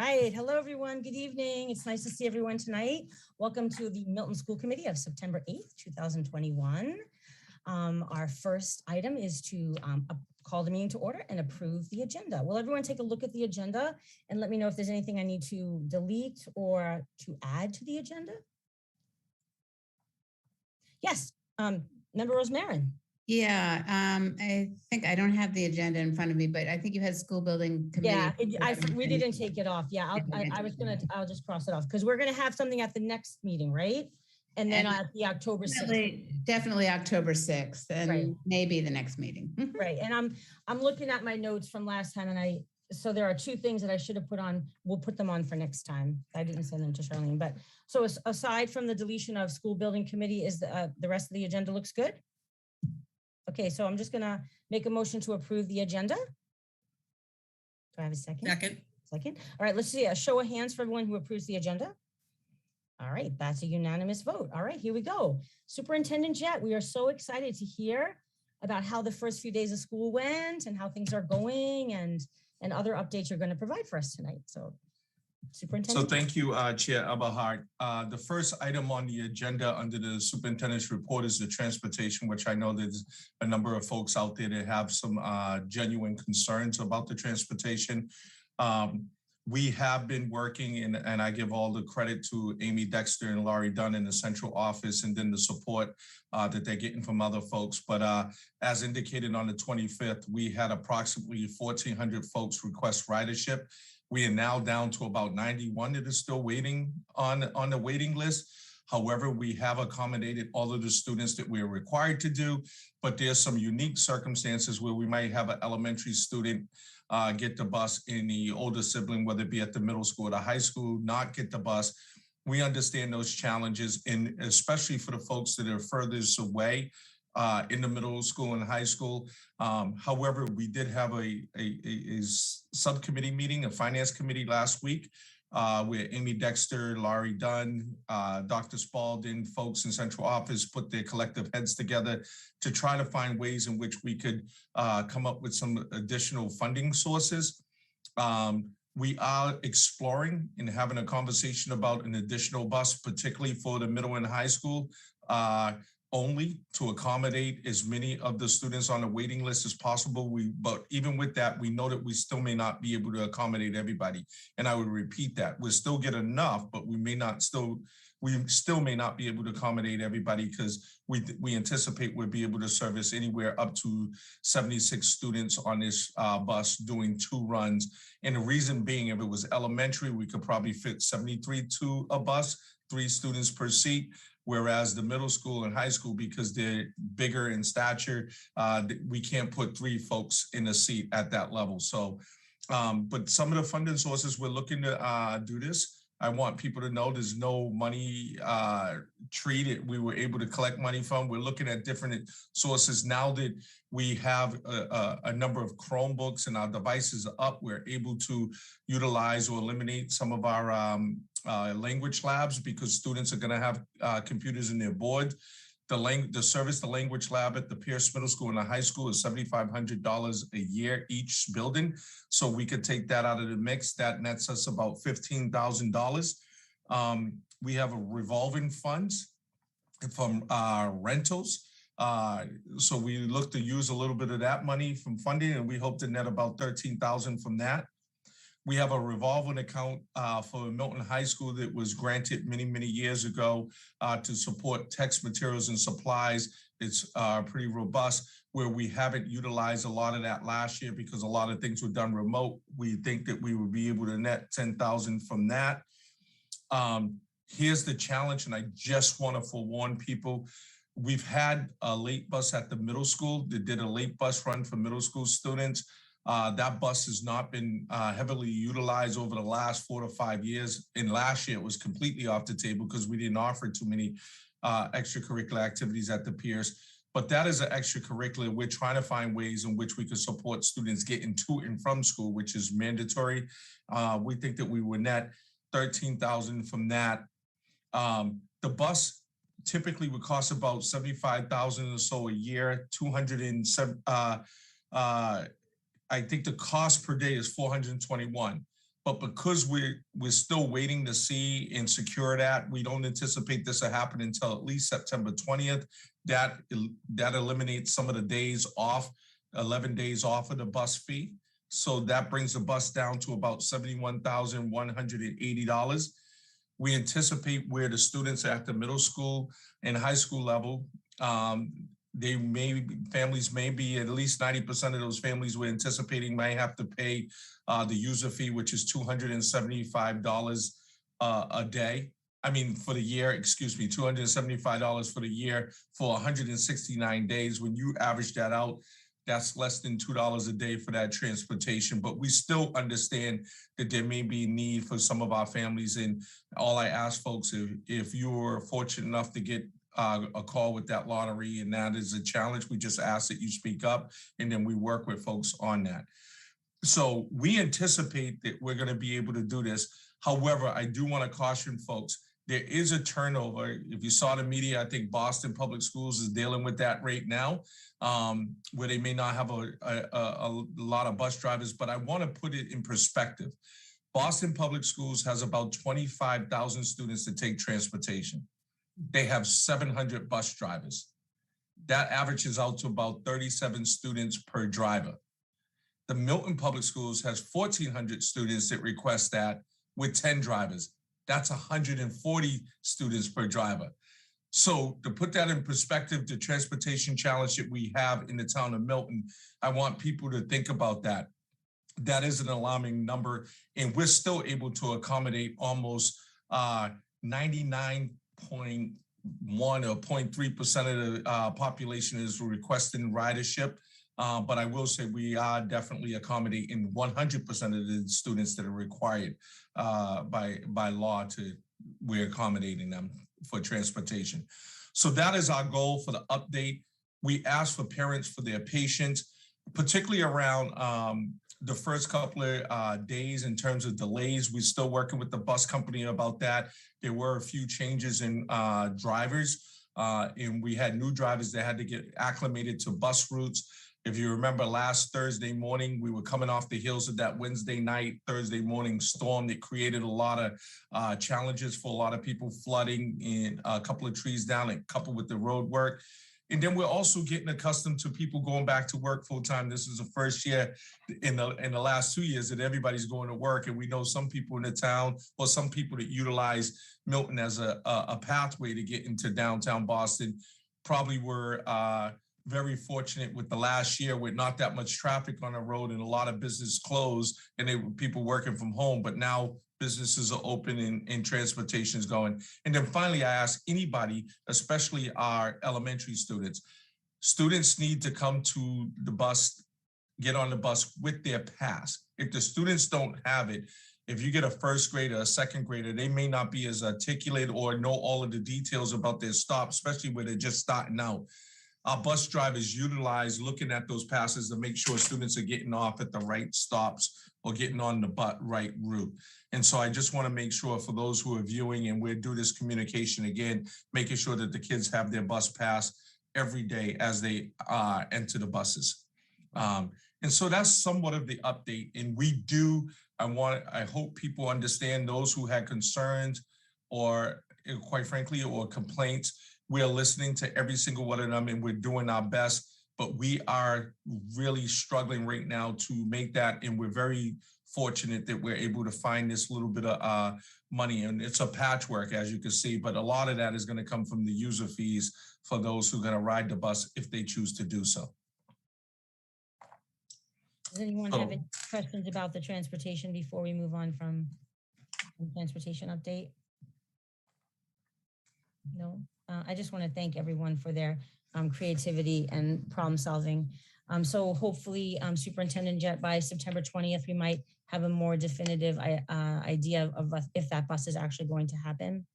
right. Hello, everyone. Good evening. It's nice to see everyone tonight. Welcome to the Milton School Committee of September 8th, 2021. Our first item is to call the meeting to order and approve the agenda. Will everyone take a look at the agenda and let me know if there's anything I need to delete or to add to the agenda? Yes, Member Rosemarin. Yeah, I think I don't have the agenda in front of me, but I think you had school building committee. Yeah, we didn't take it off. Yeah, I'll just cross it off because we're gonna have something at the next meeting, right? And then at the October 6th. Definitely October 6th and right. Maybe the next meeting. Right, and I'm looking at my notes from last time and so there are two things that I should have put on. We'll put them on for next time. I didn't send them to Charlene, but so aside from the deletion of school building committee, is the rest of the agenda looks good? Okay, so I'm just gonna make a motion to approve the agenda. Do I have a second? Second. All right, let's see a show of hands for everyone who approves the agenda. All right, that's a unanimous vote. All right, here we go. Superintendent Jett, we are so excited to hear about how the first few days of school went and how things are going and other updates you're going to provide for us tonight. So Superintendent. So thank you, Chair Aberhart. The first item on the agenda under the superintendent's report is the transportation, which I know there's a number of folks out there that have some genuine concerns about the transportation. We have been working, and I give all the credit to Amy Dexter and Laurie Dunn in the central office, and then the support that they're getting from other folks. But as indicated on the 25th, we had approximately 1,400 folks request ridership. We are now down to about 91 that are still waiting on the waiting list. However, we have accommodated all of the students that we are required to do, but there's some unique circumstances where we might have an elementary student get the bus and the older sibling, whether it be at the middle school or the high school, not get the bus. We understand those challenges, and especially for the folks that are furthest away in the middle school and high school. However, we did have a subcommittee meeting, a finance committee last week, where Amy Dexter, Laurie Dunn, Dr. Spalding, folks in central office put their collective heads together to try to find ways in which we could come up with some additional funding sources. We are exploring and having a conversation about an additional bus, particularly for the middle and high school, only to accommodate as many of the students on the waiting list as possible. But even with that, we know that we still may not be able to accommodate everybody. And I would repeat that. We'll still get enough, but we still may not be able to accommodate everybody because we anticipate we'll be able to service anywhere up to 76 students on this bus doing 2 runs. And the reason being, if it was elementary, we could probably fit 73 to a bus, 3 students per seat. Whereas the middle school and high school, because they're bigger in stature, we can't put 3 folks in a seat at that level. So, but some of the funding sources we're looking to do this. I want people to know there's no money tree that we were able to collect money from. We're looking at different sources now that we have a number of Chromebooks and our devices up. We're able to utilize or eliminate some of our language labs because students are going to have computers in their board. The language lab at the Pierce Middle School and the high school is $7,500 a year each building. So we could take that out of the mix. That nets us about $15,000. We have a revolving funds from rentals. So we look to use a little bit of that money from funding, and we hope to net about $13,000 from that. We have a revolving account for Milton High School that was granted many, many years ago to support text materials and supplies. It's pretty robust, where we haven't utilized a lot of that last year because a lot of things were done remote. We think that we would be able to net $10,000 from that. Here's the challenge, and I just want to forewarn people. We've had a late bus at the middle school that did a late bus run for middle school students. That bus has not been heavily utilized over the last 4 to 5 years. And last year it was completely off the table because we didn't offer too many extracurricular activities at the Pierce. But that is an extracurricular. We're trying to find ways in which we can support students getting to and from school, which is mandatory. We think that we would net $13,000 from that. The bus typically would cost about $75,000 or so a year, 207. I think the cost per day is $421. But because we're still waiting to see and secure that, we don't anticipate this to happen until at least September 20th. That eliminates some of the days off, 11 days off of the bus fee. So that brings the bus down to about $71,180. We anticipate where the students at the middle school and high school level, families may be at least 90% of those families we're anticipating might have to pay the user fee, which is $275 a day. For the year, $275 for the year for 169 days. When you average that out, that's less than $2 a day for that transportation. But we still understand that there may be a need for some of our families. And all I ask folks, if you were fortunate enough to get a call with that lottery and that is a challenge, we just ask that you speak up and then we work with folks on that. So we anticipate that we're going to be able to do this. However, I do want to caution folks, there is a turnover. If you saw the media, I think Boston Public Schools is dealing with that right now, where they may not have a lot of bus drivers, but I want to put it in perspective. Boston Public Schools has about 25,000 students that take transportation. They have 700 bus drivers. That averages out to about 37 students per driver. The Milton Public Schools has 1,400 students that request that with 10 drivers. That's 140 students per driver. So to put that in perspective, the transportation challenge that we have in the town of Milton, I want people to think about that. That is an alarming number, and we're still able to accommodate almost 99.1 or 0.3% of the population is requesting ridership. But I will say we are definitely accommodating 100% of the students that are required by law we're accommodating them for transportation. So that is our goal for the update. We ask for parents for their patience, particularly around the first couple of days in terms of delays. We're still working with the bus company about that. There were a few changes in drivers, and we had new drivers that had to get acclimated to bus routes. If you remember last Thursday morning, we were coming off the heels of that Wednesday night, Thursday morning storm that created a lot of challenges for a lot of people, flooding and a couple of trees down and coupled with the road work. And then we're also getting accustomed to people going back to work full time. This is the first year in the last 2 years that everybody's going to work. And we know some people in the town or some people that utilize Milton as a pathway to get into downtown Boston probably were very fortunate with the last year with not that much traffic on the road and a lot of business closed and people working from home. But now businesses are open and transportation is going. And then finally, I ask anybody, especially our elementary students need to come to the bus, get on the bus with their pass. If the students don't have it, if you get a first grader, a second grader, they may not be as articulate or know all of the details about their stop, especially when they're just starting out. Our bus drivers utilize looking at those passes to make sure students are getting off at the right stops or getting on the right route. And so I just want to make sure for those who are viewing, and we'll do this communication again, making sure that the kids have their bus pass every day as they enter the buses. And so that's somewhat of the update. And I hope people understand, those who had concerns or quite frankly, or complaints, we're listening to every single one of them and we're doing our best, but we are really struggling right now to make that. And we're very fortunate that we're able to find this little bit of money, and it's a patchwork, as you can see, but a lot of that is going to come from the user fees for those who are going to ride the bus if they choose to do so. Does anyone have any questions about the transportation before we move on from the transportation update? No. I just want to thank everyone for their creativity and problem solving. So hopefully, Superintendent Jett, by September 20th, we might have a more definitive idea of if that bus is actually going to happen.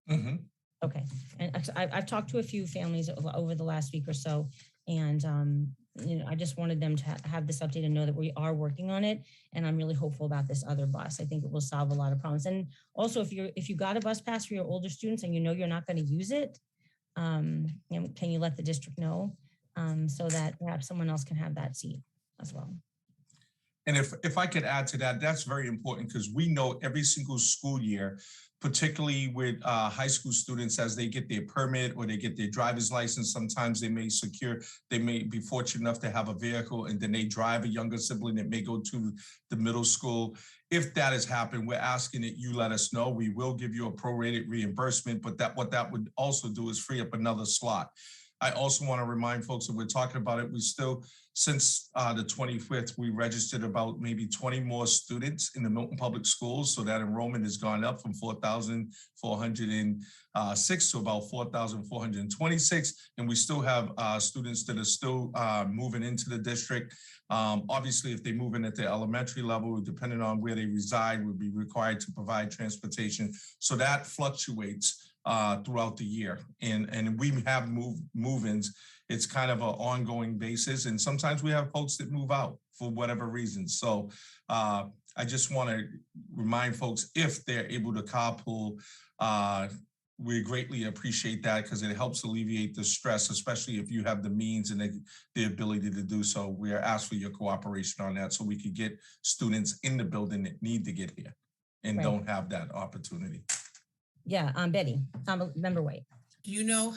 Mm-hmm. Okay. And I've talked to a few families over the last week or so, and I just wanted them to have this update and know that we are working on it. And I'm really hopeful about this other bus. I think it will solve a lot of problems. And also, if you got a bus pass for your older students and you're not going to use it, can you let the district know so that perhaps someone else can have that seat as well? And if I could add to that, that's very important because we know every single school year, particularly with high school students, as they get their permit or they get their driver's license, sometimes they may be fortunate enough to have a vehicle and then they drive a younger sibling that may go to the middle school. If that has happened, we're asking that you let us know. We will give you a prorated reimbursement, but what that would also do is free up another slot. I also want to remind folks that we're talking about it. We still, since the 25th, we registered about maybe 20 more students in the Milton Public Schools. So that enrollment has gone up from 4,406 to about 4,426. And we still have students that are still moving into the district. Obviously, if they move in at the elementary level, depending on where they reside, would be required to provide transportation. So that fluctuates throughout the year. And we have move-ins. It's kind of an ongoing basis. And sometimes we have folks that move out for whatever reason. So I just want to remind folks, if they're able to carpool, we greatly appreciate that because it helps alleviate the stress, especially if you have the means and the ability to do so. We are asked for your cooperation on that so we could get students in the building that need to get here and don't have that opportunity. Yeah, Betty, Member White. Do you know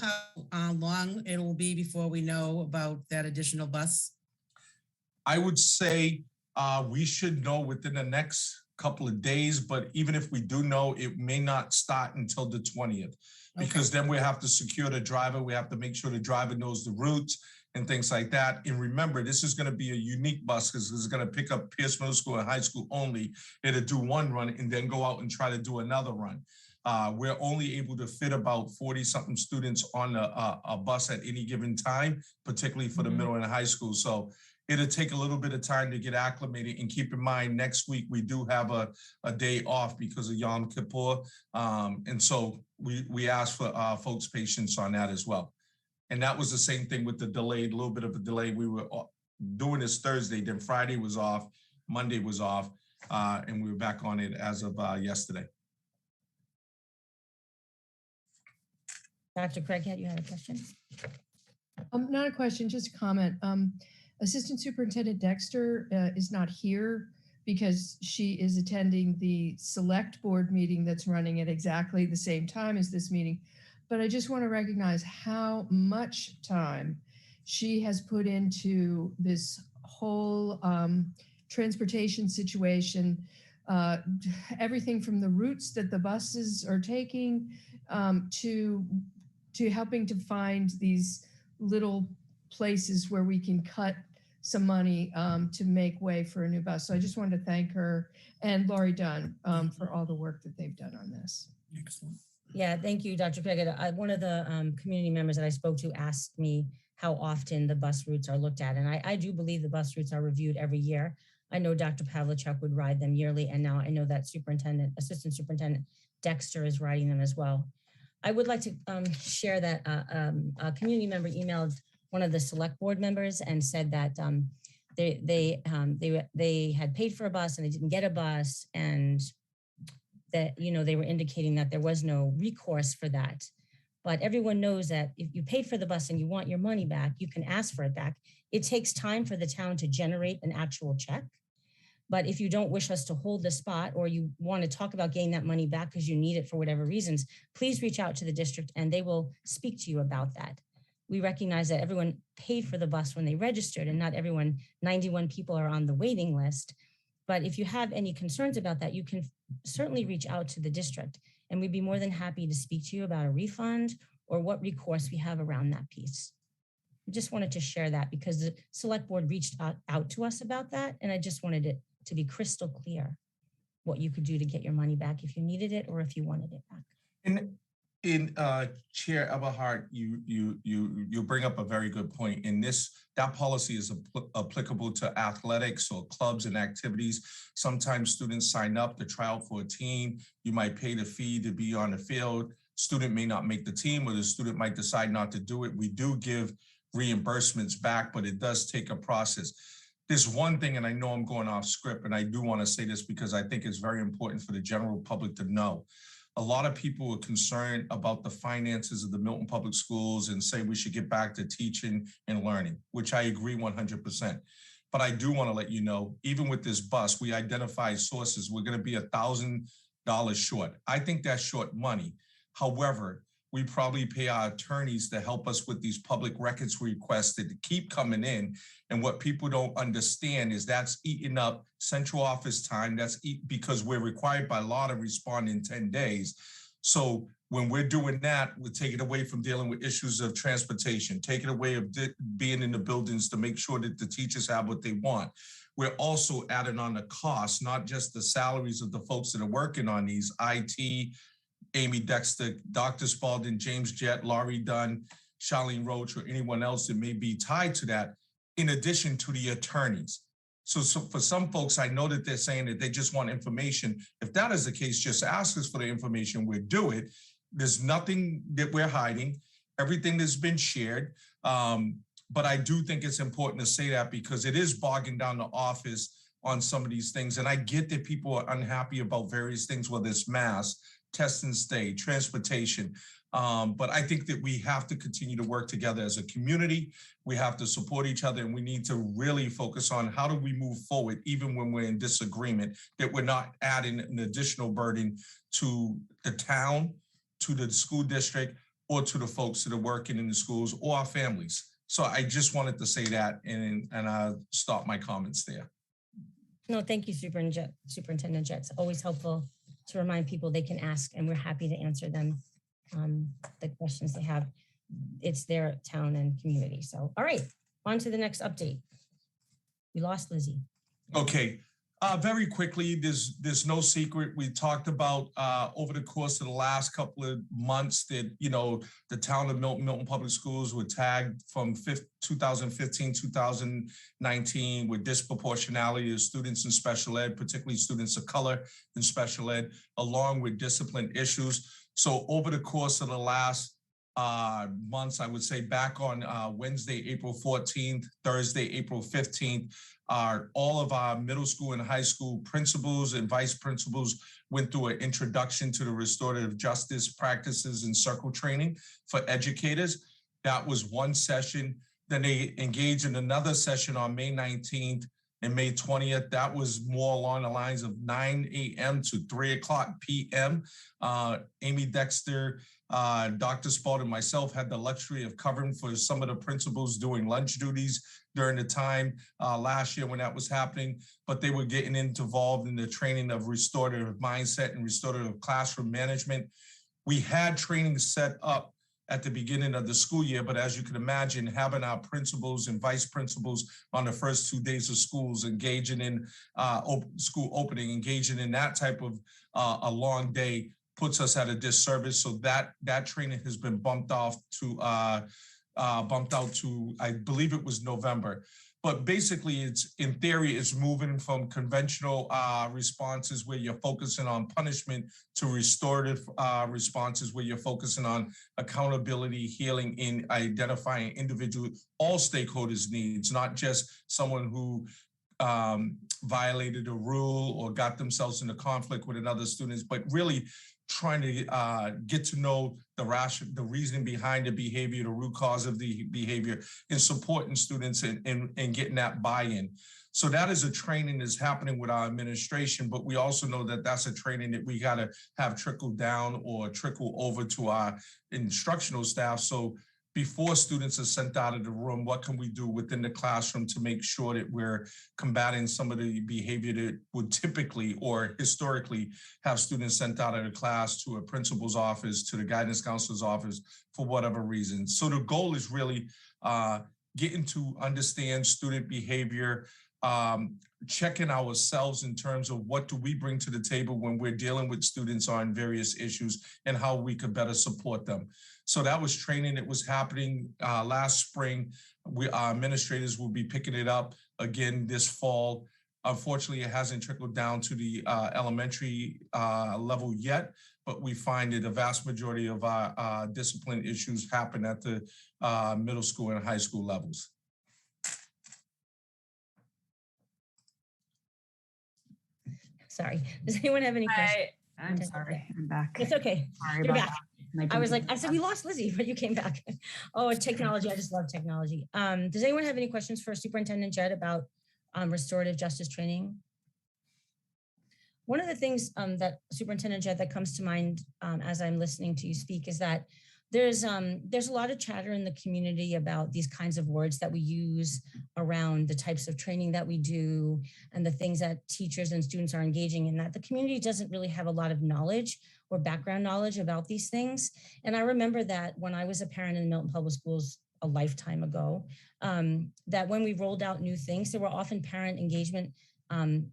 how long it will be before we know about that additional bus? I would say we should know within the next couple of days, but even if we do know, it may not start until the 20th, because then we have to secure the driver. We have to make sure the driver knows the routes and things like that. And remember, this is going to be a unique bus because it's going to pick up Pierce Middle School and high school only. It'll do one run and then go out and try to do another run. We're only able to fit about 40-something students on a bus at any given time, particularly for the middle and high school. So it'll take a little bit of time to get acclimated. And keep in mind, next week we do have a day off because of Yom Kippur. And so we ask for folks' patience on that as well. And that was the same thing with the delayed, little bit of a delay. We were doing this Thursday, then Friday was off, Monday was off, and we were back on it as of yesterday. Dr. Craig, you had a question? Not a question, just a comment. Assistant Superintendent Dexter is not here because she is attending the select board meeting that's running at exactly the same time as this meeting. But I just want to recognize how much time she has put into this whole transportation situation, everything from the routes that the buses are taking to helping to find these little places where we can cut some money to make way for a new bus. So I just wanted to thank her and Laurie Dunn for all the work that they've done on this. Excellent. Yeah, thank you, Dr. Craig. One of the community members that I spoke to asked me how often the bus routes are looked at. And I do believe the bus routes are reviewed every year. I know Dr. Pavlichuk would ride them yearly. And now I know that Assistant Superintendent Dexter is riding them as well. I would like to share that a community member emailed one of the select board members and said that they had paid for a bus and they didn't get a bus, and that they were indicating that there was no recourse for that. But everyone knows that if you paid for the bus and you want your money back, you can ask for it back. It takes time for the town to generate an actual check. But if you don't wish us to hold the spot, or you want to talk about getting that money back because you need it for whatever reasons, please reach out to the district and they will speak to you about that. We recognize that everyone paid for the bus when they registered, and not everyone, 91 people are on the waiting list. But if you have any concerns about that, you can certainly reach out to the district, and we'd be more than happy to speak to you about a refund or what recourse we have around that piece. I just wanted to share that because the select board reached out to us about that, and I just wanted it to be crystal clear what you could do to get your money back if you needed it or if you wanted it back. And in Chair Everhart, you bring up a very good point. In that policy is applicable to athletics or clubs and activities. Sometimes students sign up to try out for a team. You might pay the fee to be on the field. Student may not make the team, or the student might decide not to do it. We do give reimbursements back, but it does take a process. There's one thing, and I know I'm going off script, and I do want to say this because I think it's very important for the general public to know. A lot of people are concerned about the finances of the Milton Public Schools and say we should get back to teaching and learning, which I agree 100%. But I do want to let you know, even with this bus, we identify sources. We're going to be $1,000 short. I think that's short money. However, we probably pay our attorneys to help us with these public records requests that keep coming in. And what people don't understand is that's eating up central office time. Because we're required by law to respond in 10 days. So when we're doing that, we're taking away from dealing with issues of transportation, taking away of being in the buildings to make sure that the teachers have what they want. We're also adding on the cost, not just the salaries of the folks that are working on these, IT, Amy Dexter, Dr. Spalding, James Jett, Laurie Dunn, Charlene Roach, or anyone else that may be tied to that, in addition to the attorneys. So for some folks, I know that they're saying that they just want information. If that is the case, just ask us for the information, we'll do it. There's nothing that we're hiding. Everything has been shared. But I do think it's important to say that because it is bogging down the office on some of these things. And I get that people are unhappy about various things, whether it's masks, test and stay, transportation. But I think that we have to continue to work together as a community. We have to support each other, and we need to really focus on how do we move forward, even when we're in disagreement, that we're not adding an additional burden to the town, to the school district, or to the folks that are working in the schools or our families. So I just wanted to say that, and I'll stop my comments there. No, thank you, Superintendent Jett. It's always helpful to remind people they can ask, and we're happy to answer them, the questions they have. It's their town and community. So, all right, on to the next update. We lost Lizzie. Okay, very quickly, there's no secret. We talked about over the course of the last couple of months that, the town of Milton Public Schools were tagged from 2015, 2019 with disproportionality of students in special ed, particularly students of color in special ed, along with discipline issues. So over the course of the last months, I would say back on Wednesday, April 14th, Thursday, April 15th, all of our middle school and high school principals and vice principals went through an introduction to the restorative justice practices and circle training for educators. That was one session. Then they engaged in another session on May 19th and May 20th. That was more along the lines of 9 a.m. to 3 o'clock p.m. Amy Dexter, Dr. Spalding, and myself had the luxury of covering for some of the principals doing lunch duties during the time last year when that was happening, but they were getting involved in the training of restorative mindset and restorative classroom management. We had training set up at the beginning of the school year, but as you can imagine, having our principals and vice principals on the first 2 days of schools engaging in school opening, engaging in that type of a long day puts us at a disservice. So that training has been bumped out to, I believe it was November. But basically, in theory, it's moving from conventional responses where you're focusing on punishment to restorative responses where you're focusing on accountability, healing, in identifying all stakeholders' needs, not just someone who violated a rule or got themselves into conflict with another student, but really trying to get to know the reasoning behind the behavior, the root cause of the behavior, and supporting students and getting that buy-in. So that is a training that's happening with our administration, but we also know that that's a training that we got to have trickle down or trickle over to our instructional staff. So before students are sent out of the room, what can we do within the classroom to make sure that we're combating some of the behavior that would typically or historically have students sent out of the class to a principal's office, to the guidance counselor's office for whatever reason. So the goal is really getting to understand student behavior, checking ourselves in terms of what do we bring to the table when we're dealing with students on various issues and how we could better support them. So that was training that was happening last spring. Our administrators will be picking it up again this fall. Unfortunately, it hasn't trickled down to the elementary level yet, but we find that the vast majority of our discipline issues happen at the middle school and high school levels. Sorry. Does anyone have any questions? I'm sorry. I'm back. It's okay. Sorry You're about back. that. I was like, I said, we lost Lizzie, but you came back. Oh, technology. I just love technology. Does anyone have any questions for Superintendent Jett about restorative justice training. One of the things that Superintendent Jett, that comes to mind as I'm listening to you speak is that there's a lot of chatter in the community about these kinds of words that we use around the types of training that we do and the things that teachers and students are engaging in, that the community doesn't really have a lot of knowledge or background knowledge about these things. And I remember that when I was a parent in Milton Public Schools a lifetime ago, that when we rolled out new things, there were often parent engagement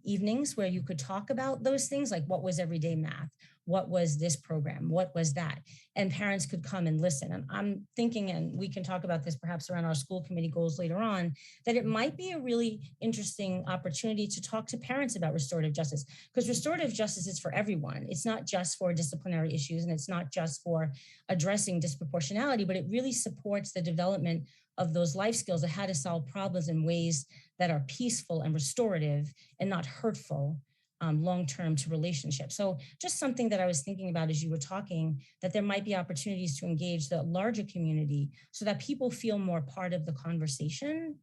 evenings where you could talk about those things, like what was everyday math? What was this program? What was that? And parents could come and listen. And I'm thinking, and we can talk about this perhaps around our school committee goals later on, that it might be a really interesting opportunity to talk to parents about restorative justice, because restorative justice is for everyone. It's not just for disciplinary issues, and it's not just for addressing disproportionality, but it really supports the development of those life skills of how to solve problems in ways that are peaceful and restorative and not hurtful long-term to relationships. So just something that I was thinking about as you were talking, that there might be opportunities to engage the larger community so that people feel more part of the conversation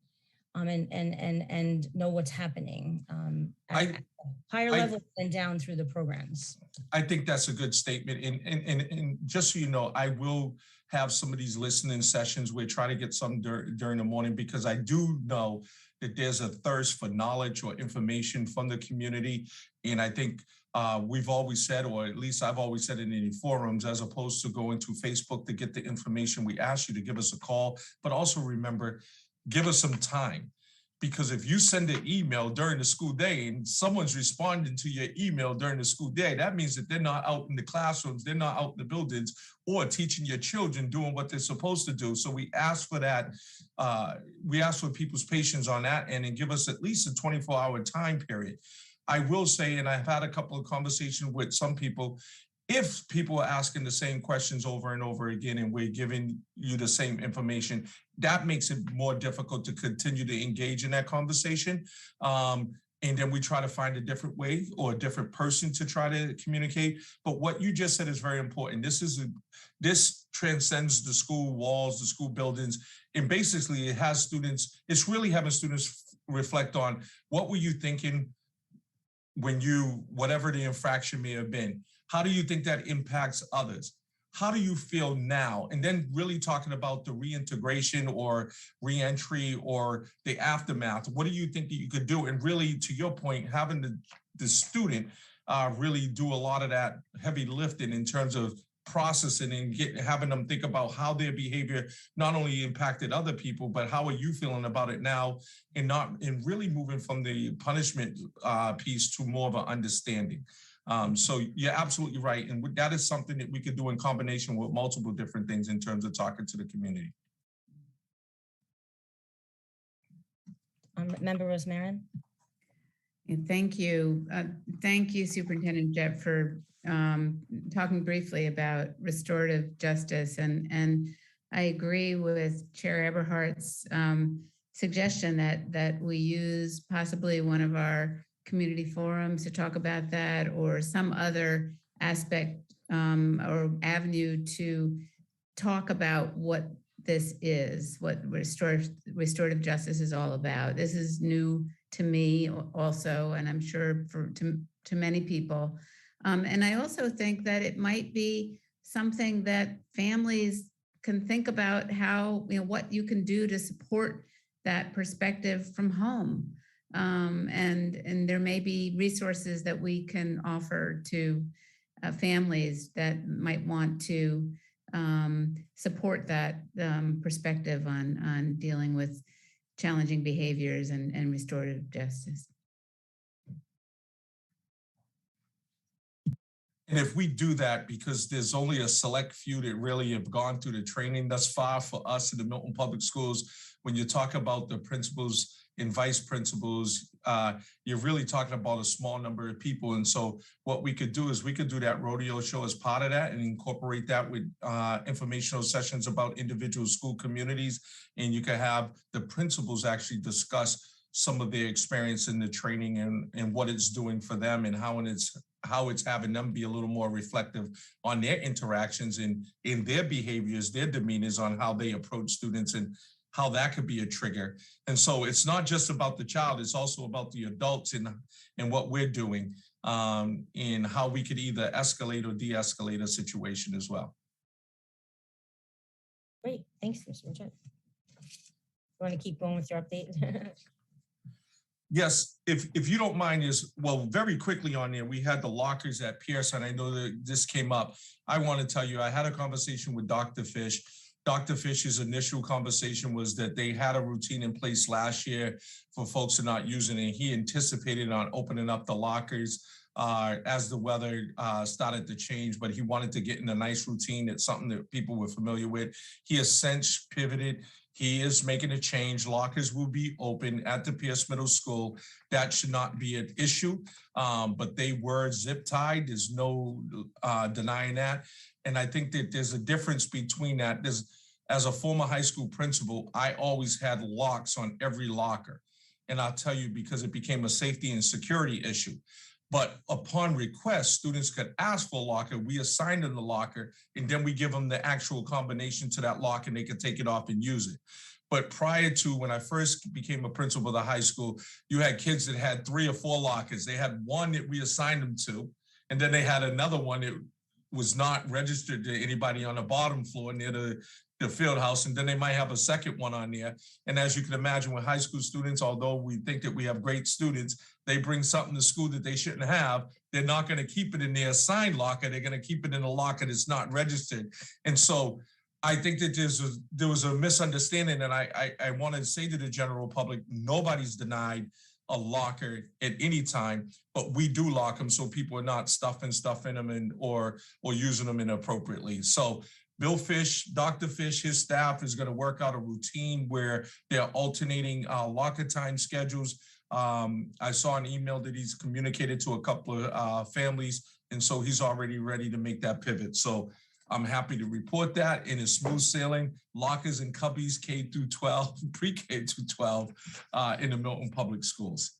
and know what's happening at higher levels and down through the programs. I think that's a good statement. And just so you know, I will have some of these listening sessions. We try to get some during the morning, because I do know that there's a thirst for knowledge or information from the community. And I think we've always said, or at least I've always said in any forums, as opposed to going to Facebook to get the information, we ask you to give us a call, but also remember, give us some time. Because if you send an email during the school day and someone's responding to your email during the school day, that means that they're not out in the classrooms, they're not out in the buildings or teaching your children doing what they're supposed to do. So we ask for that. We ask for people's patience on that and give us at least a 24-hour time period. I will say, and I've had a couple of conversations with some people, if people are asking the same questions over and over again and we're giving you the same information, that makes it more difficult to continue to engage in that conversation. And then we try to find a different way or a different person to try to communicate. But what you just said is very important. This transcends the school walls, the school buildings, and basically it has students, it's really having students reflect on what were you thinking when whatever the infraction may have been. How do you think that impacts others? How do you feel now? And then really talking about the reintegration or reentry or the aftermath. What do you think that you could do? And really, to your point, having the student really do a lot of that heavy lifting in terms of processing and having them think about how their behavior not only impacted other people, but how are you feeling about it now, and really moving from the punishment piece to more of an understanding. So you're absolutely right. And that is something that we could do in combination with multiple different things in terms of talking to the community. Member Rosemarin? Thank you. Thank you, Superintendent Jett, for talking briefly about restorative justice. And I agree with Chair Eberhardt's suggestion that we use possibly one of our community forums to talk about that, or some other aspect or avenue to talk about what this is, what restorative justice is all about. This is new to me also, and I'm sure to many people. And I also think that it might be something that families can think about, how, what you can do to support that perspective from home. And there may be resources that we can offer to families that might want to support that perspective on dealing with challenging behaviors and restorative justice. And if we do that, because there's only a select few that really have gone through the training thus far for us in the Milton Public Schools, when you talk about the principals and vice principals, you're really talking about a small number of people. And so what we could do is we could do that rodeo show as part of that and incorporate that with informational sessions about individual school communities. And you could have the principals actually discuss some of their experience in the training and what it's doing for them, and how it's having them be a little more reflective on their interactions and in their behaviors, their demeanors, on how they approach students and how that could be a trigger. And so it's not just about the child, it's also about the adults and what we're doing in how we could either escalate or de-escalate a situation as well. Great, thanks, Mr. Majid. You want to keep going with your update? Yes, if you don't mind, very quickly on there, we had the lockers at Pierce, and I know that this came up. I want to tell you, I had a conversation with Dr. Fish. Dr. Fish's initial conversation was that they had a routine in place last year for folks who are not using it. He anticipated on opening up the lockers as the weather started to change, but he wanted to get in a nice routine. It's something that people were familiar with. He has since pivoted. He is making a change. Lockers will be open at the Pierce Middle School. That should not be an issue, but they were zip tied. There's no denying that. And I think that there's a difference between that. As a former high school principal, I always had locks on every locker. And I'll tell you, because it became a safety and security issue. But upon request, students could ask for a locker. We assign them the locker, and then we give them the actual combination to that lock, and they can take it off and use it. But prior to when I first became a principal of the high school, you had kids that had 3 or 4 lockers. They had one that we assigned them to, and then they had another one that was not registered to anybody on the bottom floor near the field house, and then they might have a second one on there. And as you can imagine, with high school students, although we think that we have great students, they bring something to school that they shouldn't have. They're not going to keep it in their assigned locker. They're going to keep it in a locker that's not registered. And so I think that there was a misunderstanding, and I want to say to the general public, nobody's denied a locker at any time, but we do lock them so people are not stuffing stuff in them or using them inappropriately. So Bill Fish, Dr. Fish, his staff is going to work out a routine where they're alternating locker time schedules. I saw an email that he's communicated to a couple of families, and so he's already ready to make that pivot. So I'm happy to report that, and it's smooth sailing. Lockers and cubbies K through 12, pre-K through 12 in the Milton Public Schools.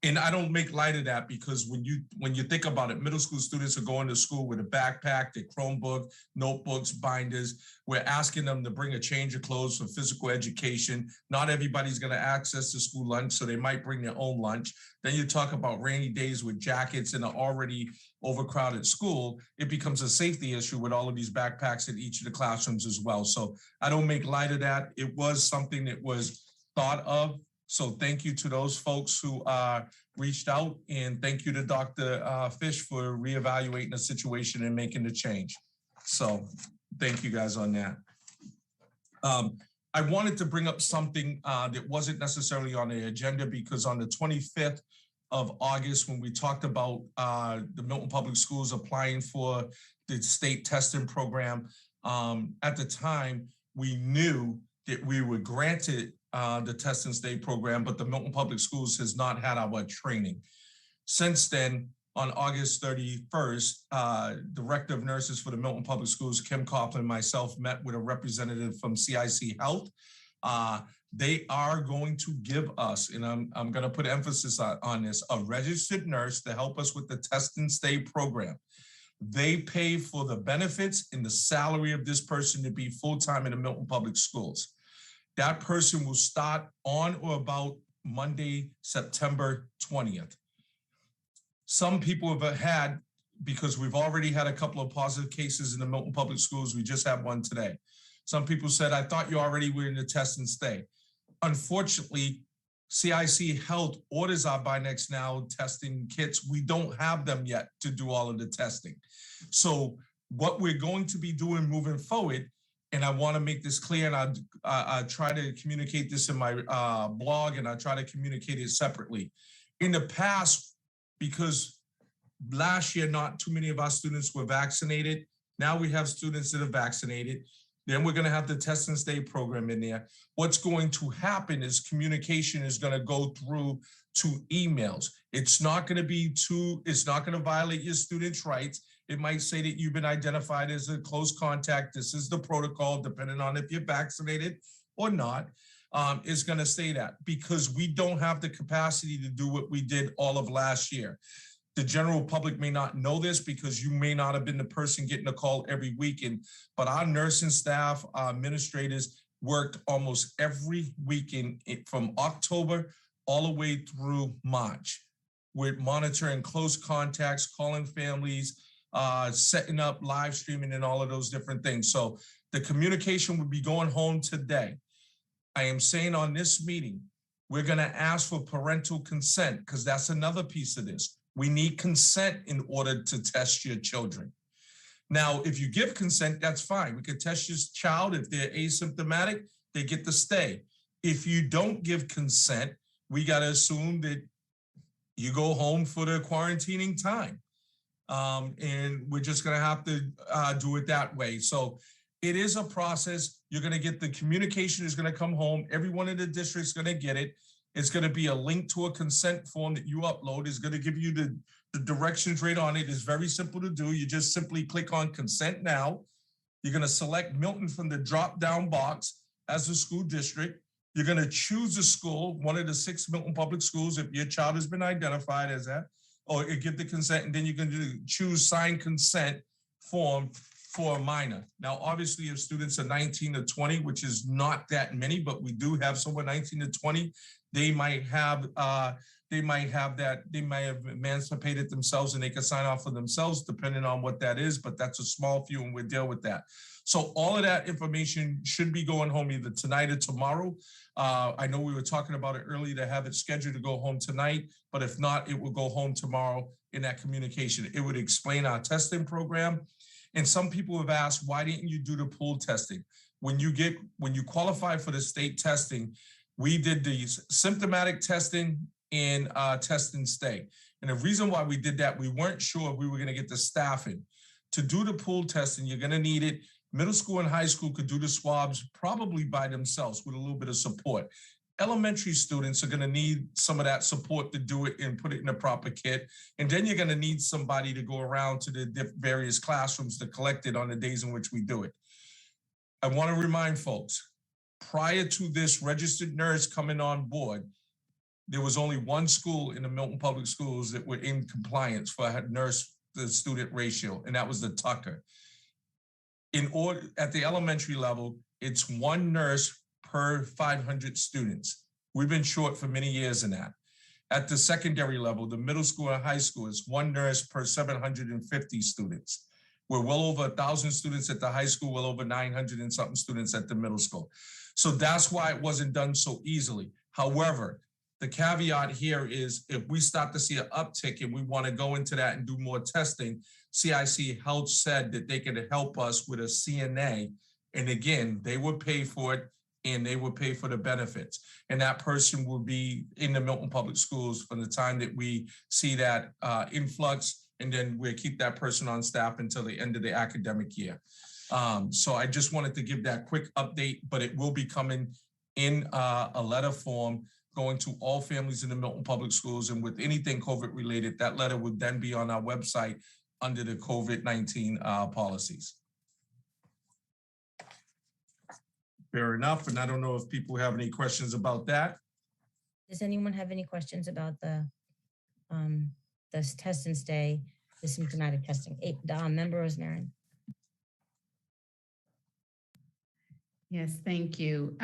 And I don't make light of that, because when you think about it, middle school students are going to school with a backpack, their Chromebook, notebooks, binders. We're asking them to bring a change of clothes for physical education. Not everybody's going to access the school lunch, so they might bring their own lunch. Then you talk about rainy days with jackets in an already overcrowded school. It becomes a safety issue with all of these backpacks in each of the classrooms as well. So I don't make light of that. It was something that was thought of. So thank you to those folks who reached out, and thank you to Dr. Fish for reevaluating the situation and making the change. So thank you guys on that. I wanted to bring up something that wasn't necessarily on the agenda, because on the 25th of August, when we talked about the Milton Public Schools applying for the state testing program, at the time, we knew that we were granted the test and stay program, but the Milton Public Schools has not had our training. Since then, on August 31st, Director of Nurses for the Milton Public Schools, Kim Coughlin, and myself met with a representative from CIC Health. They are going to give us, and I'm going to put emphasis on this, a registered nurse to help us with the test and stay program. They pay for the benefits and the salary of this person to be full-time in the Milton Public Schools. That person will start on or about Monday, September 20th. Some people have had, because we've already had a couple of positive cases in the Milton Public Schools, we just had one today. Some people said, I thought you already were in the test and stay. Unfortunately, CIC Health orders our By Next Now testing kits. We don't have them yet to do all of the testing. So what we're going to be doing moving forward, and I want to make this clear, and I try to communicate this in my blog, and I try to communicate it separately. In the past, because last year, not too many of our students were vaccinated. Now we have students that are vaccinated. Then we're going to have the test and stay program in there. What's going to happen is communication is going to go through to emails. It's not going to violate your students' rights. It might say that you've been identified as a close contact. This is the protocol, depending on if you're vaccinated or not. Is going to say that, because we don't have the capacity to do what we did all of last year. The general public may not know this, because you may not have been the person getting a call every weekend, but our nursing staff, our administrators, worked almost every weekend from October all the way through March with monitoring close contacts, calling families, setting up live streaming and all of those different things. So the communication would be going home today. I am saying on this meeting, we're going to ask for parental consent because that's another piece of this. We need consent in order to test your children. Now, if you give consent, that's fine. We can test your child. If they're asymptomatic, they get to stay. If you don't give consent, we got to assume that you go home for the quarantining time. And we're just going to have to do it that way. So it is a process. You're going to get the communication is going to come home. Everyone in the district is going to get it. It's going to be a link to a consent form that you upload. It's going to give you the directions right on it. It's very simple to do. You just simply click on consent now. You're going to select Milton from the drop-down box as a school district. You're going to choose a school, one of the 6 Milton public schools, if your child has been identified as that, or you give the consent, and then you can choose sign consent form for a minor. Now, obviously, if students are 19 to 20, which is not that many, but we do have someone 19 to 20, they might have emancipated themselves and they can sign off for themselves depending on what that is, but that's a small few and we'll deal with that. So all of that information should be going home either tonight or tomorrow. I know we were talking about it earlier to have it scheduled to go home tonight, but if not, it will go home tomorrow in that communication. It would explain our testing program. And some people have asked, why didn't you do the pool testing? When you qualify for the state testing, we did the symptomatic testing and test and stay. And the reason why we did that, we weren't sure if we were going to get the staffing. To do the pool testing, you're going to need it. Middle school and high school could do the swabs probably by themselves with a little bit of support. Elementary students are going to need some of that support to do it and put it in a proper kit. And then you're going to need somebody to go around to the various classrooms to collect it on the days in which we do it. I want to remind folks, prior to this registered nurse coming on board, there was only one school in the Milton Public Schools that were in compliance for a nurse to student ratio, and that was the Tucker. At the elementary level, it's one nurse per 500 students. We've been short for many years in that. At the secondary level, the middle school and high school, it's one nurse per 750 students. We're well over 1,000 students at the high school, well over 900 and something students at the middle school. So that's why it wasn't done so easily. However, the caveat here is if we start to see an uptick and we want to go into that and do more testing, CIC Health said that they could help us with a CNA. And again, they would pay for it and they would pay for the benefits. And that person will be in the Milton Public Schools from the time that we see that influx, and then we'll keep that person on staff until the end of the academic year. So I just wanted to give that quick update, but it will be coming in a letter form going to all families in the Milton Public Schools, and with anything COVID related, that letter would then be on our website under the COVID-19 policies. Fair enough, and I don't know if people have any questions about that. Does anyone have any questions about the this test and stay, the symptomatic testing? Member Rosemary. Yes, thank you.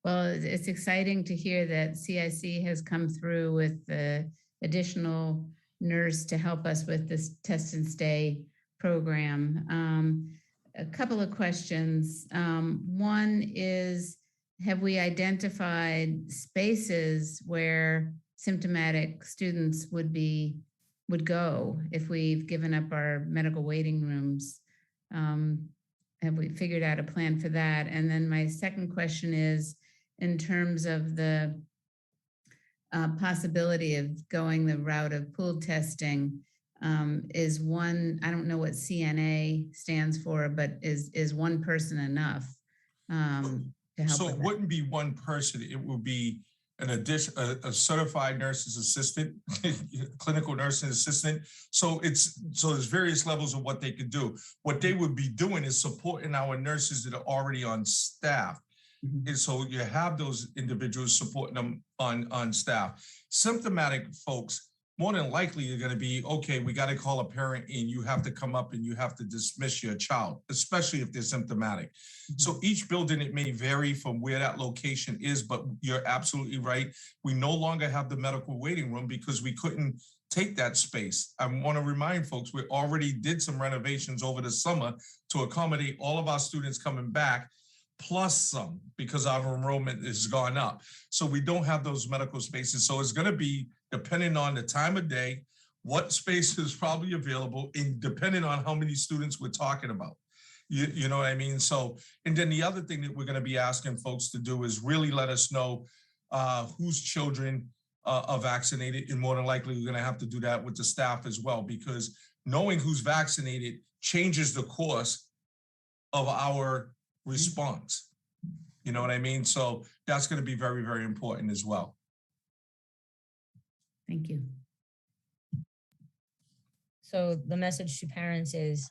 Well, it's exciting to hear that CIC has come through with the additional nurse to help us with this test and stay program. A couple of questions. One is, have we identified spaces where symptomatic students would go if we've given up our medical waiting rooms? Have we figured out a plan for that? And then my second question is, in terms of the possibility of going the route of pool testing, is one, I don't know what CNA stands for, but is one person enough to help? So it wouldn't be one person, it will be an addition, a certified nurse's assistant, clinical nursing assistant. So there's various levels of what they could do. What they would be doing is supporting our nurses that are already on staff. Mm-hmm. And so you have those individuals supporting them on staff. Symptomatic folks, more than likely you're going to be, okay, we got to call a parent and you have to come up and you have to dismiss your child, especially if they're symptomatic. So each building, it may vary from where that location is, but you're absolutely right. We no longer have the medical waiting room because we couldn't take that space. I want to remind folks, we already did some renovations over the summer to accommodate all of our students coming back, plus some, because our enrollment has gone up. So we don't have those medical spaces. So it's going to be depending on the time of day, what space is probably available, and depending on how many students we're talking about. You know what I mean? So, and then the other thing that we're going to be asking folks to do is really let us know whose children are vaccinated, and more than likely we're going to have to do that with the staff as well, because knowing who's vaccinated changes the course of our response. You know what I mean? So that's going to be very, very important as well. Thank you. So the message to parents is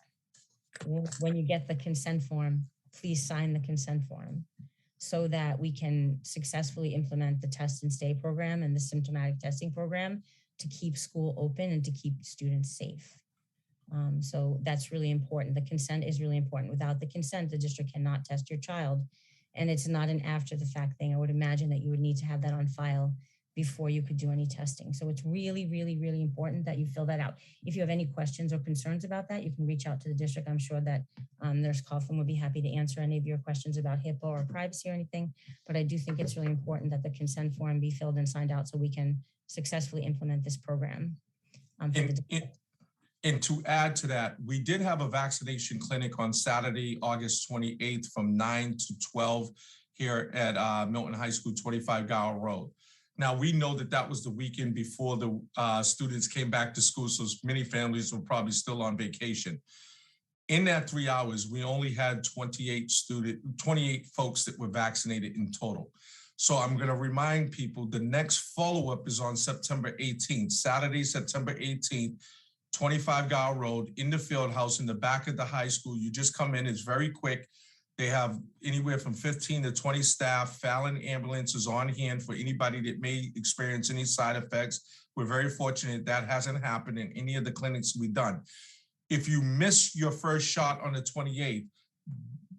when you get the consent form, please sign the consent form so that we can successfully implement the test and stay program and the symptomatic testing program to keep school open and to keep students safe. So that's really important. The consent is really important. Without the consent, the district cannot test your child. And it's not an after the fact thing. I would imagine that you would need to have that on file before you could do any testing. So it's really, really, really important that you fill that out. If you have any questions or concerns about that, you can reach out to the district. I'm sure that Nurse Coughlin would be happy to answer any of your questions about HIPAA or privacy or anything. But I do think it's really important that the consent form be filled and signed out so we can successfully implement this program. And to add to that, we did have a vaccination clinic on Saturday, August 28th from 9 to 12 here at Milton High School, 25 Gower Road. Now, we know that that was the weekend before the students came back to school, so many families were probably still on vacation. In that 3 hours, we only had 28 folks that were vaccinated in total. So I'm going to remind people the next follow-up is on September 18th, Saturday, September 18th, 25 Gower Road in the field house in the back of the high school. You just come in, it's very quick. They have anywhere from 15 to 20 staff. Fallon Ambulance is on hand for anybody that may experience any side effects. We're very fortunate that hasn't happened in any of the clinics we've done. If you miss your first shot on the 28th,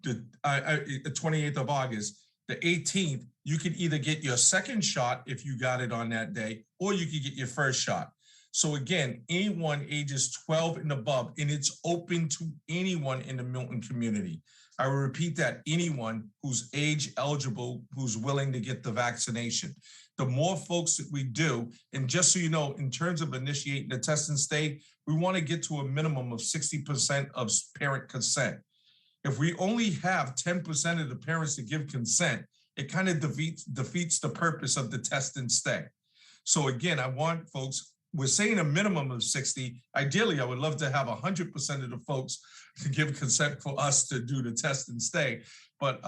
the 28th of August, the 18th, you can either get your second shot if you got it on that day, or you could get your first shot. So again, anyone ages 12 and above, and it's open to anyone in the Milton community. I will repeat that, anyone who's age eligible, who's willing to get the vaccination. The more folks that we do, and just so you know, in terms of initiating the test and stay, we want to get to a minimum of 60% of parent consent. If we only have 10% of the parents to give consent, it kind of defeats the purpose of the test and stay. So again, I want folks, we're saying a minimum of 60. Ideally, I would love to have 100% of the folks to give consent for us to do the test and stay. But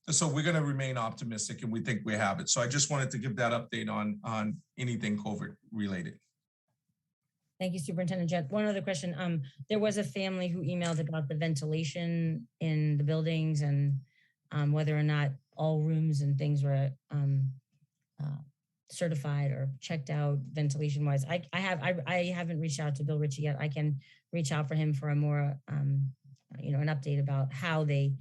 so we're going to remain optimistic, and we think we have it. So I just wanted to give that update on anything COVID related. Thank you, Superintendent Jett. One other question. There was a family who emailed about the ventilation in the buildings and whether or not all rooms and things were certified or checked out ventilation wise. I haven't reached out to Bill Ritchie yet. I can reach out for him for a more, an update about how they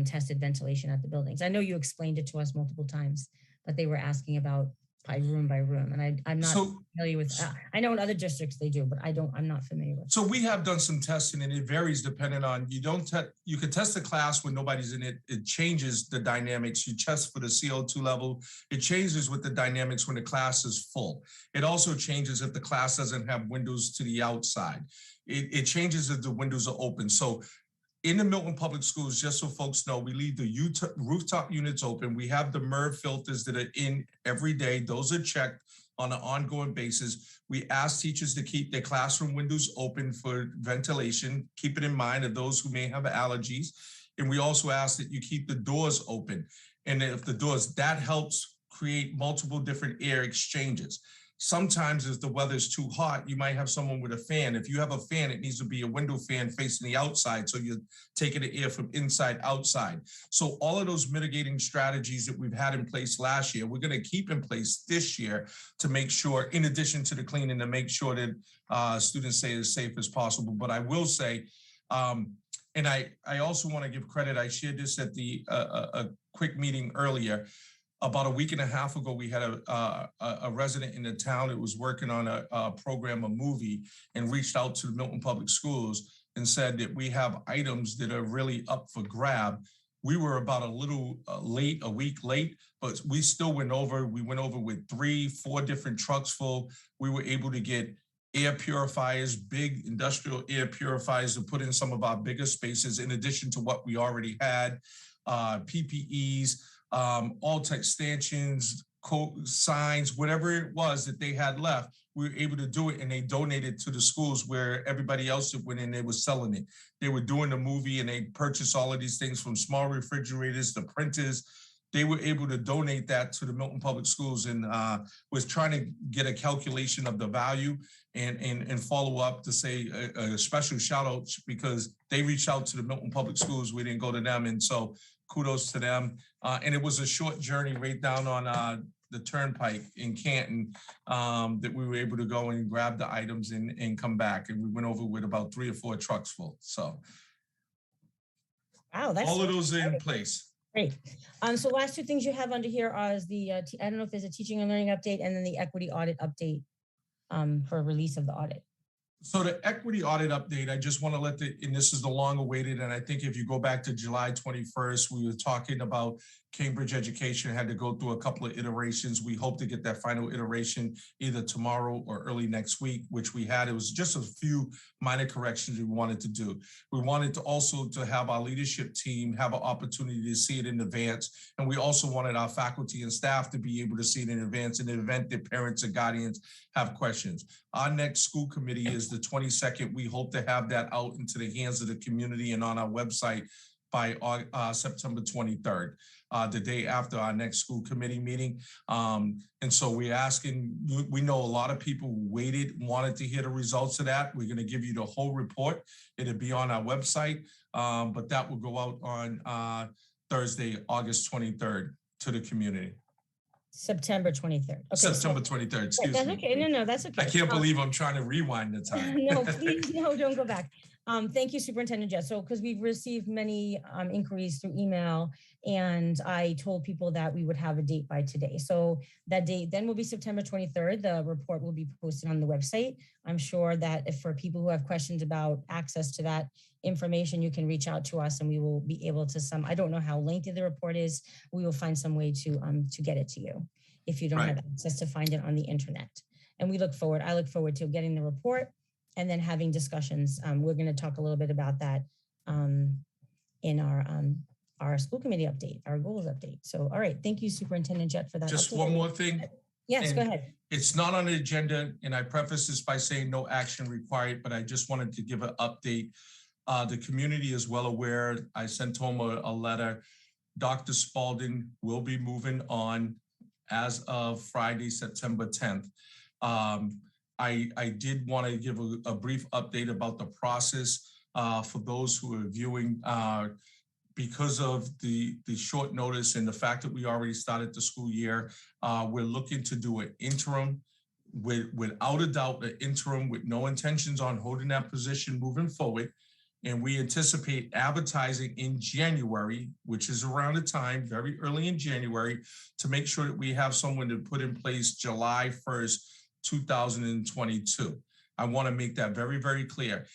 tested ventilation at the buildings. I know you explained it to us multiple times, but they were asking about by room, and I'm not familiar with. I know in other districts they do, but I'm not familiar with. So we have done some testing, and it varies depending on you can test the class when nobody's in it. It changes the dynamics. You test for the CO2 level. It changes with the dynamics when the class is full. It also changes if the class doesn't have windows to the outside. It changes if the windows are open. So in the Milton Public Schools, just so folks know, we leave the rooftop units open. We have the MERV filters that are in every day. Those are checked on an ongoing basis. We ask teachers to keep their classroom windows open for ventilation, keep it in mind of those who may have allergies. And we also ask that you keep the doors open. And if the doors, that helps create multiple different air exchanges. sometimes if the weather's too hot, you might have someone with a fan. If you have a fan, it needs to be a window fan facing the outside, so you're taking the air from inside outside. So all of those mitigating strategies that we've had in place last year, we're going to keep in place this year to make sure, in addition to the cleaning, to make sure that students stay as safe as possible. But I will say, and I also want to give credit, I shared this at a quick meeting earlier. About a week and a half ago, we had a resident in the town that was working on a program, a movie, and reached out to the Milton Public Schools and said that we have items that are really up for grab. We were about a little late, a week late, but we still went over. We went over with 3-4 different trucks full. We were able to get air purifiers, big industrial air purifiers to put in some of our bigger spaces, in addition to what we already had, PPEs, all text stanchions, signs, whatever it was that they had left, we were able to do it, and they donated to the schools where everybody else that went in, they were selling it. They were doing the movie, and they purchased all of these things, from small refrigerators to printers. They were able to donate that to the Milton Public Schools, and was trying to get a calculation of the value and follow up to say a special shout out, because they reached out to the Milton Public Schools. We didn't go to them. And so kudos to them. And it was a short journey right down on the turnpike in Canton that we were able to go and grab the items and come back. And we went over with about 3 or 4 trucks full. So Wow, that's all of those are in place. great. So last 2 things you have under here is the, I don't know if there's a teaching and learning update, and then the equity audit update for release of the audit. So the equity audit update, I just want to let and this is the long awaited, and I think if you go back to July 21st, we were talking about Cambridge Education had to go through a couple of iterations. We hope to get that final iteration either tomorrow or early next week, which we had. It was just a few minor corrections we wanted to do. We wanted to also to have our leadership team have an opportunity to see it in advance. And we also wanted our faculty and staff to be able to see it in advance in the event that parents or guardians have questions. Our next school committee is the 22nd. We hope to have that out into the hands of the community and on our website by September 23rd, the day after our next school committee meeting. And so we're asking, we know a lot of people waited, wanted to hear the results of that. We're gonna give you the whole report. It'll be on our website, but that will go out on Thursday, August 23rd to the community. September 23rd. Okay, September 23rd, excuse that's me. okay. No, that's okay. I can't believe I'm trying to rewind the time. No, please, no, don't go back. Thank you, Superintendent Jett. So, because we've received many inquiries through email, and I told people that we would have a date by today. So that date then will be September 23rd. The report will be posted on the website. I'm sure that if for people who have questions about access to that information, you can reach out to us, and we will be able to I don't know how lengthy the report is. We will find some way to get it to you if you don't have access to find it on the internet. And I look forward to getting the report and then having discussions. We're going to talk a little bit about that in our school committee update, our goals update. So, all right. Thank you, Superintendent Jett, for that. Just update. one more thing. Yes, And go ahead. It's not on the agenda, and I preface this by saying no action required, but I just wanted to give an update. The community is well aware. I sent home a letter. Dr. Spalding will be moving on as of Friday, September 10th. I did want to give a brief update about the process for those who are viewing. Because of the short notice and the fact that we already started the school year, we're looking to do an interim, without a doubt, an interim with no intentions on holding that position moving forward. And we anticipate advertising in January, which is around the time, very early in January, to make sure that we have someone to put in place July 1st, 2022. I want to make that very, very clear.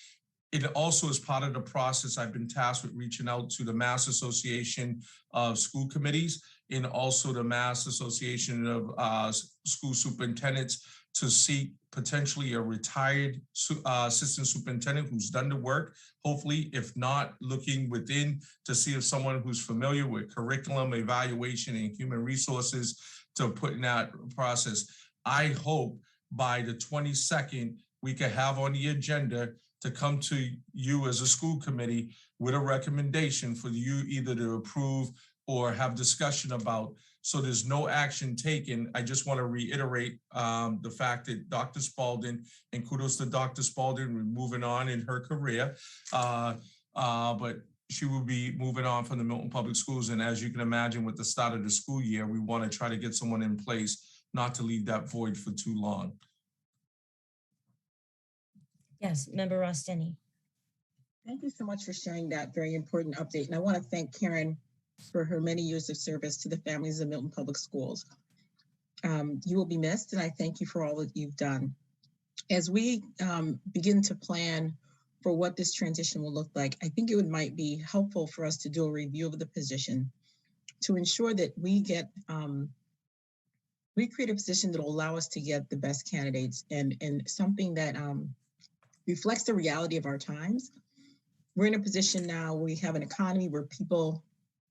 It also is part of the process. I've been tasked with reaching out to the Mass Association of School Committees and also the Mass Association of School Superintendents to seek potentially a retired assistant superintendent who's done the work. Hopefully, if not, looking within to see if someone who's familiar with curriculum, evaluation, and human resources to put in that process. I hope by the 22nd, we can have on the agenda to come to you as a school committee with a recommendation for you either to approve or have discussion about So there's no action taken. I just want to reiterate the fact that Dr. Spalding, and kudos to Dr. Spalding, we're moving on in her career. But she will be moving on from the Milton Public Schools. And as you can imagine, with the start of the school year, we want to try to get someone in place, not to leave that void for too long. Yes, Member Ross-Denny. Thank you so much for sharing that very important update. And I want to thank Karen for her many years of service to the families of Milton Public Schools. You will be missed, and I thank you for all that you've done. As we begin to plan for what this transition will look like, I think might be helpful for us to do a review of the position to ensure that we get, we create a position that will allow us to get the best candidates and something that reflects the reality of our times. We're in a position now where we have an economy where people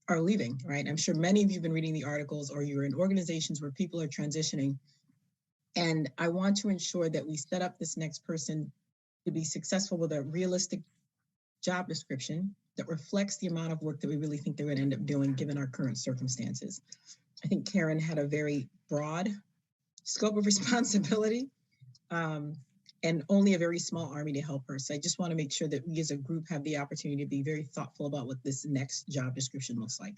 are leaving, right? I'm sure many of you have been reading the articles, or you're in organizations where people are transitioning. And I want to ensure that we set up this next person to be successful with a realistic job description that reflects the amount of work that we really think they're going to end up doing given our current circumstances. I think Karen had a very broad scope of responsibility and only a very small army to help her. So I just want to make sure that we as a group have the opportunity to be very thoughtful about what this next job description looks like.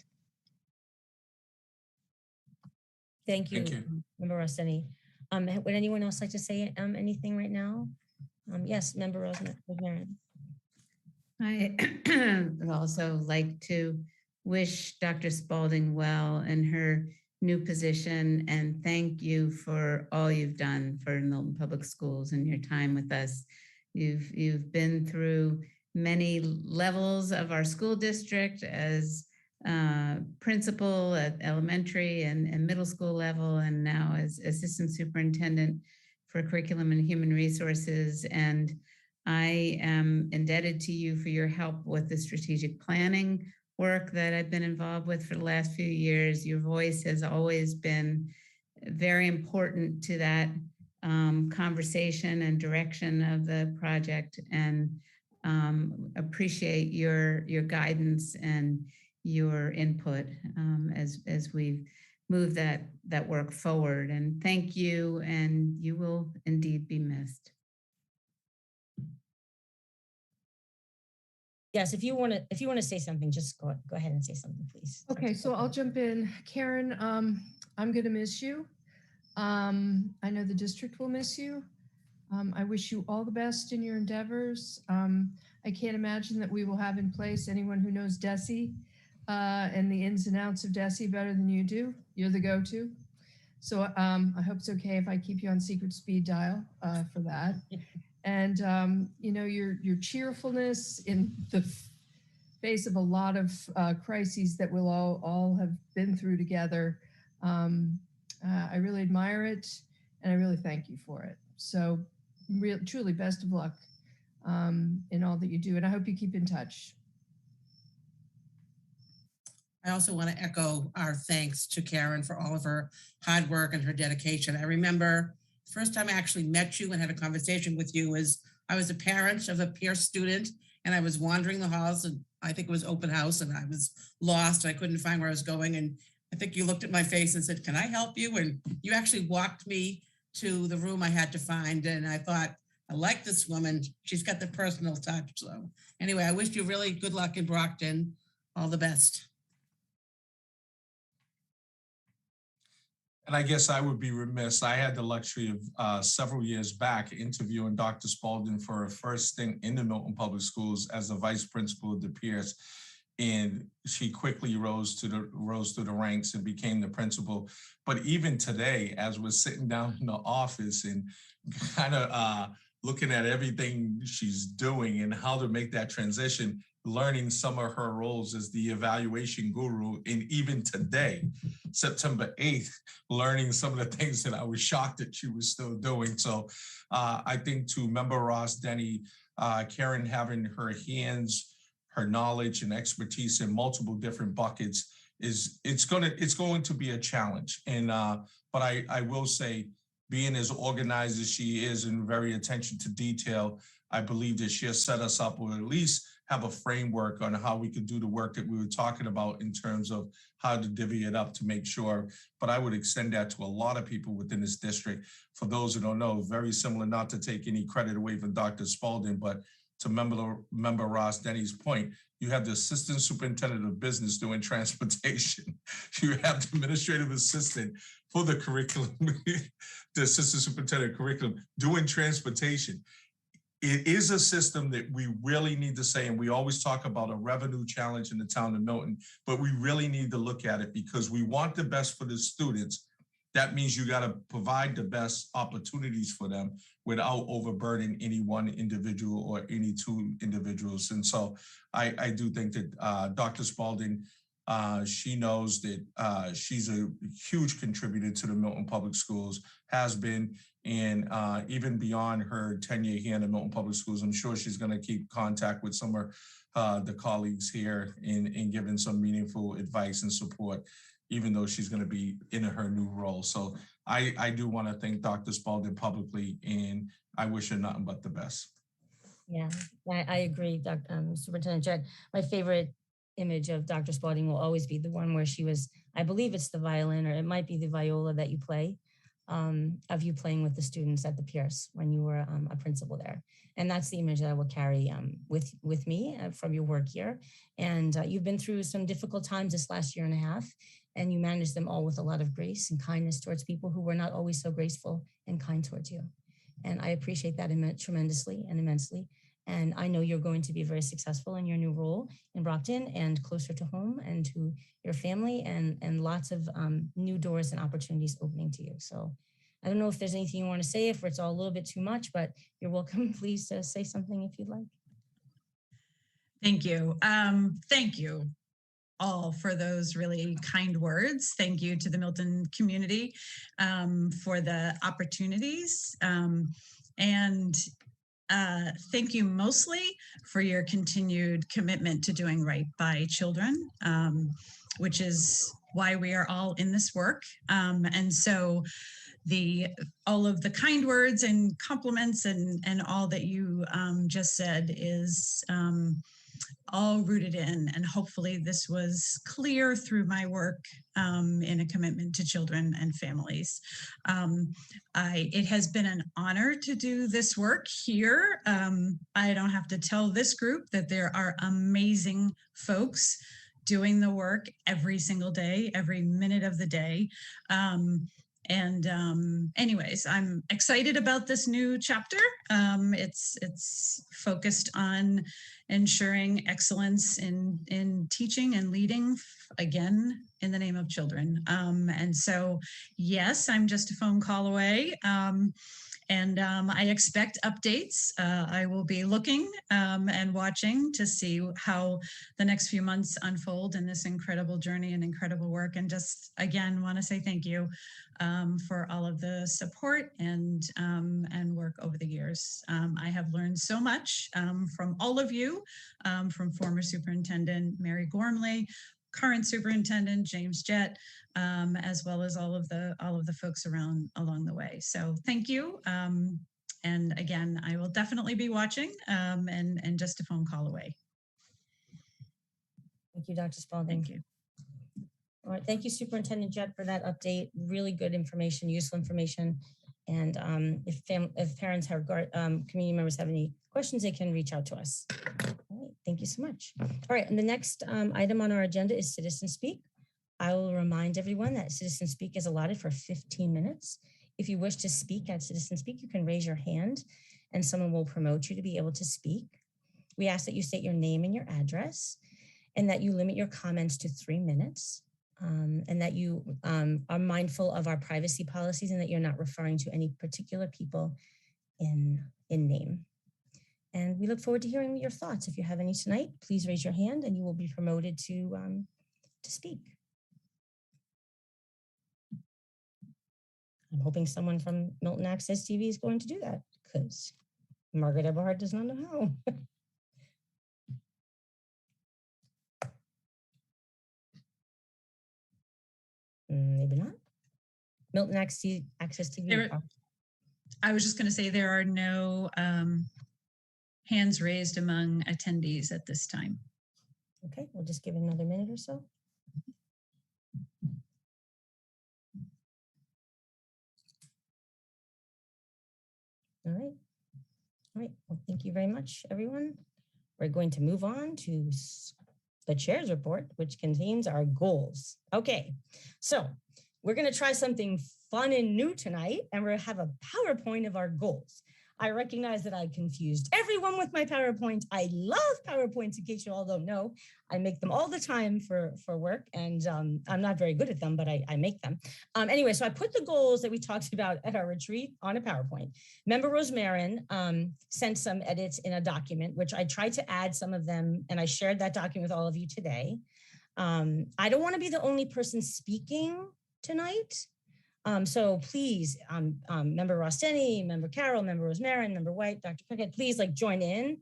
Thank you, Thank you. Member Ross-Denny. Would anyone else like to say anything right now? Yes, Member Rosemary. I would also like to wish Dr. Spalding well in her new position, and thank you for all you've done for Milton Public Schools and your time with us. You've been through many levels of our school district as principal at elementary and middle school level, and now as assistant superintendent for curriculum and human resources. And I am indebted to you for your help with the strategic planning work that I've been involved with for the last few years. Your voice has always been very important to that conversation and direction of the project, and appreciate your guidance and your input as we move that work forward. And thank you, and you will indeed be missed. Yes, if you want to say something, just go ahead and say something, please. Okay, so I'll jump in. Karen, I'm going to miss you. I know the district will miss you. I wish you all the best in your endeavors. I can't imagine that we will have in place anyone who knows DESE and the ins and outs of DESE better than you do. You're the go-to. So I hope it's okay if I keep you on secret speed dial for that. And you know, your cheerfulness in the face of a lot of crises that we'll all have been through together. I really admire it, and I really thank you for it. So truly best of luck in all that you do, and I hope you keep in touch. I also want to echo our thanks to Karen for all of her hard work and her dedication. I remember the first time I actually met you and had a conversation with you was I was a parent of a peer student, and I was wandering the halls, and I think it was open house, and I was lost. I couldn't find where I was going. And I think you looked at my face and said, "Can I help you?" And you actually walked me to the room I had to find. And I thought, I like this woman. She's got the personal touch. So anyway, I wish you really good luck in Brockton. All the best. And I guess I would be remiss. I had the luxury of several years back interviewing Dr. Spalding for her first stint in the Milton Public Schools as the vice principal of the Pierce. And she quickly rose through the ranks and became the principal. But even today, as we're sitting down in the office and kind of looking at everything she's doing and how to make that transition, learning some of her roles as the evaluation guru, and even today, September 8th, learning some of the things that I was shocked that she was still doing. So I think to Member Ross-Denny, Karen having her hands, her knowledge and expertise in multiple different buckets it's going to be a challenge. And but I will say, being as organized as she is and very attention to detail, I believe that she'll set us up with at least have a framework on how we could do the work that we were talking about in terms of how to divvy it up to make sure. But I would extend that to a lot of people within this district. For those who don't know, very similar, not to take any credit away from Dr. Spalding, but to member Ross Denny's point, you have the assistant superintendent of business doing transportation. You have the administrative assistant for the curriculum, the assistant superintendent of curriculum doing transportation. It is a system that we really need to say, and we always talk about a revenue challenge in the town of Milton, but we really need to look at it because we want the best for the students. That means you got to provide the best opportunities for them without overburdening any one individual or any two individuals. And so I do think that Dr. Spalding, she knows that she's a huge contributor to the Milton Public Schools, has been, and even beyond her tenure here in the Milton Public Schools, I'm sure she's going to keep contact with some of the colleagues here in giving some meaningful advice and support, even though she's going to be in her new role. So I do want to thank Dr. Spalding publicly, and I wish her nothing but the best. Yeah, I agree, Superintendent Jett. My favorite image of Dr. Spalding will always be the one where she was, I believe it's the violin, or it might be the viola that you play, of you playing with the students at the Pierce when you were a principal there. And that's the image that I will carry with me from your work here. And you've been through some difficult times this last year and a half, and you managed them all with a lot of grace and kindness towards people who were not always so graceful and kind towards you. And I appreciate that tremendously and immensely. And I know you're going to be very successful in your new role in Brockton and closer to home and to your family, and lots of new doors and opportunities opening to you. So I don't know if there's anything you want to say, if it's all a little bit too much, but you're welcome. Please say something if you'd like. Thank you. Thank you all for those really kind words. Thank you to the Milton community for the opportunities. And thank you mostly for your continued commitment to doing right by children, which is why we are all in this work. And so all of the kind words and compliments and all that you just said is all rooted in, and hopefully this was clear through my work in a commitment to children and families. It has been an honor to do this work here. I don't have to tell this group that there are amazing folks doing the work every single day, every minute of the day. Anyways, I'm excited about this new chapter. It's focused on ensuring excellence in teaching and leading, again, in the name of children. And so, yes, I'm just a phone call away. I expect updates. I will be looking and watching to see how the next few months unfold in this incredible journey and incredible work. And just, again, want to say thank you for all of the support and work over the years. I have learned so much from all of you, from former Superintendent Mary Gormley, current Superintendent James Jett, as well as all of the folks along the way. So thank you. And again, I will definitely be watching and just a phone call away. Thank you, Dr. Spalding. Thank you. All right, thank you, Superintendent Jett, for that update. Really good information, useful information. And if parents or community members have any questions, they can reach out to us. All right, thank you so much. All right, and the next item on our agenda is Citizen Speak. I will remind everyone that Citizen Speak is allotted for 15 minutes. If you wish to speak at Citizen Speak, you can raise your hand and someone will promote you to be able to speak. We ask that you state your name and your address, and that you limit your comments to 3 minutes. And that you are mindful of our privacy policies, and that you're not referring to any particular people in name. And we look forward to hearing your thoughts. If you have any tonight, please raise your hand and you will be promoted to speak. I'm hoping someone from Milton Access TV is going to do that, because Margaret Eberhard does not know how. Maybe not. Milton Access TV. I was just going to say there are no hands raised among attendees at this time. Okay, we'll just give it another minute or so. All right. All right. Well, thank you very much, everyone. We're going to move on to the chair's report, which contains our goals. Okay, so we're going to try something fun and new tonight, and we're going to have a PowerPoint of our goals. I recognize that I confused everyone with my PowerPoint. I love PowerPoints, in case you all don't know. I make them all the time for work, and I'm not very good at them, but I make them. Anyway, so I put the goals that we talked about at our retreat on a PowerPoint. Member Rosemarin sent some edits in a document, which I tried to add some of them, and I shared that document with all of you today. I don't want to be the only person speaking tonight. So please, Member Rosteni, Member Carroll, Member Rosemarin, Member White, Dr. Pickett, please join in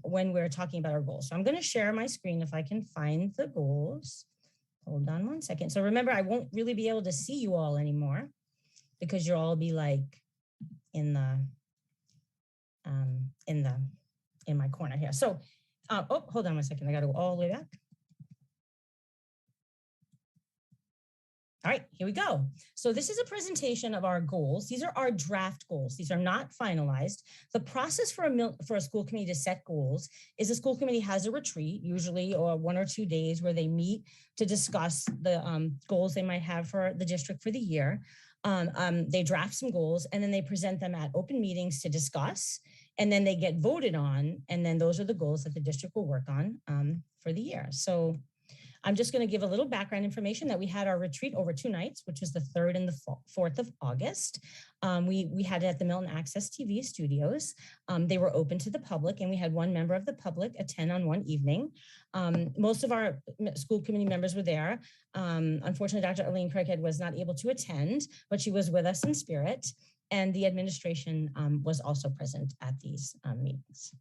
when we're talking about our goals. So I'm going to share my screen if I can find the goals. Hold on one second. So remember, I won't really be able to see you all anymore because you'll all be in my corner here. So, oh, hold on one second. I got to go all the way back. All right, here we go. So this is a presentation of our goals. These are our draft goals. These are not finalized. The process for a school committee to set goals is the school committee has a retreat, usually or 1 or 2 days, where they meet to discuss the goals they might have for the district for the year. They draft some goals and then they present them at open meetings to discuss, and then they get voted on. And then those are the goals that the district will work on for the year. So I'm just going to give a little background information that we had our retreat over 2 nights, which was the 3rd and the 4th of August. We had it at the Milton Access TV studios. They were open to the public, and we had 1 member of the public attend on 1 evening. Most of our school committee members were there. Unfortunately, Dr. Arlene Craighead was not able to attend, but she was with us in spirit, and the administration was also present at these meetings.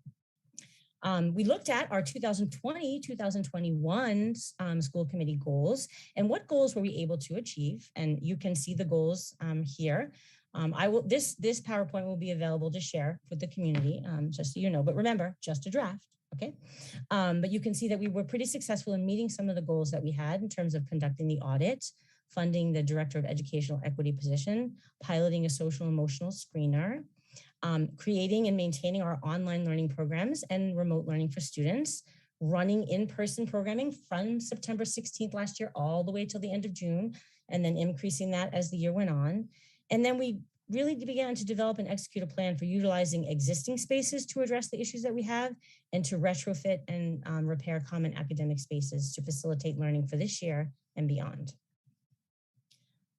We looked at our 2020-2021 school committee goals and what goals were we able to achieve. And you can see the goals here. This PowerPoint will be available to share with the community, just so you know, but remember, just a draft, okay? But you can see that we were pretty successful in meeting some of the goals that we had in terms of conducting the audit, funding the Director of Educational Equity position, piloting a social emotional screener, creating and maintaining our online learning programs and remote learning for students, running in-person programming from September 16th last year all the way till the end of June, and then increasing that as the year went on. And then we really began to develop and execute a plan for utilizing existing spaces to address the issues that we have and to retrofit and repair common academic spaces to facilitate learning for this year and beyond.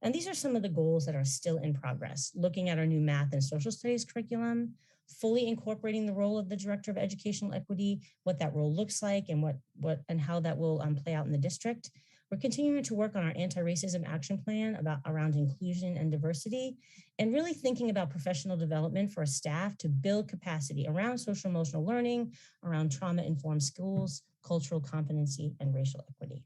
And these are some of the goals that are still in progress, looking at our new math and social studies curriculum, fully incorporating the role of the Director of Educational Equity, what that role looks like and what and how that will play out in the district. We're continuing to work on our anti-racism action plan around inclusion and diversity, and really thinking about professional development for our staff to build capacity around social emotional learning, around trauma-informed schools, cultural competency, and racial equity.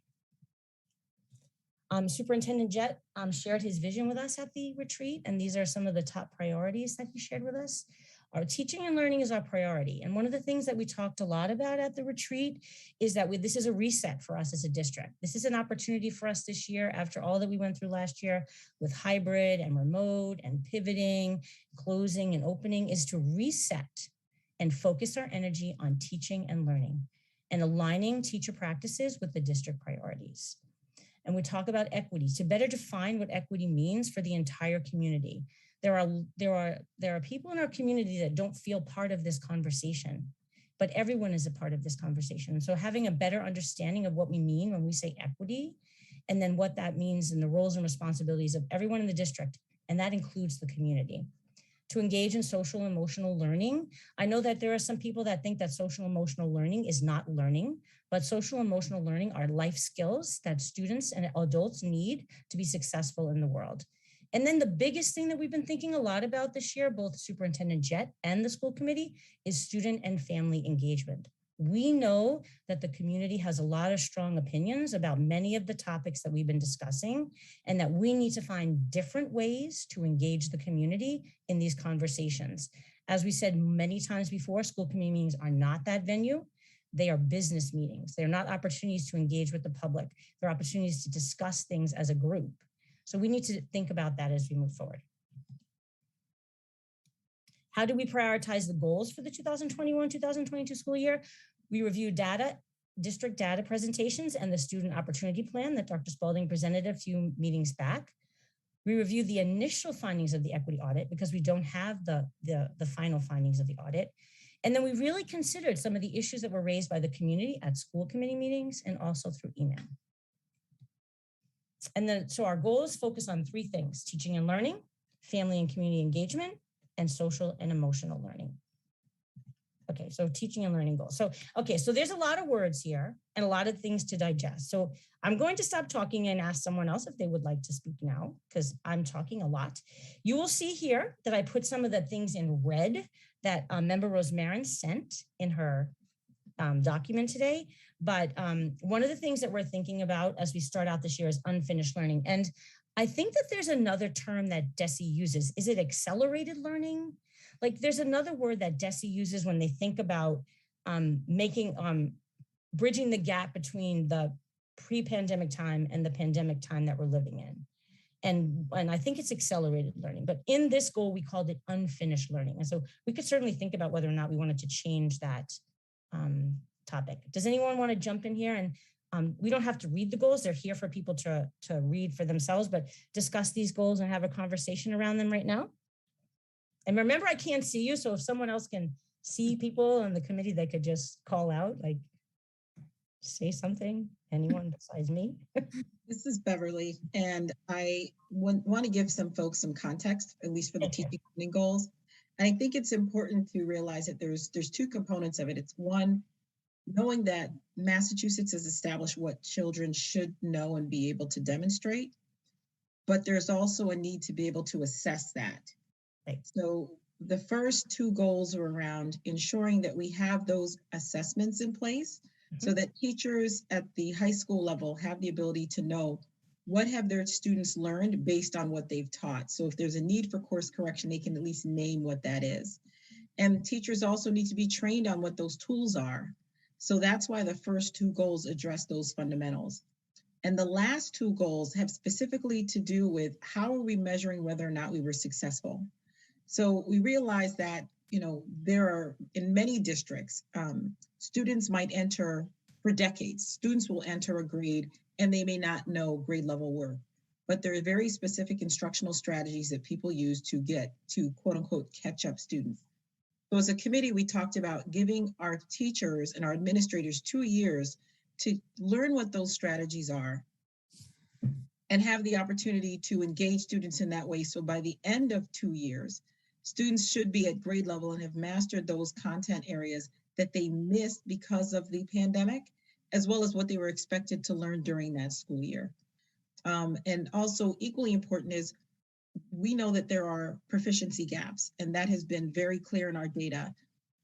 Superintendent Jett shared his vision with us at the retreat, and these are some of the top priorities that he shared with us. Our teaching and learning is our priority. And one of the things that we talked a lot about at the retreat is that this is a reset for us as a district. This is an opportunity for us this year, after all that we went through last year with hybrid and remote and pivoting, closing and opening, is to reset and focus our energy on teaching and learning and aligning teacher practices with the district priorities. And we talk about equity to better define what equity means for the entire community. There are people in our community that don't feel part of this conversation, but everyone is a part of this conversation. So having a better understanding of what we mean when we say equity, and then what that means in the roles and responsibilities of everyone in the district, and that includes the community. To engage in social emotional learning. I know that there are some people that think that social emotional learning is not learning, but social emotional learning are life skills that students and adults need to be successful in the world. And then the biggest thing that we've been thinking a lot about this year, both Superintendent Jett and the school committee, is student and family engagement. We know that the community has a lot of strong opinions about many of the topics that we've been discussing, and that we need to find different ways to engage the community in these conversations. As we said many times before, school committee meetings are not that venue. They are business meetings. They're not opportunities to engage with the public. They're opportunities to discuss things as a group. So we need to think about that as we move forward. How do we prioritize the goals for the 2021-2022 school year? We review data, district data presentations, and the student opportunity plan that Dr. Spalding presented a few meetings back. We review the initial findings of the equity audit because we don't have the final findings of the audit. And then we really considered some of the issues that were raised by the community at school committee meetings and also through email. And then, so our goals focus on three things: teaching and learning, family and community engagement, and social and emotional learning. Okay, so teaching and learning goals. So, okay, so there's a lot of words here and a lot of things to digest. So I'm going to stop talking and ask someone else if they would like to speak now, because I'm talking a lot. You will see here that I put some of the things in red that member Rosemarin sent in her document today. But one of the things that we're thinking about as we start out this year is unfinished learning. And I think that there's another term that DESE uses. Is it accelerated learning? Like there's another word that DESE uses when they think about bridging the gap between the pre-pandemic time and the pandemic time that we're living in. And I think it's accelerated learning, but in this goal, we called it unfinished learning. And so we could certainly think about whether or not we wanted to change that topic. Does anyone want to jump in here? And we don't have to read the goals. They're here for people to read for themselves, but discuss these goals and have a conversation around them right now. And remember, I can't see you. So if someone else can see people on the committee, they could just call out, like say something, anyone besides me. This is Beverly, and I want to give some folks some context, at least for the teaching learning goals. And I think it's important to realize that there's two components of it. It's one, knowing that Massachusetts has established what children should know and be able to demonstrate, but there's also a need to be able to assess that. Right. So the first two goals are around ensuring that we have those assessments in place so that teachers at the high school level have the ability to know what have their students learned based on what they've taught. So if there's a need for course correction, they can at least name what that is. And teachers also need to be trained on what those tools are. So that's why the first two goals address those fundamentals. And the last two goals have specifically to do with how are we measuring whether or not we were successful. So we realize that, there are in many districts, students might enter for decades. Students will enter a grade and they may not know grade level work, but there are very specific instructional strategies that people use to get to quote unquote catch up students. So as a committee, we talked about giving our teachers and our administrators 2 years to learn what those strategies are and have the opportunity to engage students in that way. So by the end of 2 years, students should be at grade level and have mastered those content areas that they missed because of the pandemic, as well as what they were expected to learn during that school year. And also equally important is we know that there are proficiency gaps, and that has been very clear in our data.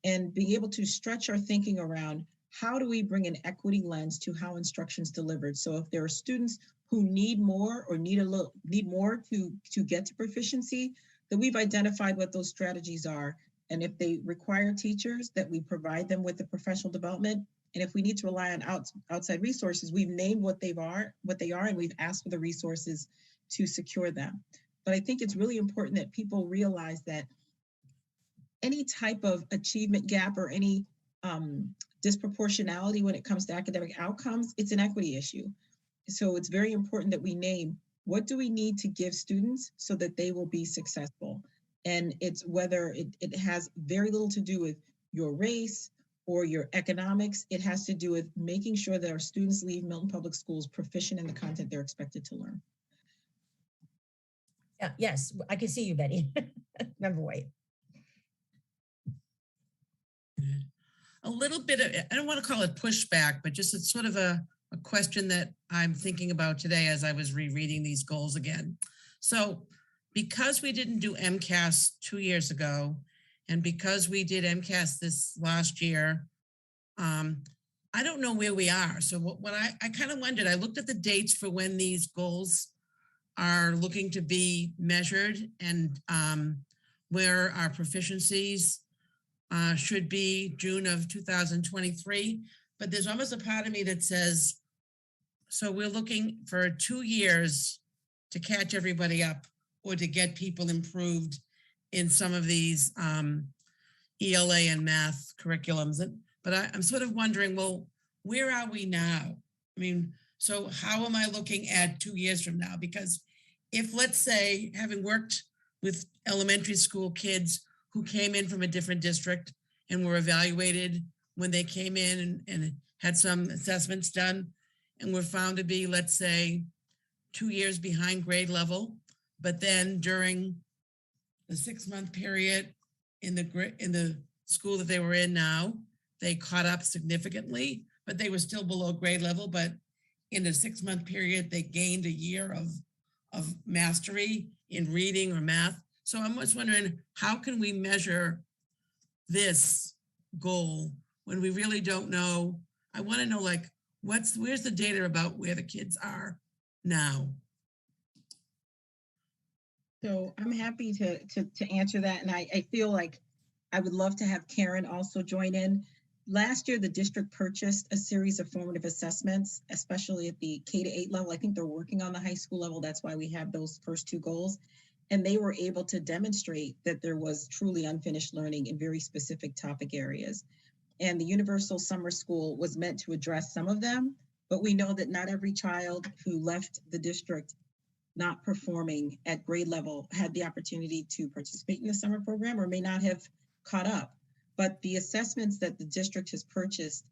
And being able to stretch our thinking around how do we bring an equity lens to how instruction is delivered. So if there are students who need more or need more to get to proficiency, that we've identified what those strategies are. And if they require teachers, that we provide them with the professional development. And if we need to rely on outside resources, we've named what they are, and we've asked for the resources to secure them. But I think it's really important that people realize that any type of achievement gap or any disproportionality when it comes to academic outcomes, it's an equity issue. So it's very important that we name what do we need to give students so that they will be successful. And it's whether it has very little to do with your race or your economics. It has to do with making sure that our students leave Milton Public Schools proficient in the content they're expected to learn. Yeah, yes, I can see you, Betty. Member White. A little bit of, I don't want to call it pushback, but just it's sort of a question that I'm thinking about today as I was rereading these goals again. So because we didn't do MCAS 2 years ago, and because we did MCAS this last year, I don't know where we are. So what I kind of wondered, I looked at the dates for when these goals are looking to be measured, and where our proficiencies should be June of 2023. But there's almost a part of me that says, so we're looking for 2 years to catch everybody up or to get people improved in some of these ELA and math curriculums. But I'm sort of wondering, well, where are we now? I mean, so how am I looking at 2 years from now? Because if, let's say, having worked with elementary school kids who came in from a different district and were evaluated when they came in and had some assessments done and were found to be, let's say, 2 years behind grade level, but then during the 6-month period in the school that they were in now, they caught up significantly, but they were still below grade level. But in the 6-month period, they gained a year of mastery in reading or math. So I'm just wondering, how can we measure this goal when we really don't know? I want to know, like, where's the data about where the kids are now? So I'm happy to answer that. And I feel like I would love to have Karen also join in. Last year, the district purchased a series of formative assessments, especially at the K-8 level. I think they're working on the high school level. That's why we have those first 2 goals. And they were able to demonstrate that there was truly unfinished learning in very specific topic areas. And the Universal Summer School was meant to address some of them, but we know that not every child who left the district not performing at grade level had the opportunity to participate in the summer program or may not have caught up. But the assessments that the district has purchased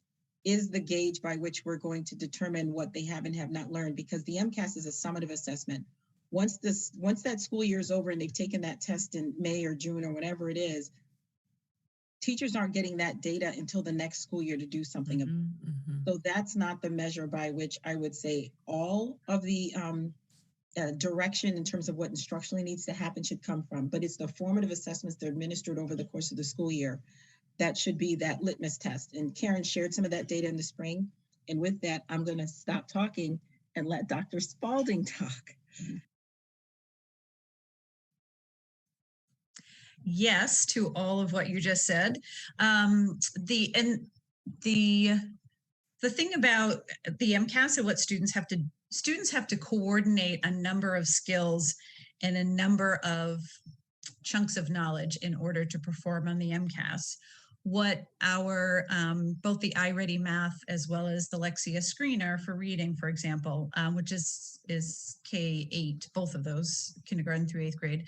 is the gauge by which we're going to determine what they have and have not learned, because the MCAS is a summative assessment. Once that school year is over and they've taken that test in May or June or whatever it is, teachers aren't getting that data until the next school year to do something about it. So that's not the measure by which I would say all of the direction in terms of what instructionally needs to happen should come from, but it's the formative assessments that are administered over the course of the school year that should be that litmus test. And Karen shared some of that data in the spring. And with that, I'm going to stop talking and let Dr. Spalding talk. Yes, to all of what you just said. The thing about the MCAS and what students have to coordinate a number of skills and a number of chunks of knowledge in order to perform on the MCAS. What our both the iReady Math as well as the Lexia Screener for reading, for example, which is K-8, both of those, kindergarten through 8th grade.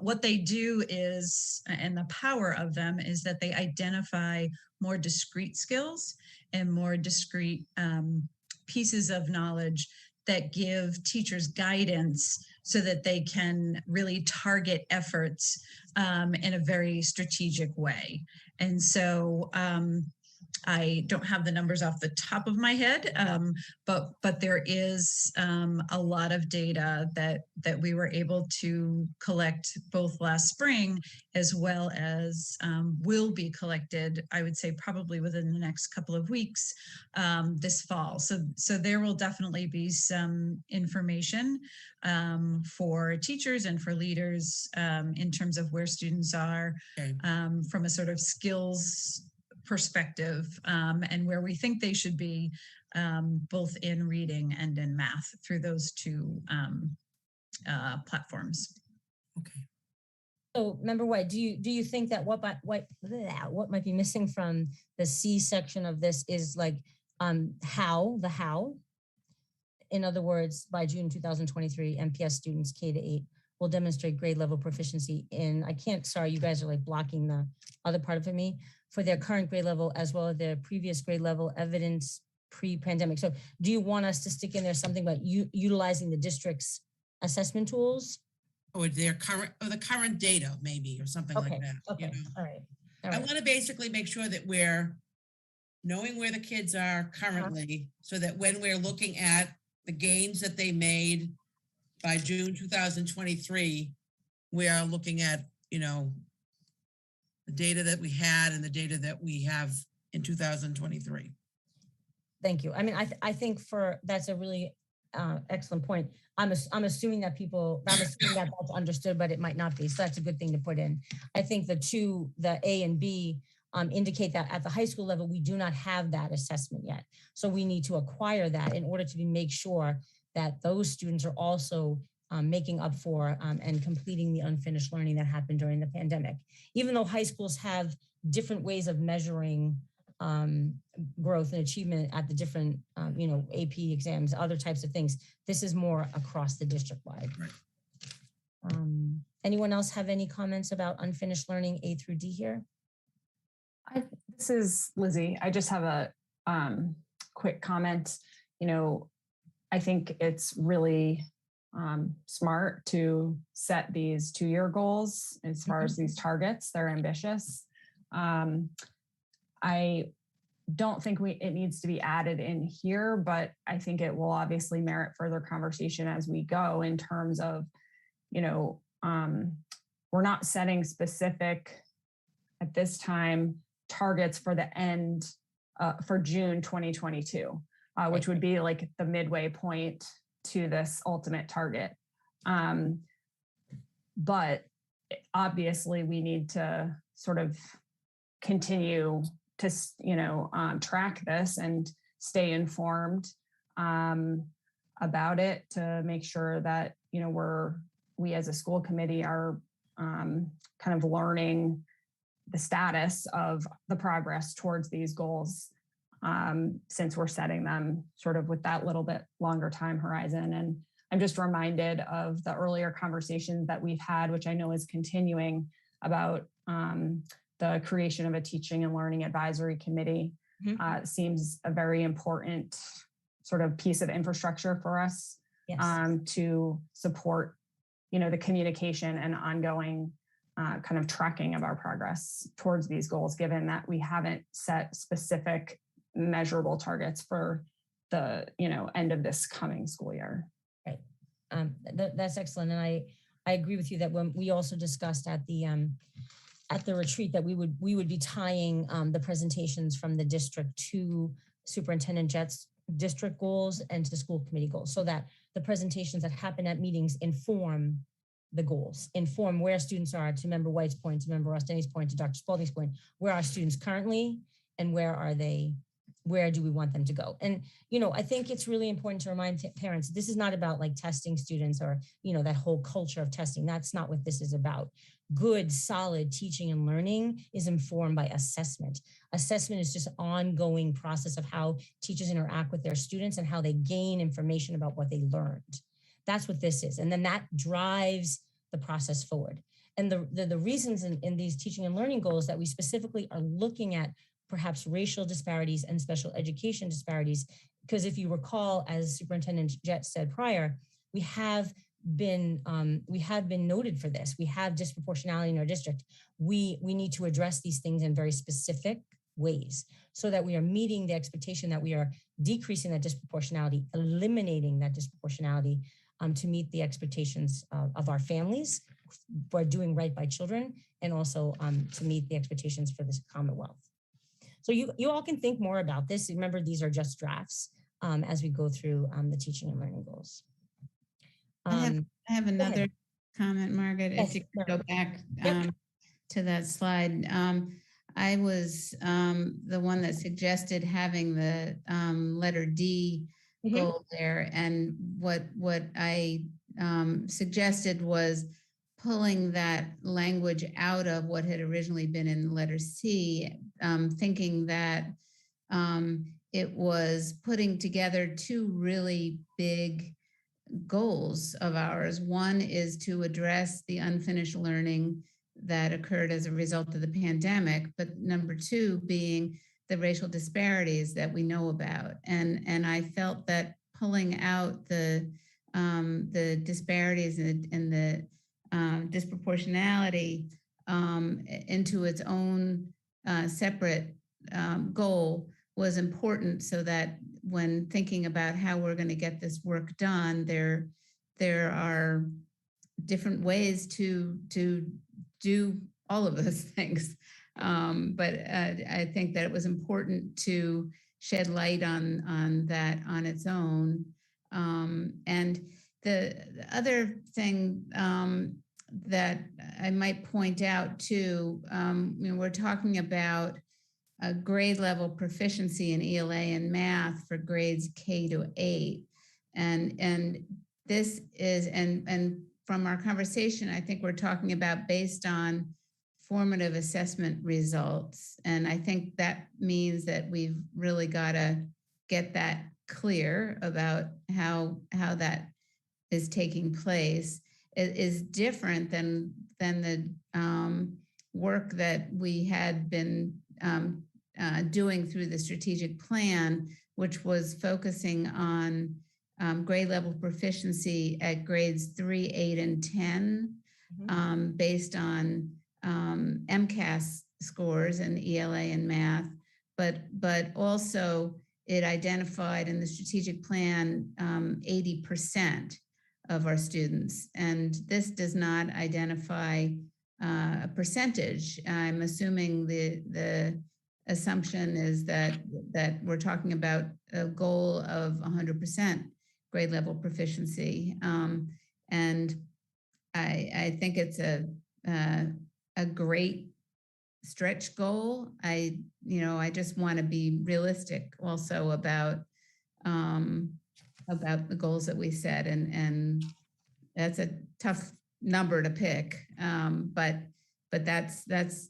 What they do is, and the power of them is that they identify more discrete skills and more discrete pieces of knowledge that give teachers guidance so that they can really target efforts in a very strategic way. And so I don't have the numbers off the top of my head, but there is a lot of data that we were able to collect both last spring as well as will be collected, I would say probably within the next couple of weeks this fall. So there will definitely be some information for teachers and for leaders in terms of where students are from a sort of skills perspective and where we think they should be both in reading and in math through those 2 platforms. Okay. So member White, do you think that what might be missing from the C section of this is like how? In other words, by June 2023, MPS students K-8 will demonstrate grade level proficiency in, sorry, you guys are like blocking the other part of me, for their current grade level as well as their previous grade level evidence pre-pandemic. So do you want us to stick in there something about utilizing the district's assessment tools? Or the current data maybe, or something like that. Okay, You know? all right. I want to basically make sure that we're knowing where the kids are currently so that when we're looking at the gains that they made by June 2023, we are looking at, the data that we had and the data that we have in 2023. Thank you. I mean, I think that's a really excellent point. I'm assuming that I'm assuming that that's understood, but it might not be. So that's a good thing to put in. I think the A and B indicate that at the high school level, we do not have that assessment yet. So we need to acquire that in order to make sure that those students are also making up for and completing the unfinished learning that happened during the pandemic. Even though high schools have different ways of measuring growth and achievement at the different, AP exams, other types of things. This is more across the district wide. Right. Anyone else have any comments about unfinished learning A through D here? This is Lizzie. I just have a quick comment. I think it's really smart to set these 2-year goals as far as these targets. They're ambitious. I don't think it needs to be added in here, but I think it will obviously merit further conversation as we go in terms of, we're not setting specific at this time targets for the end for June 2022, which would be like the midway point to this ultimate target. But obviously we need to sort of continue to, track this and stay informed about it to make sure that, we as a school committee are kind of learning the status of the progress towards these goals, since we're setting them sort of with that little bit longer time horizon. And I'm just reminded of the earlier conversations that we've had, which I know is continuing, about the creation of a teaching and learning advisory committee. Seems a very important sort of piece of infrastructure for us. Yes. To support, the communication and ongoing kind of tracking of our progress towards these goals, given that we haven't set specific measurable targets for the, end of this coming school year. Right. That's excellent. And I agree with you that when we also discussed at the retreat that we would be tying the presentations from the district to Superintendent Jett's district goals and to the school committee goals, so that the presentations that happen at meetings inform the goals, inform where students are, to Member White's point, to Member Ross-Denny's point, to Dr. Spalding's point, where are students currently and where do we want them to go? And, I think it's really important to remind parents, this is not about like testing students or, that whole culture of testing. That's not what this is about. Good, solid teaching and learning is informed by assessment. Assessment is just ongoing process of how teachers interact with their students and how they gain information about what they learned. That's what this is. And then that drives the process forward. And the reasons in these teaching and learning goals that we specifically are looking at perhaps racial disparities and special education disparities, because if you recall, as Superintendent Jett said prior, we have been noted for this. We have disproportionality in our district. We need to address these things in very specific ways so that we are meeting the expectation that we are decreasing that disproportionality, eliminating that disproportionality to meet the expectations of our families for doing right by children, and also to meet the expectations for this Commonwealth. So you all can think more about this. Remember, these are just drafts as we go through the teaching and learning goals. I have another comment, Margaret, Yes, if you could go back Yep. to that slide. I was the one that suggested having the letter D goal there. And what I suggested was pulling that language out of what had originally been in letter C, thinking that it was putting together two really big goals of ours. One is to address the unfinished learning that occurred as a result of the pandemic, but number two being the racial disparities that we know about. And I felt that pulling out the disparities and the disproportionality into its own separate goal was important, so that when thinking about how we're going to get this work done, there are different ways to do all of those things. But I think that it was important to shed light on that on its own. And the other thing that I might point out too, we're talking about a grade level proficiency in ELA and math for grades K-8. And this is, and from our conversation, I think we're talking about based on formative assessment results. And I think that means that we've really got to get that clear about how that is taking place. It is different than the work that we had been doing through the strategic plan, which was focusing on grade level proficiency at grades 3, 8, and 10, based on MCAS scores and ELA and math, but also it identified in the strategic plan 80% of our students. And this does not identify a percentage. I'm assuming the assumption is that we're talking about a goal of 100% grade level proficiency. And I think it's a great stretch goal. I just want to be realistic also about the goals that we set, and that's a tough number to pick. But that's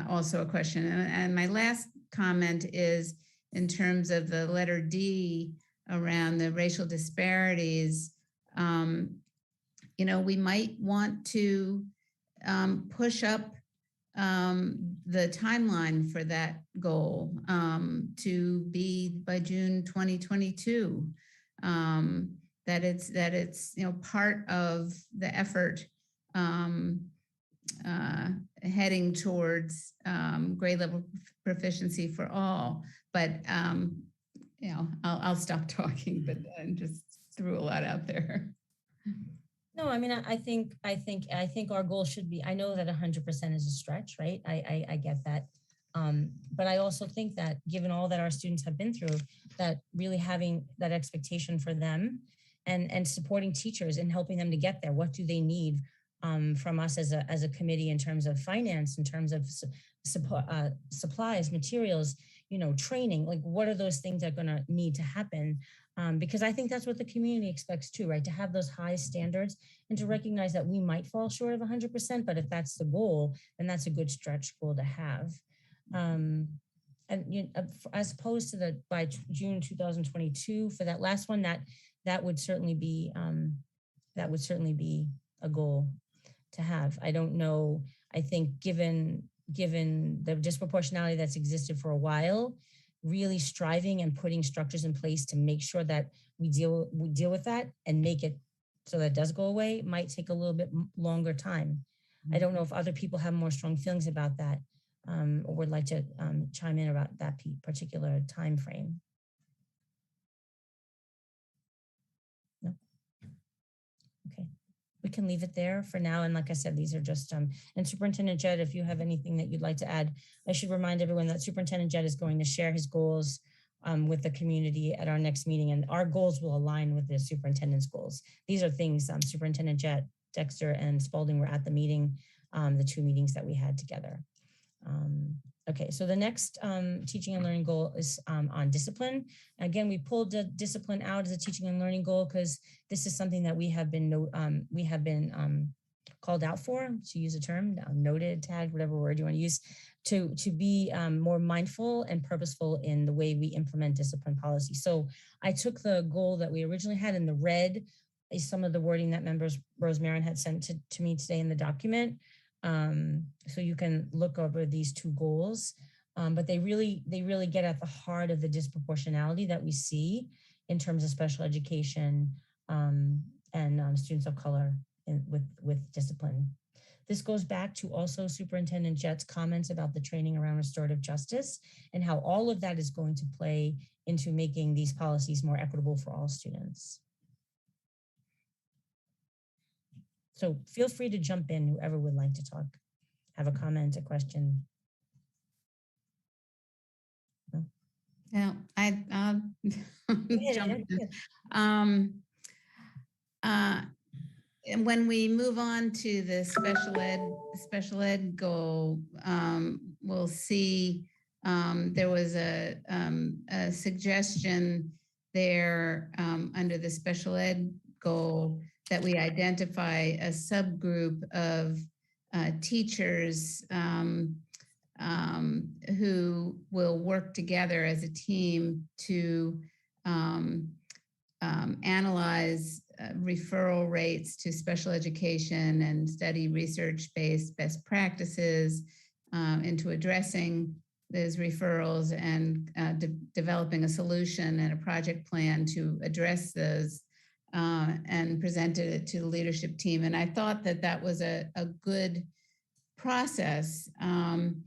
also a question. And my last comment is in terms of the letter D around the racial disparities. We might want to push up the timeline for that goal to be by June 2022. That it's part of the effort heading towards grade level proficiency for all. But I'll stop talking, but I just threw a lot out there. No, I mean, I think our goal should be, I know that 100% is a stretch, right? I get that. But I also think that given all that our students have been through, that really having that expectation for them and supporting teachers and helping them to get there. What do they need from us as a committee in terms of finance, in terms of supplies, materials, training? Like, what are those things that are going to need to happen? Because I think that's what the community expects too, right? To have those high standards and to recognize that we might fall short of 100%, but if that's the goal, then that's a good stretch goal to have. And as opposed to by June 2022 for that last one, that would certainly be a goal to have. I don't know. I think given the disproportionality that's existed for a while, really striving and putting structures in place to make sure that we deal with that and make it so that it does go away might take a little bit longer time. I don't know if other people have more strong feelings about that or would like to chime in about that particular time frame. No. Okay. We can leave it there for now. And like I said, these are just, and Superintendent Jett, if you have anything that you'd like to add, I should remind everyone that Superintendent Jett is going to share his goals with the community at our next meeting, and our goals will align with the superintendent's goals. These are things Superintendent Jett, Dexter, and Spalding were at the meeting, the 2 meetings that we had together. Okay, so the next teaching and learning goal is on discipline. Again, we pulled the discipline out as a teaching and learning goal because this is something that we have been called out for, to use a term, noted, tagged, whatever word you want to use, to be more mindful and purposeful in the way we implement discipline policy. So I took the goal that we originally had in the red, is some of the wording that members Rose Marin had sent to me today in the document. So you can look over these 2 goals, but they really get at the heart of the disproportionality that we see in terms of special education and students of color with discipline. This goes back to also Superintendent Jett's comments about the training around restorative justice and how all of that is going to play into making these policies more equitable for all students. So feel free to jump in, whoever would like to talk, have a comment, a question. No? Well, I jump in. And when we move on to the special ed goal, we'll see there was a suggestion there under the special ed goal that we identify a subgroup of teachers who will work together as a team to analyze referral rates to special education and study research-based best practices into addressing those referrals and developing a solution and a project plan to address those and presented it to the leadership team. And I thought that that was a good process. And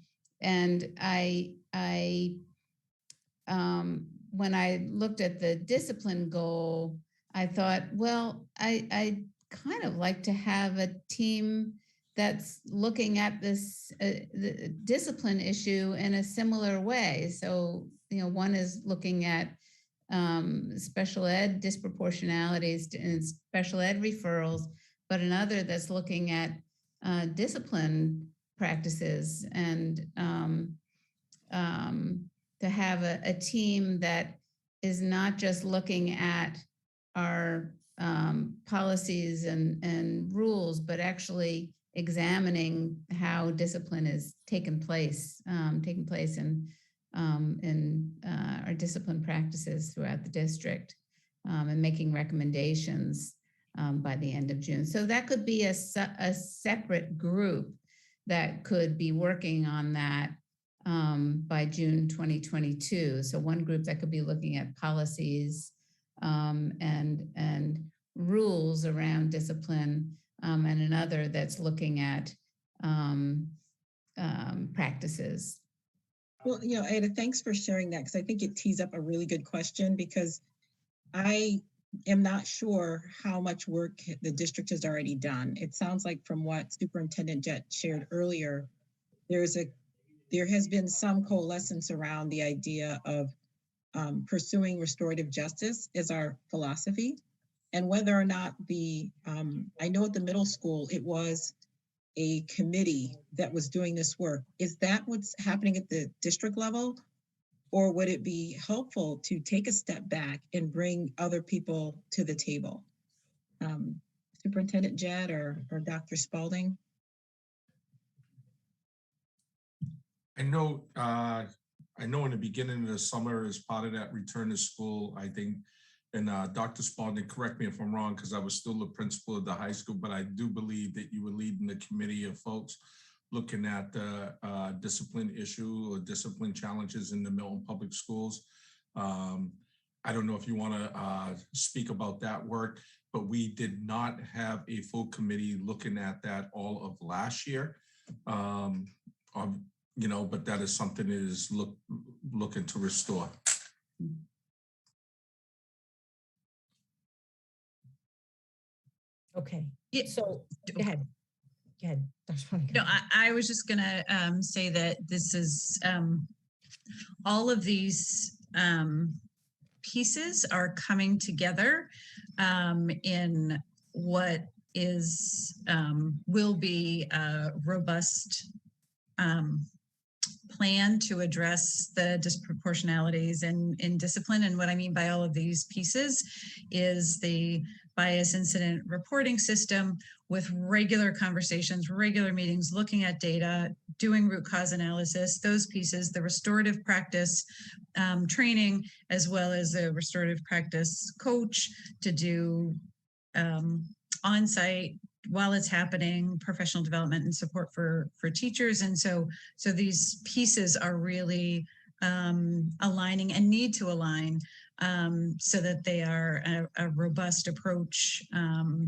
when I looked at the discipline goal, I thought, well, I kind of like to have a team that's looking at this the discipline issue in a similar way. So, one is looking at special ed disproportionalities and special ed referrals, but another that's looking at discipline practices and to have a team that is not just looking at our policies and rules, but actually examining how discipline is taking place in our discipline practices throughout the district and making recommendations by the end of June. So that could be a separate group that could be working on that by June 2022. So one group that could be looking at policies and rules around discipline, and another that's looking at practices. Well, Ada, thanks for sharing that, because I think it tees up a really good question, because I am not sure how much work the district has already done. It sounds like from what Superintendent Jett shared earlier, there has been some coalescence around the idea of pursuing restorative justice as our philosophy, and whether or not I know at the middle school, it was a committee that was doing this work. Is that what's happening at the district level? Or would it be helpful to take a step back and bring other people to the table? Superintendent Jett or Dr. Spalding? I know in the beginning of the summer, as part of that return to school, I think, and Dr. Spalding, correct me if I'm wrong, because I was still the principal of the high school, but I do believe that you were leading the committee of folks looking at the discipline issue or discipline challenges in the Milton Public Schools. I don't know if you want to speak about that work, but we did not have a full committee looking at that all of last year. But that is something that is looking to restore. Okay. Yeah. So go ahead. Go ahead, Dr. Spalding. No, I was just going to say that this is all of these pieces are coming together in what will be a robust plan to address the disproportionalities in discipline. And what I mean by all of these pieces is the bias incident reporting system with regular conversations, regular meetings, looking at data, doing root cause analysis, those pieces, the restorative practice training, as well as the restorative practice coach to do on-site while it's happening, professional development and support for teachers. And so these pieces are really aligning and need to align so that they are a robust approach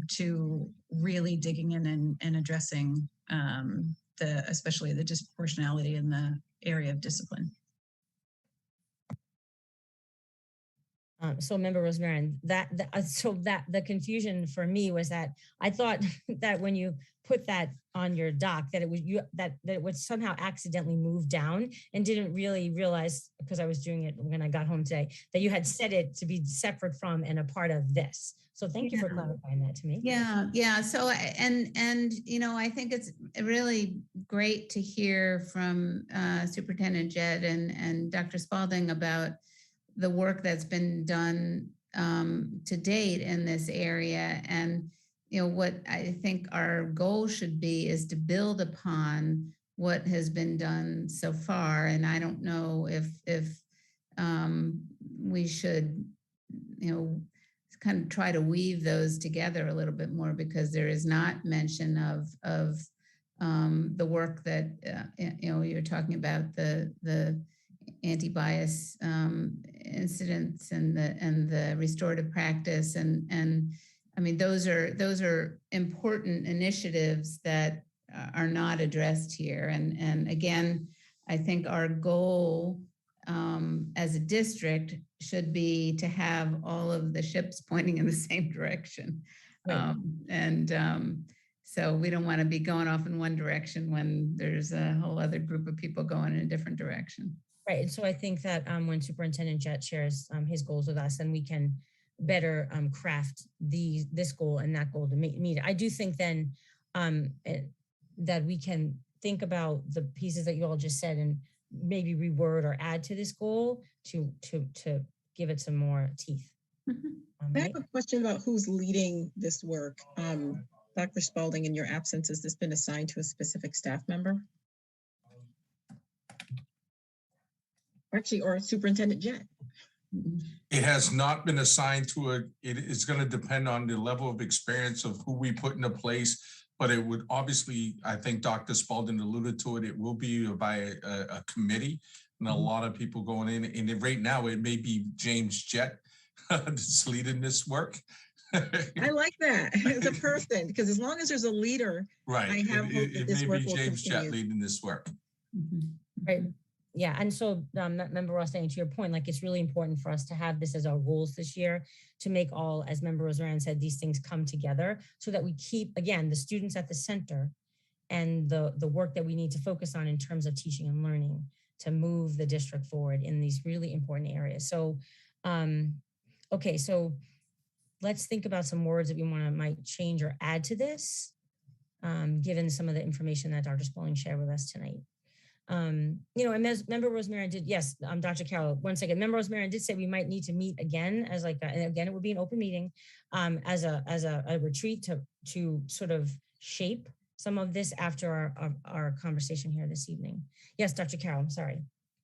to really digging in and addressing especially the disproportionality in the area of discipline. So Member Rosemary, that the confusion for me was that I thought that when you put that on your doc, that it was that it would somehow accidentally move down, and didn't really realize, because I was doing it when I got home today, that you had set it to be separate from and a part of this. So thank you for clarifying that to me. Yeah. So, and, you know, I think it's really great to hear from Superintendent Jett and Dr. Spalding about the work that's been done to date in this area. And, you know, what I think our goal should be is to build upon what has been done so far. And I don't know if we should, you know, kind of try to weave those together a little bit more, because there is not mention of the work that you know, you're talking about, the anti-bias incidents and the restorative practice, and I mean, those are important initiatives that are not addressed here. And again, I think our goal as a district should be to have all of the ships pointing in the same direction. Right. So we don't want to be going off in one direction when there's a whole other group of people going in a different direction. Right. And so I think that when Superintendent Jett shares his goals with us, then we can better craft this goal and that goal to meet. I do think then that we can think about the pieces that you all just said and maybe reword or add to this goal to give it some more teeth. I have a question about who's leading this work. Dr. Spalding, in your absence, has this been assigned to a specific staff member? Actually, or Superintendent Jett? It has not been assigned to it. It is going to depend on the level of experience of who we put into place. But it would obviously, I think Dr. Spalding alluded to it, it will be by a committee and a lot of people going in. And right now, it may be James Jett that's leading this work. I like that as a person, because as long as there's a leader, Right. I have hope that this may work be will James Jett continue. leading this work. Right. Yeah. And so Member Ross, saying to your point, like, it's really important for us to have this as our goals this year, to make all, as Member Rosaran said, these things come together so that we keep, again, the students at the center and the work that we need to focus on in terms of teaching and learning to move the district forward in these really important areas. So, okay, so let's think about some words that we might change or add to this, given some of the information that Dr. Spalding shared with us tonight. You know, and as Member Rosemary did, yes, Dr. Carroll, one second. Member Rosemary did say we might need to meet again as like, and again, it would be an open meeting, as a retreat to sort of shape some of this after our conversation here this evening. Yes, Dr. Carroll, I'm sorry.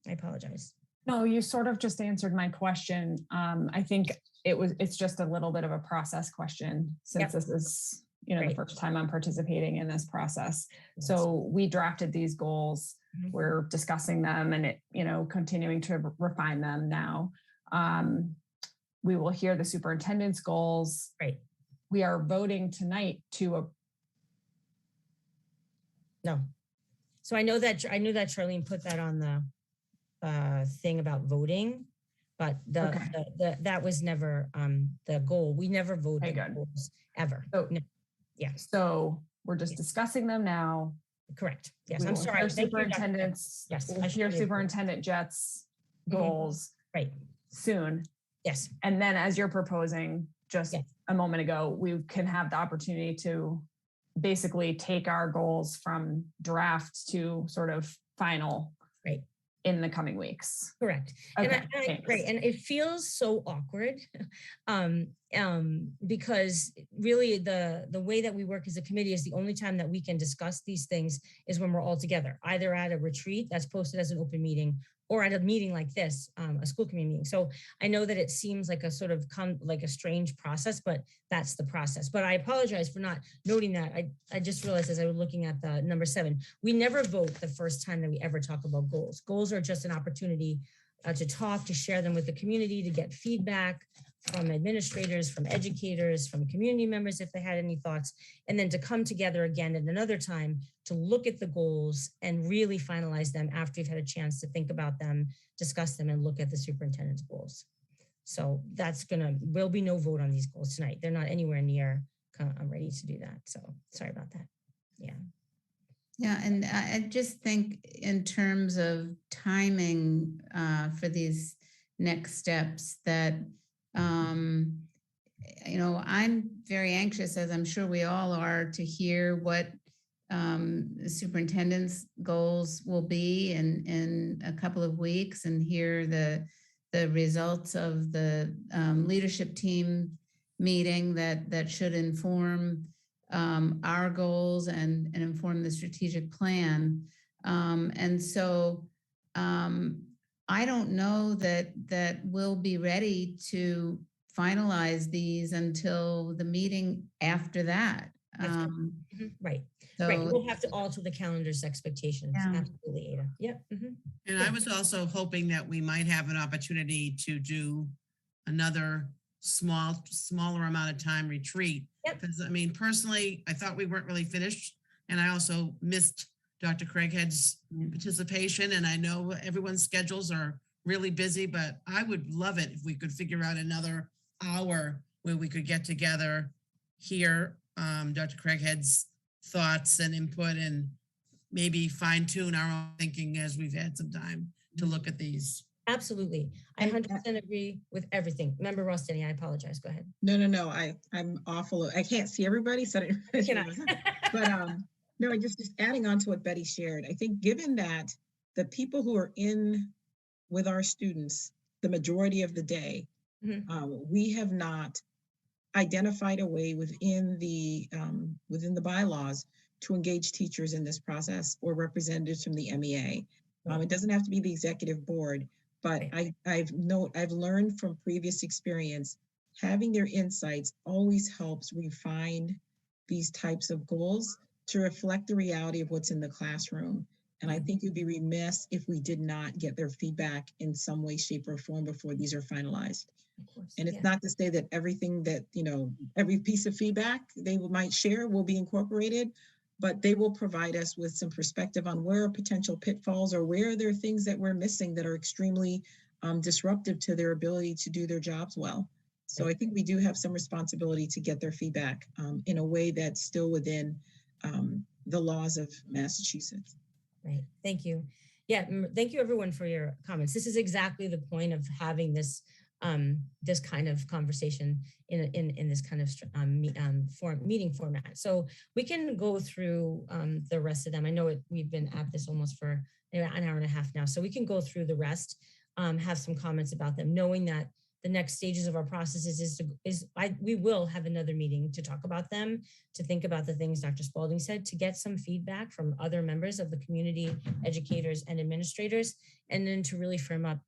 I apologize. No, you sort of just answered my question. I think it's just a little bit of a process question, since this is, you know, Right. the first time I'm participating in this process. So we drafted these goals. We're discussing them and continuing to refine them now. We will hear the superintendent's goals. Right. We are voting tonight to No. So I knew that Charlene put that on the thing about voting, but that was never the goal. We never voted goals ever. So, no. Yeah. So we're just discussing them now. Correct. Yes. We I'm will sorry. hear Thank you, Dr. superintendent's, Yes, we'll I hear should- Superintendent Jett's goals Right. soon. Yes. And then, as you're proposing just Yes. a moment ago, we can have the opportunity to basically take our goals from draft to sort of final Right. in the coming weeks. Correct. Okay, And right. And it feels so awkward because really the way that we work as a committee is the only time that we can discuss these things is when we're all together, either at a retreat that's posted as an open meeting or at a meeting like this, a school committee meeting. So I know that it seems like a sort of like a strange process, but that's the process. But I apologize for not noting that. I just realized as I was looking at the number 7, we never vote the first time that we ever talk about goals. Goals are just an opportunity to talk, to share them with the community, to get feedback from administrators, from educators, from community members if they had any thoughts, and then to come together again at another time to look at the goals and really finalize them after you've had a chance to think about them, discuss them, and look at the superintendent's goals. So will be no vote on these goals tonight. They're not anywhere near I'm ready to do that. So sorry about that. Yeah. Yeah, and I just think in terms of timing for these next steps that, I'm very anxious, as I'm sure we all are, to hear what the superintendent's goals will be in a couple of weeks and hear the results of the leadership team meeting that should inform our goals and inform the strategic plan. And so I don't know that we'll be ready to finalize these until the meeting after that. That's correct. Right. So Right. We'll have to alter the calendar's expectations. Yeah. Absolutely, Ada. Yep. And I was also hoping that we might have an opportunity to do another smaller amount of time retreat. Yep. Because I mean, personally, I thought we weren't really finished. And I also missed Dr. Craighead's participation. And I know everyone's schedules are really busy, but I would love it if we could figure out another hour where we could get together, hear Dr. Craighead's thoughts and input, and maybe fine tune our own thinking as we've had some time to look at these. Absolutely. I 100% agree with everything. Member Rossini, I apologize. Go ahead. No. I'm awful. I can't see everybody, so I didn't. Can I? But no, just adding on to what Betty shared, I think given that the people who are in with our students the majority of the day, we have not identified a way within the bylaws to engage teachers in this process or representatives from the MEA. It doesn't have to be the executive board, but I've learned from previous experience, having their insights always helps refine these types of goals to reflect the reality of what's in the classroom. And I think you'd be remiss if we did not get their feedback in some way, shape, or form before these are finalized. And it's not to say that everything that, every piece of feedback they might share will be incorporated, but they will provide us with some perspective on where are potential pitfalls or where there are things that we're missing that are extremely disruptive to their ability to do their jobs well. So I think we do have some responsibility to get their feedback in a way that's still within the laws of Massachusetts. Right. Thank you. Yeah. Thank you everyone for your comments. This is exactly the point of having this this kind of conversation in this kind of meeting format. So we can go through the rest of them. I know we've been at this almost for an hour and a half now, so we can go through the rest, have some comments about them, knowing that the next stages of our processes we will have another meeting to talk about them, to think about the things Dr. Spalding said, to get some feedback from other members of the community, educators and administrators, and then to really firm up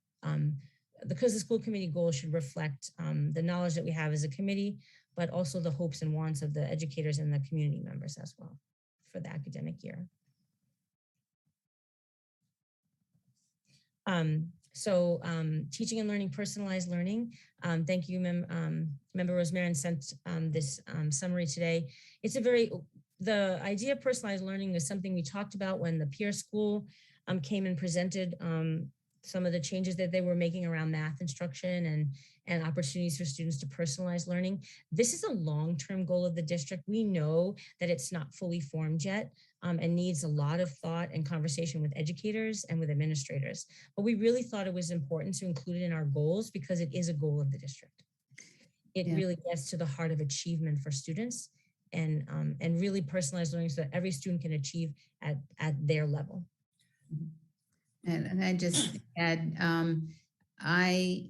because the school committee goals should reflect the knowledge that we have as a committee, but also the hopes and wants of the educators and the community members as well for the academic year. Teaching and learning, personalized learning. Thank you, Member Rosemary, sent this summary today. The idea of personalized learning is something we talked about when the peer school came and presented some of the changes that they were making around math instruction and opportunities for students to personalize learning. This is a long-term goal of the district. We know that it's not fully formed yet and needs a lot of thought and conversation with educators and with administrators. But we really thought it was important to include it in our goals because it is a goal of the district. It really gets to the heart of achievement for students and really personalized learning so that every student can achieve at their level. And I just add, I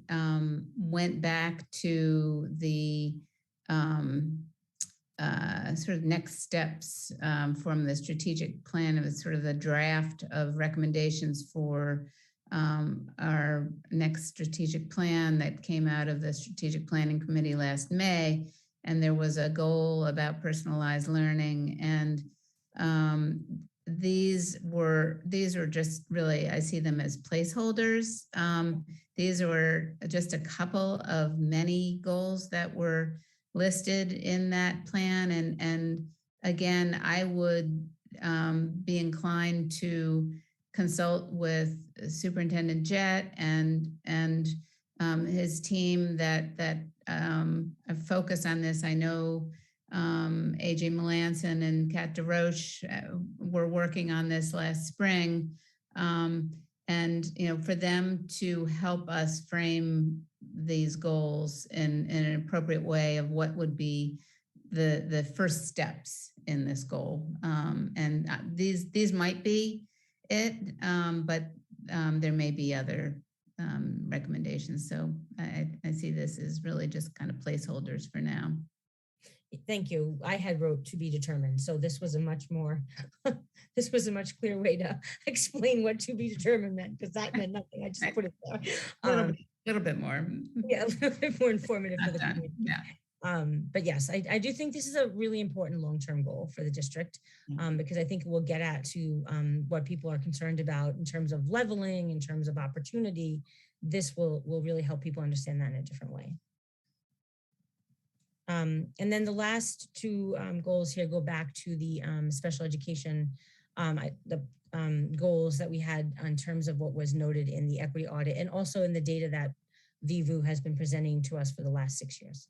went back to the sort of next steps from the strategic plan. It was sort of the draft of recommendations for our next strategic plan that came out of the strategic planning committee last May. And there was a goal about personalized learning, and these were just really, I see them as placeholders. These were just a couple of many goals that were listed in that plan. And again, I would be inclined to consult with Superintendent Jett and his team that focus on this. I know AJ Melanson and Kat DeRoche were working on this last spring. And, for them to help us frame these goals in an appropriate way of what would be the first steps in this goal. And these might be it, but there may be other recommendations. So I see this as really just kind of placeholders for now. Thank you. I had wrote to be determined. So this was a much more, this was a much clear way to explain what to be determined meant, because that meant nothing. I just put it there. A little bit more. Yeah, a little bit more informative for the Not done. community. Yeah. But yes, I do think this is a really important long-term goal for the district, because I think it will get at to what people are concerned about in terms of leveling, in terms of opportunity. This will really help people understand that in a different way. And then the last two goals here go back to the special education, goals that we had in terms of what was noted in the equity audit, and also in the data that VIVU has been presenting to us for the last 6 years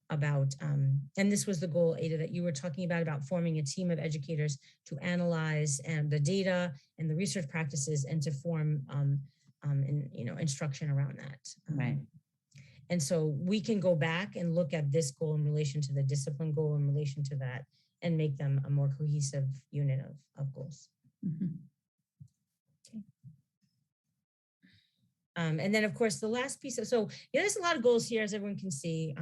about, and this was the goal, Ada, that you were talking about forming a team of educators to analyze the data and the research practices and to form instruction around that. Right. And so we can go back and look at this goal in relation to the discipline goal in relation to that and make them a more cohesive unit of goals. Mm-hmm. Okay. And then of course, the last piece of, so there's a lot of goals here, as everyone can see.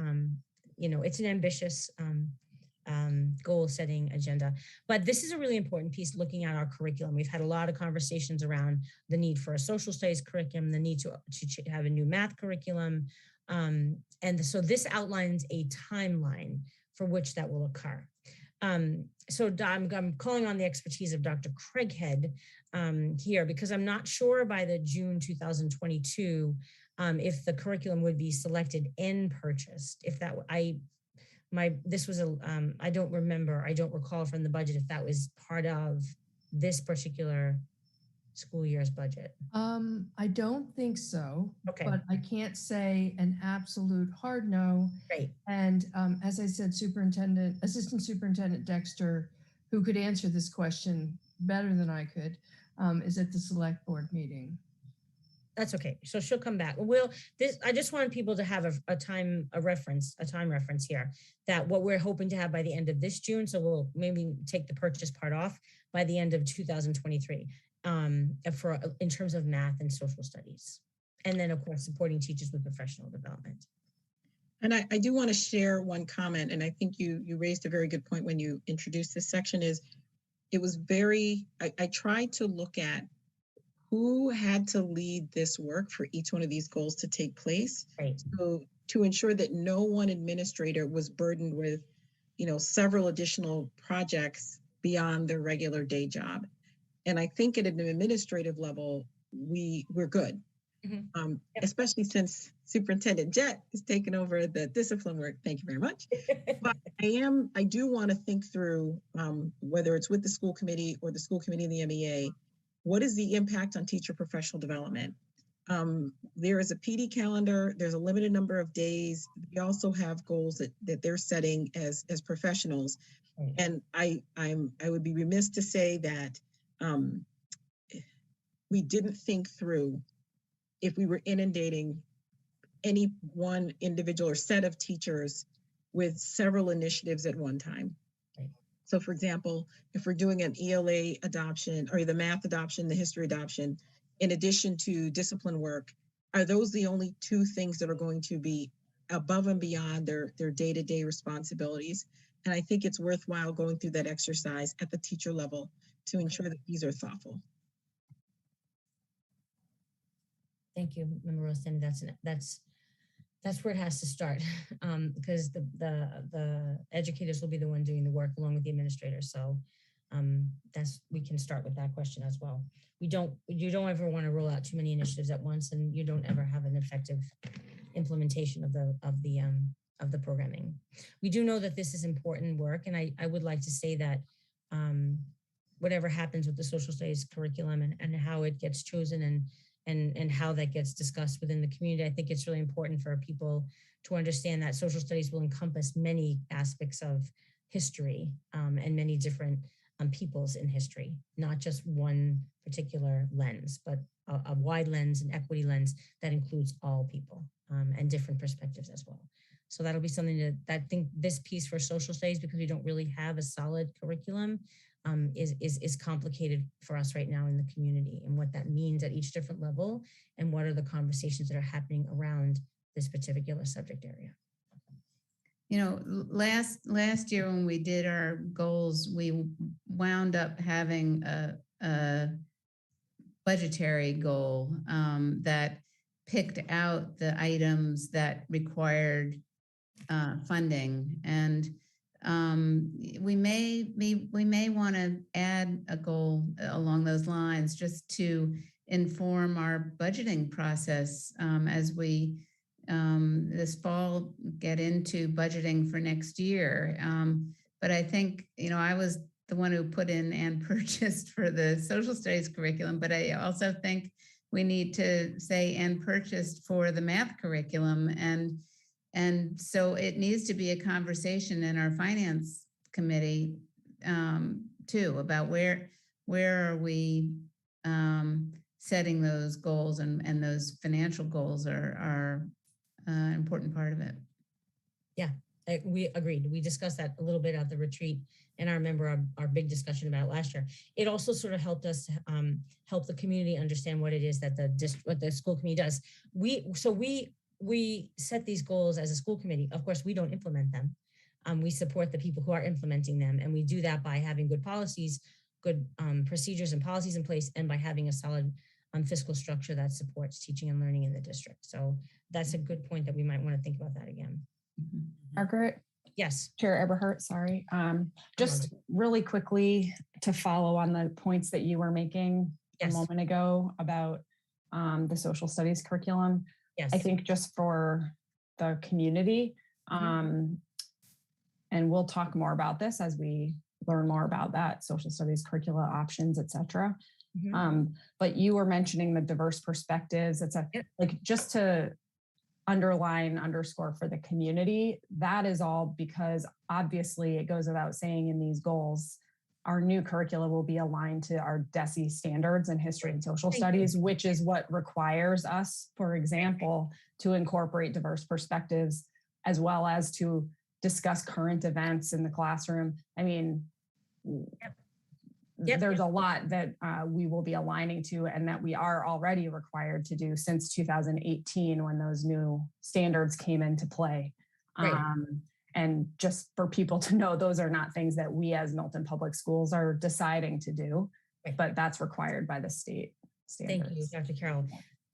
It's an ambitious goal setting agenda, but this is a really important piece looking at our curriculum. We've had a lot of conversations around the need for a social studies curriculum, the need to have a new math curriculum. So this outlines a timeline for which that will occur. So I'm calling on the expertise of Dr. Craighead here, because I'm not sure by the June 2022 if the curriculum would be selected and purchased. If that I don't recall from the budget if that was part of this particular school year's budget. I don't think so. Okay. But I can't say an absolute hard no. Great. And as I said, Assistant Superintendent Dexter, who could answer this question better than I could, is at the select board meeting. That's okay. So she'll come back. I just want people to have a time reference here, that what we're hoping to have by the end of this June. So we'll maybe take the purchase part off by the end of 2023 in terms of math and social studies. And then of course, supporting teachers with professional development. And I do want to share one comment, and I think you raised a very good point when you introduced this section. I tried to look at who had to lead this work for each one of these goals to take place. Right. So to ensure that no one administrator was burdened with, several additional projects beyond their regular day job. And I think at an administrative level, we're good. Mm-hmm. Especially since Superintendent Jett is taking over the discipline work. Thank you very much. But I do want to think through whether it's with the school committee or the school committee and the MEA, what is the impact on teacher professional development? There is a PD calendar. There's a limited number of days. We also have goals that they're setting as professionals. Right. And I would be remiss to say that we didn't think through if we were inundating any one individual or set of teachers with several initiatives at one time. Right. So for example, if we're doing an ELA adoption or the math adoption, the history adoption, in addition to discipline work, are those the only two things that are going to be above and beyond their day-to-day responsibilities? And I think it's worthwhile going through that exercise at the teacher level to ensure that these are thoughtful. Thank you, Member Rostand. That's where it has to start, because the educators will be the one doing the work along with the administrators. So we can start with that question as well. You don't ever want to roll out too many initiatives at once, and you don't ever have an effective implementation of the programming. We do know that this is important work, and I would like to say that whatever happens with the social studies curriculum and how it gets chosen and how that gets discussed within the community. I think it's really important for people to understand that social studies will encompass many aspects of history and many different peoples in history, not just one particular lens, but a wide lens, an equity lens that includes all people and different perspectives as well. So that'll be something that I think this piece for social studies, because we don't really have a solid curriculum, is complicated for us right now in the community, and what that means at each different level, and what are the conversations that are happening around this particular subject area. You know, last year when we did our goals, we wound up having a budgetary goal that picked out the items that required funding, and we may want to add a goal along those lines just to inform our budgeting process as we this fall get into budgeting for next year. But I think, you know, I was the one who put in and purchased for the social studies curriculum, but I also think we need to say and purchased for the math curriculum. And so it needs to be a conversation in our finance committee too, about where are we setting those goals, and those financial goals are an important part of it. Yeah, we agreed. We discussed that a little bit at the retreat, and I remember our big discussion about it last year. It also sort of helped us help the community understand what it is that what the school committee does. We set these goals as a school committee. Of course, we don't implement them. We support the people who are implementing them, and we do that by having good policies, good procedures and policies in place, and by having a solid fiscal structure that supports teaching and learning in the district. So that's a good point that we might want to think about that again. Margaret? Yes. Chair Eberhardt, sorry. Just really quickly to follow on the points that you were making a moment ago about the social studies curriculum. Yes. I think just for the community, and we'll talk more about this as we learn more about that, social studies curricula options, et cetera. But you were mentioning the diverse perspectives. It's like just to underscore for the community, that is all because obviously it goes without saying in these goals, our new curricula will be aligned to our DESE standards in history and social studies, which is what requires us, for example, to incorporate diverse perspectives, as well as to discuss current events in the classroom. I mean, there's a lot that we will be aligning to, and that we are already required to do since 2018 when those new standards came into play. And just for people to know, those are not things that we as Milton Public Schools are deciding to do, but that's required by the state standards. Thank you, Dr. Carroll.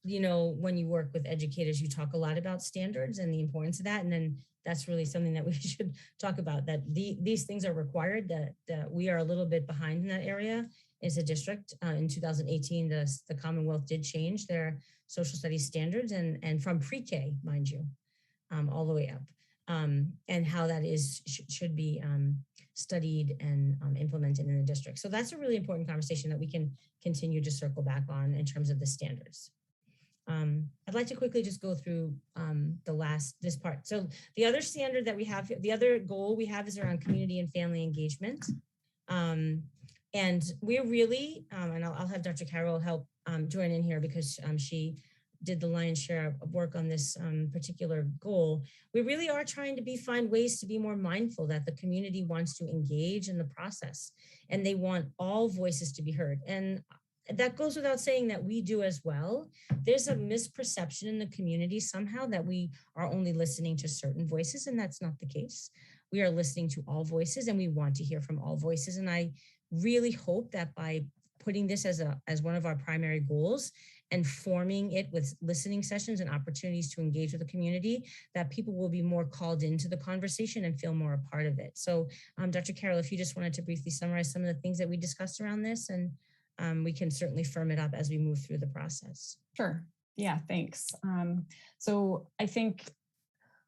You know, when you work with educators, you talk a lot about standards and the importance of that. And then that's really something that we should talk about, that these things are required, that we are a little bit behind in that area as a district. In 2018, the Commonwealth did change their social studies standards, and from pre-K, mind you, all the way up. And how that should be studied and implemented in the district. So that's a really important conversation that we can continue to circle back on in terms of the standards. I'd like to quickly just go through this part. So the other standard that we have, the other goal we have is around community and family engagement. And we're really, and I'll have Dr. Carroll help join in here because she did the lion's share of work on this particular goal. We really are trying to find ways to be more mindful that the community wants to engage in the process, and they want all voices to be heard. And that goes without saying that we do as well. There's a misperception in the community somehow that we are only listening to certain voices, and that's not the case. We are listening to all voices, and we want to hear from all voices. And I really hope that by putting this as one of our primary goals and forming it with listening sessions and opportunities to engage with the community, that people will be more called into the conversation and feel more a part of it. So Dr. Carroll, if you just wanted to briefly summarize some of the things that we discussed around this, and we can certainly firm it up as we move through the process. Sure. Yeah, thanks. So I think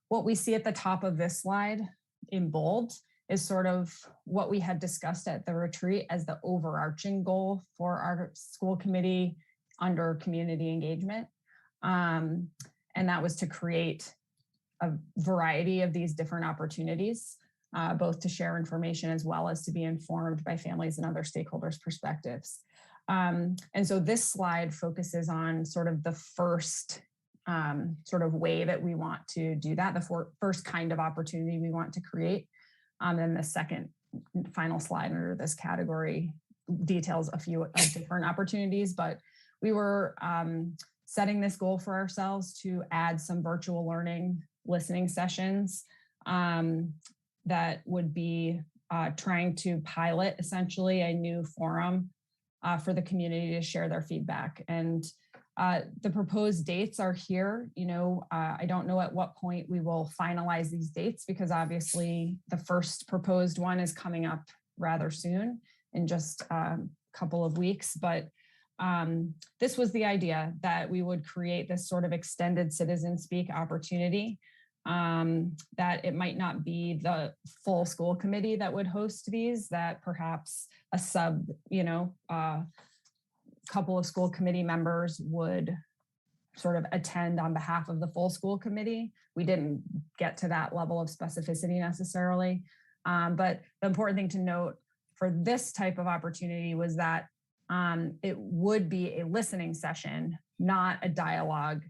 what we see at the top of this slide in bold is sort of what we had discussed at the retreat as the overarching goal for our school committee under community engagement. And that was to create a variety of these different opportunities, both to share information as well as to be informed by families and other stakeholders' perspectives. And so this slide focuses on sort of the first sort of way that we want to do that, the first kind of opportunity we want to create. And the second final slide under this category details a few different opportunities, but we were setting this goal for ourselves to add some virtual learning listening sessions that would be trying to pilot essentially a new forum for the community to share their feedback. And the proposed dates are here. I don't know at what point we will finalize these dates because obviously the first proposed one is coming up rather soon in just a couple of weeks. But this was the idea that we would create this sort of extended citizen speak opportunity, that it might not be the full school committee that would host these, that perhaps a couple of school committee members would sort of attend on behalf of the full school committee. We didn't get to that level of specificity necessarily. But the important thing to note for this type of opportunity was that it would be a listening session, not a dialogue.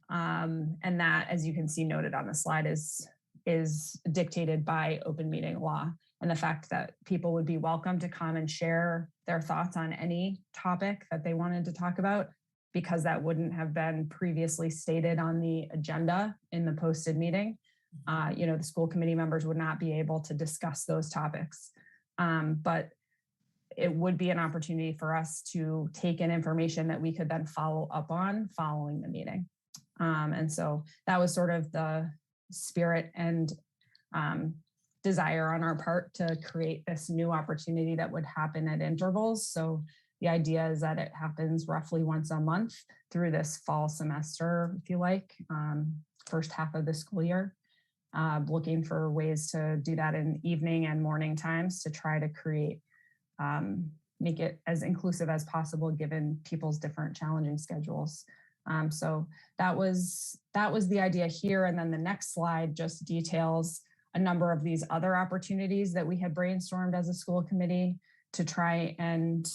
And that, as you can see noted on the slide, is dictated by open meeting law. And the fact that people would be welcome to come and share their thoughts on any topic that they wanted to talk about, because that wouldn't have been previously stated on the agenda in the posted meeting. The school committee members would not be able to discuss those topics. But it would be an opportunity for us to take in information that we could then follow up on following the meeting. And so that was sort of the spirit and desire on our part to create this new opportunity that would happen at intervals. So the idea is that it happens roughly once a month through this fall semester, if you like, first half of the school year. Looking for ways to do that in evening and morning times to try to create, make it as inclusive as possible given people's different challenging schedules. So that was the idea here. And then the next slide just details a number of these other opportunities that we had brainstormed as a school committee to try and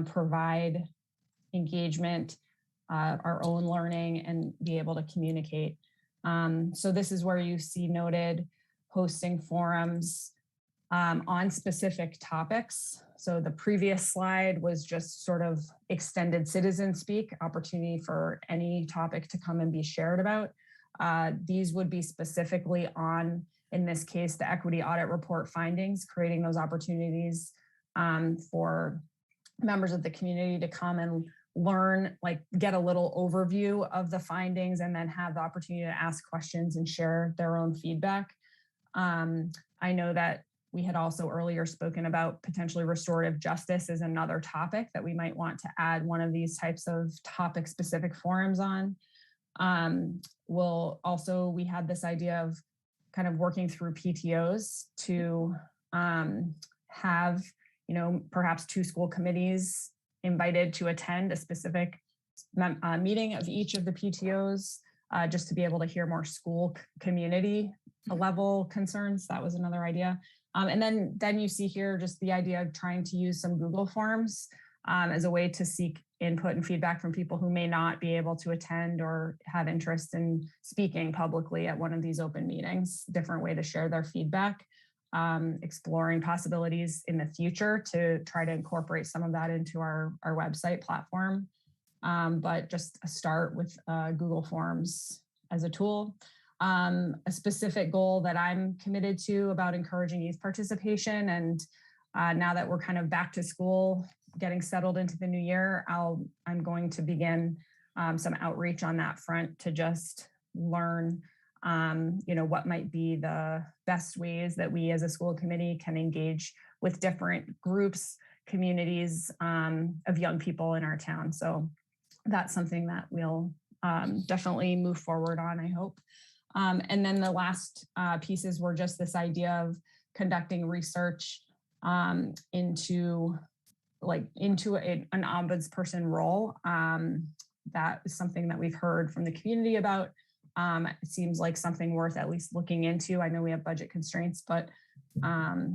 provide engagement, our own learning, and be able to communicate. So this is where you see noted hosting forums on specific topics. So the previous slide was just sort of extended citizen speak, opportunity for any topic to come and be shared about. These would be specifically on, in this case, the equity audit report findings, creating those opportunities for members of the community to come and learn, get a little overview of the findings and then have the opportunity to ask questions and share their own feedback. I know that we had also earlier spoken about potentially restorative justice as another topic that we might want to add one of these types of topic specific forums on. We had this idea of kind of working through PTOs to have, perhaps 2 school committees invited to attend a specific meeting of each of the PTOs, just to be able to hear more school community level concerns. That was another idea. And then you see here just the idea of trying to use some Google Forms as a way to seek input and feedback from people who may not be able to attend or have interest in speaking publicly at one of these open meetings, different way to share their feedback, exploring possibilities in the future to try to incorporate some of that into our website platform. But just a start with Google Forms as a tool. A specific goal that I'm committed to about encouraging youth participation. And now that we're kind of back to school, getting settled into the new year, I'm going to begin some outreach on that front to just learn, what might be the best ways that we as a school committee can engage with different groups, communities of young people in our town. So that's something that we'll definitely move forward on, I hope. And then the last pieces were just this idea of conducting research into like into an ombudsperson role. That is something that we've heard from the community about. It seems like something worth at least looking into. I know we have budget constraints, but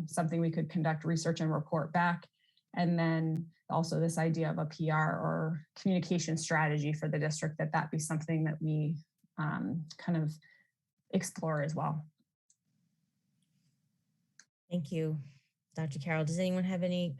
something we could conduct research and report back. And then also this idea of a PR or communication strategy for the district, that be something that we kind of explore as well. Thank you, Dr. Carroll. Does anyone have any,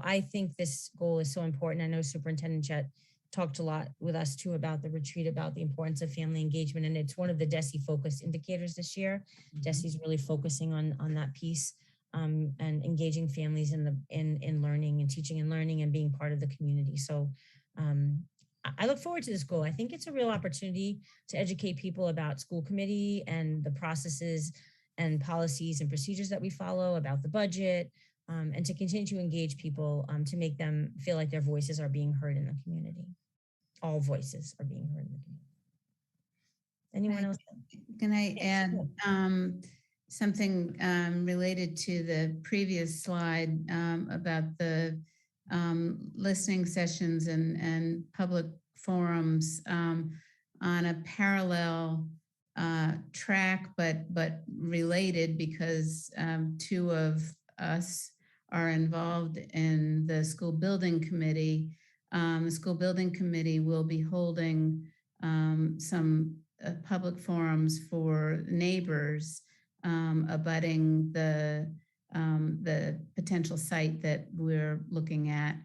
I think this goal is so important. I know Superintendent Jett talked a lot with us too about the retreat, about the importance of family engagement. And it's one of the DESE focused indicators this year. DESE is really focusing on that piece and engaging families in learning and teaching and learning and being part of the community. So I look forward to this goal. I think it's a real opportunity to educate people about school committee and the processes and policies and procedures that we follow, about the budget, and to continue to engage people to make them feel like their voices are being heard in the community. All voices are being heard in the community. Anyone else? Can I Yes, add something related to the previous slide about the listening sessions and public forums on a parallel track, but related, because two of us are involved in the school building committee. The school building committee will be holding some public forums for neighbors abutting the potential site that we're looking at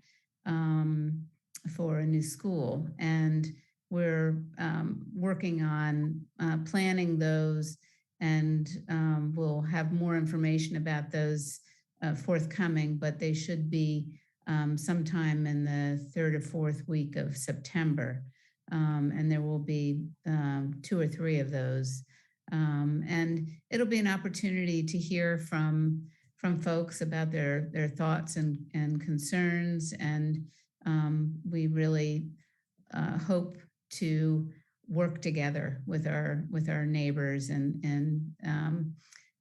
for a new school. And we're working on planning those, and we'll have more information about those forthcoming, but they should be sometime in the 3rd or 4th week of September. And there will be 2 or 3 of those. And it'll be an opportunity to hear from folks about their thoughts and concerns. And we really hope to work together with our neighbors and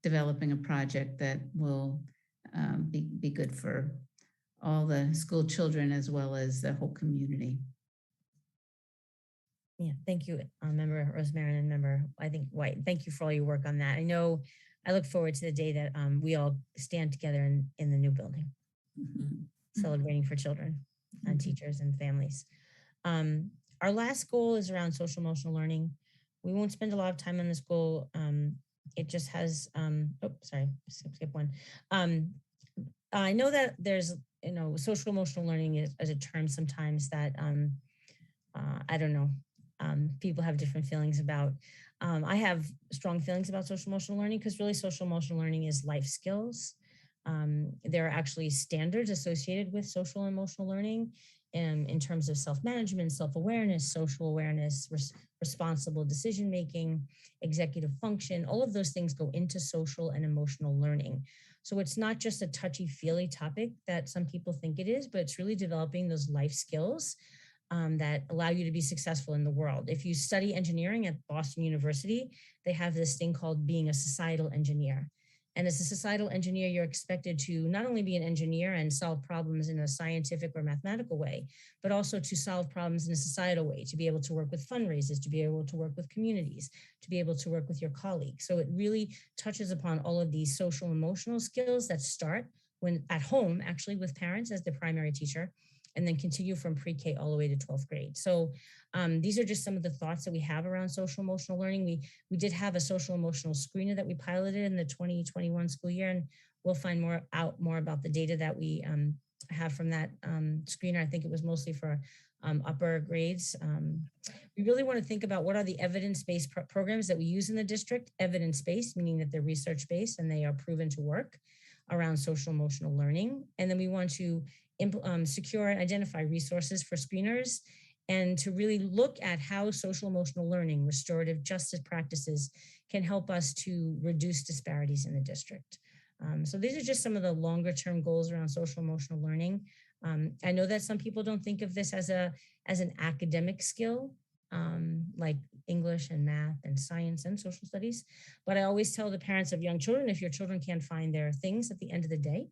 developing a project that will be good for all the school children as well as the whole community. Yeah, thank you, Member Rosemary and Member, I think, White. Thank you for all your work on that. I look forward to the day that we all stand together in the new building, celebrating for children and teachers and families. Our last goal is around social emotional learning. We won't spend a lot of time on this goal. It just has, skip one. I know that there's, social emotional learning as a term sometimes that, I don't know, people have different feelings about. I have strong feelings about social emotional learning because really social emotional learning is life skills. There are actually standards associated with social and emotional learning in terms of self-management, self-awareness, social awareness, responsible decision-making, executive function. All of those things go into social and emotional learning. So it's not just a touchy-feely topic that some people think it is, but it's really developing those life skills that allow you to be successful in the world. If you study engineering at Boston University, they have this thing called being a societal engineer. And as a societal engineer, you're expected to not only be an engineer and solve problems in a scientific or mathematical way, but also to solve problems in a societal way, to be able to work with fundraisers, to be able to work with communities, to be able to work with your colleagues. So it really touches upon all of these social emotional skills that start when at home, actually with parents as the primary teacher, and then continue from pre-K all the way to 12th grade. So these are just some of the thoughts that we have around social emotional learning. We did have a social emotional screener that we piloted in the 2021 school year, and we'll find more about the data that we have from that screener. I think it was mostly for upper grades. We really want to think about what are the evidence-based programs that we use in the district, evidence-based, meaning that they're research-based and they are proven to work around social emotional learning. And then we want to secure and identify resources for screeners and to really look at how social emotional learning, restorative justice practices can help us to reduce disparities in the district. So these are just some of the longer term goals around social emotional learning. I know that some people don't think of this as an academic skill, like English and math and science and social studies. But I always tell the parents of young children, if your children can't find their things at the end of the day,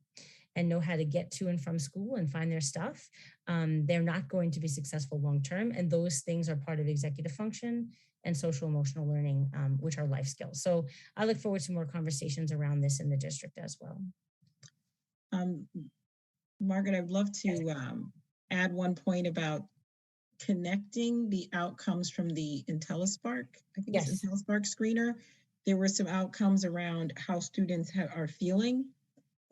and know how to get to and from school and find their stuff, they're not going to be successful long-term. And those things are part of executive function and social emotional learning, which are life skills. So I look forward to more conversations around this in the district as well. Margaret, I'd love to add one point about connecting the outcomes from the IntelliSpark. I think Yes. it's IntelliSpark screener. There were some outcomes around how students are feeling.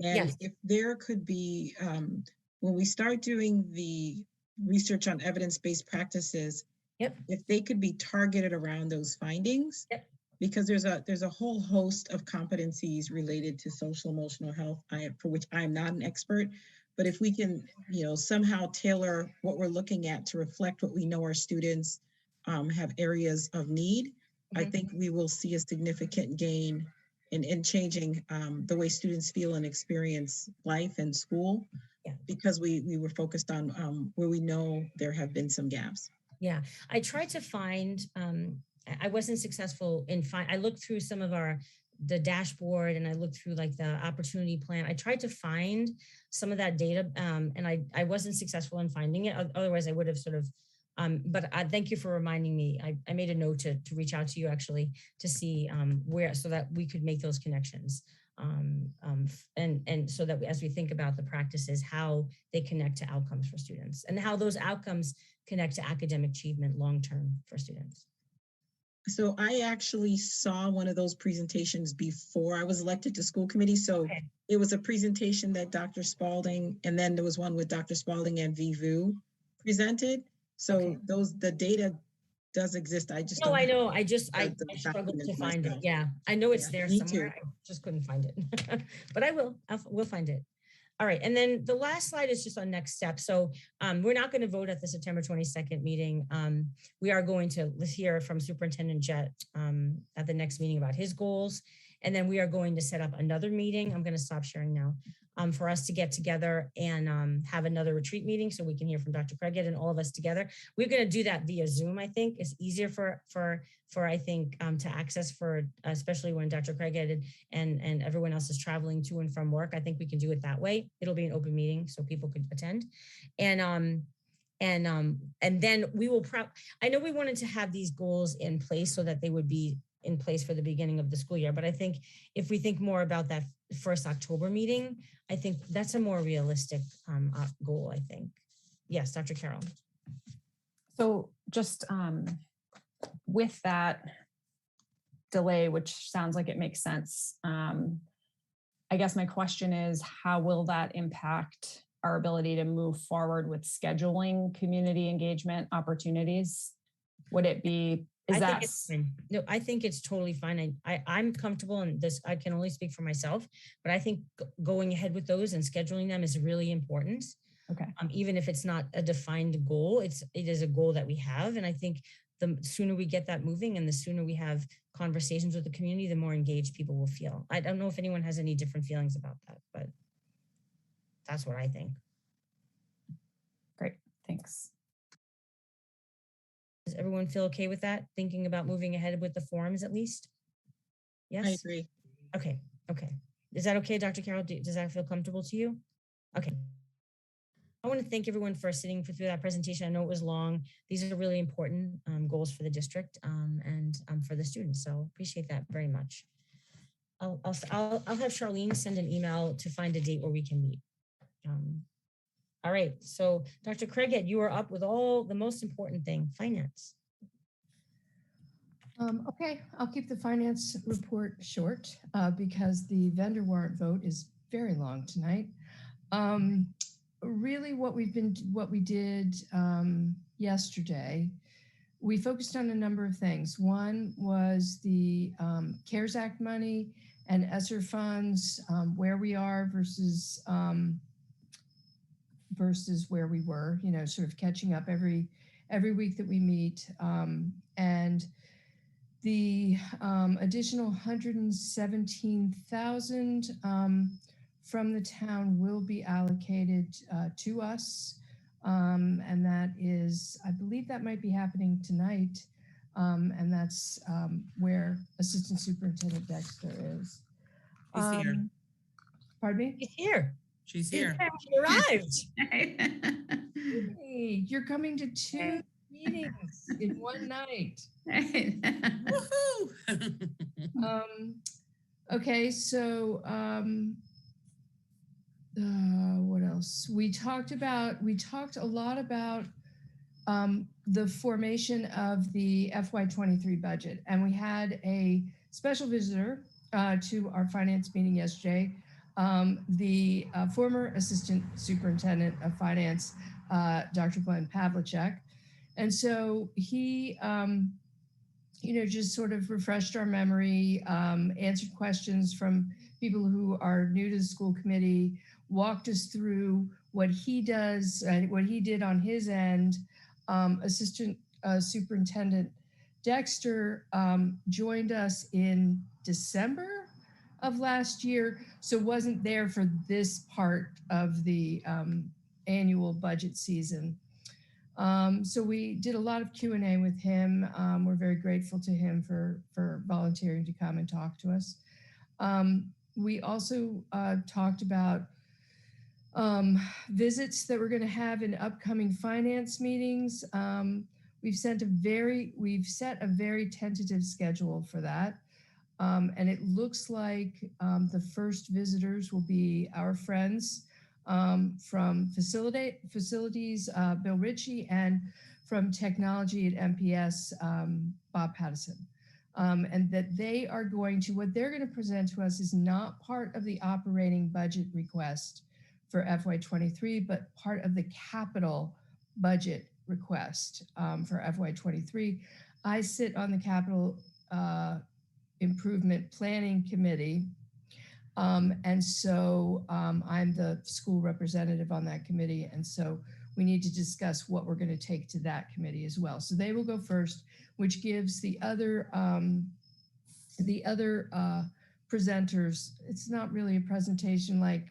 And Yes. if there could be, when we start doing the research on evidence-based practices, Yep. if they could be targeted around those findings, Yep. because there's a whole host of competencies related to social emotional health, for which I'm not an expert. But if we can, somehow tailor what we're looking at to reflect what we know our students have areas of need, I think we will see a significant gain in changing the way students feel and experience life and school, because we were focused on where we know there have been some gaps. Yeah, I tried to find, I wasn't successful in I looked through some of the dashboard, and I looked through like the opportunity plan. I tried to find some of that data, and I wasn't successful in finding it. Otherwise I would have sort of, but thank you for reminding me. I made a note to reach out to you actually to see where, so that we could make those connections. And so that as we think about the practices, how they connect to outcomes for students and how those outcomes connect to academic achievement long-term for students. So I actually saw one of those presentations before I was elected to school committee. So it was a presentation that Dr. Spalding, and then there was one with Dr. Spalding and Vivu presented. So the data does exist. I just No, don't I have know. I struggled to documents find it. myself. Yeah, I know it's Yeah, there me somewhere. too. I just couldn't find it. But I will. We'll find it. All right. And then the last slide is just on next steps. So we're not going to vote at the September 22nd meeting. We are going to hear from Superintendent Jett at the next meeting about his goals. And then we are going to set up another meeting. I'm going to stop sharing now for us to get together and have another retreat meeting so we can hear from Dr. Craighead and all of us together. We're going to do that via Zoom, I think. It's easier for I think, to access for, especially when Dr. Craighead and everyone else is traveling to and from work. I think we can do it that way. It'll be an open meeting so people could attend. And then we will, I know we wanted to have these goals in place so that they would be in place for the beginning of the school year. But I think if we think more about that first October meeting, I think that's a more realistic goal, I think. Yes, Dr. Carroll. So just with that delay, which sounds like it makes sense, I guess my question is, how will that impact our ability to move forward with scheduling community engagement opportunities? Would it be, No, I think it's totally fine. I'm comfortable in this. I can only speak for myself, but I think going ahead with those and scheduling them is really important. Okay. Even if it's not a defined goal, it is a goal that we have. And I think the sooner we get that moving and the sooner we have conversations with the community, the more engaged people will feel. I don't know if anyone has any different feelings about that, but that's what I think. Great, thanks. Does everyone feel okay with that? Thinking about moving ahead with the forums at least? Yes? I agree. Okay. Is that okay, Dr. Carroll? Does that feel comfortable to you? Okay. I want to thank everyone for sitting through that presentation. I know it was long. These are really important goals for the district and for the students. So appreciate that very much. I'll have Charlene send an email to find a date where we can meet. All right. So Dr. Craighead, you are up with all the most important thing, finance. Okay, I'll keep the finance report short because the vendor warrant vote is very long tonight. Really what we did yesterday, we focused on a number of things. One was the CARES Act money and ESSER funds, where we are versus where we were, sort of catching up every week that we meet. And the additional 117,000 from the town will be allocated to us. And that is, I believe that might be happening tonight. And that's where Assistant Superintendent Dexter is. He's here. Pardon me? He's here. She's here. She arrived. Hey, you're coming to 2 meetings in one night. Woohoo! Okay, so what else? We talked a lot about the formation of the FY23 budget, and we had a special visitor to our finance meeting yesterday, the former assistant superintendent of finance, Dr. Glenn Pavlicek. And so he, just sort of refreshed our memory, answered questions from people who are new to the school committee, walked us through what he does, what he did on his end. Assistant Superintendent Dexter joined us in December of last year, so wasn't there for this part of the annual budget season. So we did a lot of Q&A with him. We're very grateful to him for volunteering to come and talk to us. We also talked about visits that we're going to have in upcoming finance meetings. We've set a very tentative schedule for that. And it looks like the first visitors will be our friends from facilities, Bill Ritchie, and from technology at MPS, Bob Pattison. And that what they're going to present to us is not part of the operating budget request for FY23, but part of the capital budget request for FY23. I sit on the capital improvement planning committee. And so I'm the school representative on that committee. And so we need to discuss what we're going to take to that committee as well. So they will go first, which gives the other presenters, it's not really a presentation like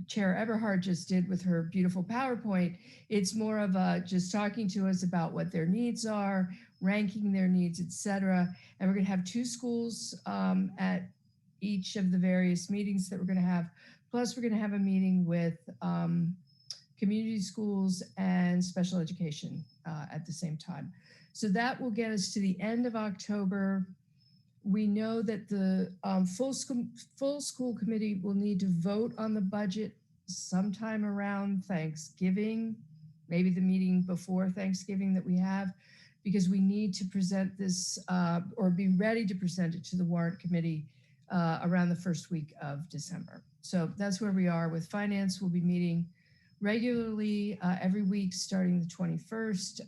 Chair Eberhard just did with her beautiful PowerPoint. It's more of just talking to us about what their needs are, ranking their needs, etc. And we're going to have 2 schools at each of the various meetings that we're going to have. Plus, we're going to have a meeting with community schools and special education at the same time. So that will get us to the end of October. We know that the full school committee will need to vote on the budget sometime around Thanksgiving, maybe the meeting before Thanksgiving that we have, because we need to present this or be ready to present it to the warrant committee around the first week of December. So that's where we are with finance. We'll be meeting regularly every week starting the 21st.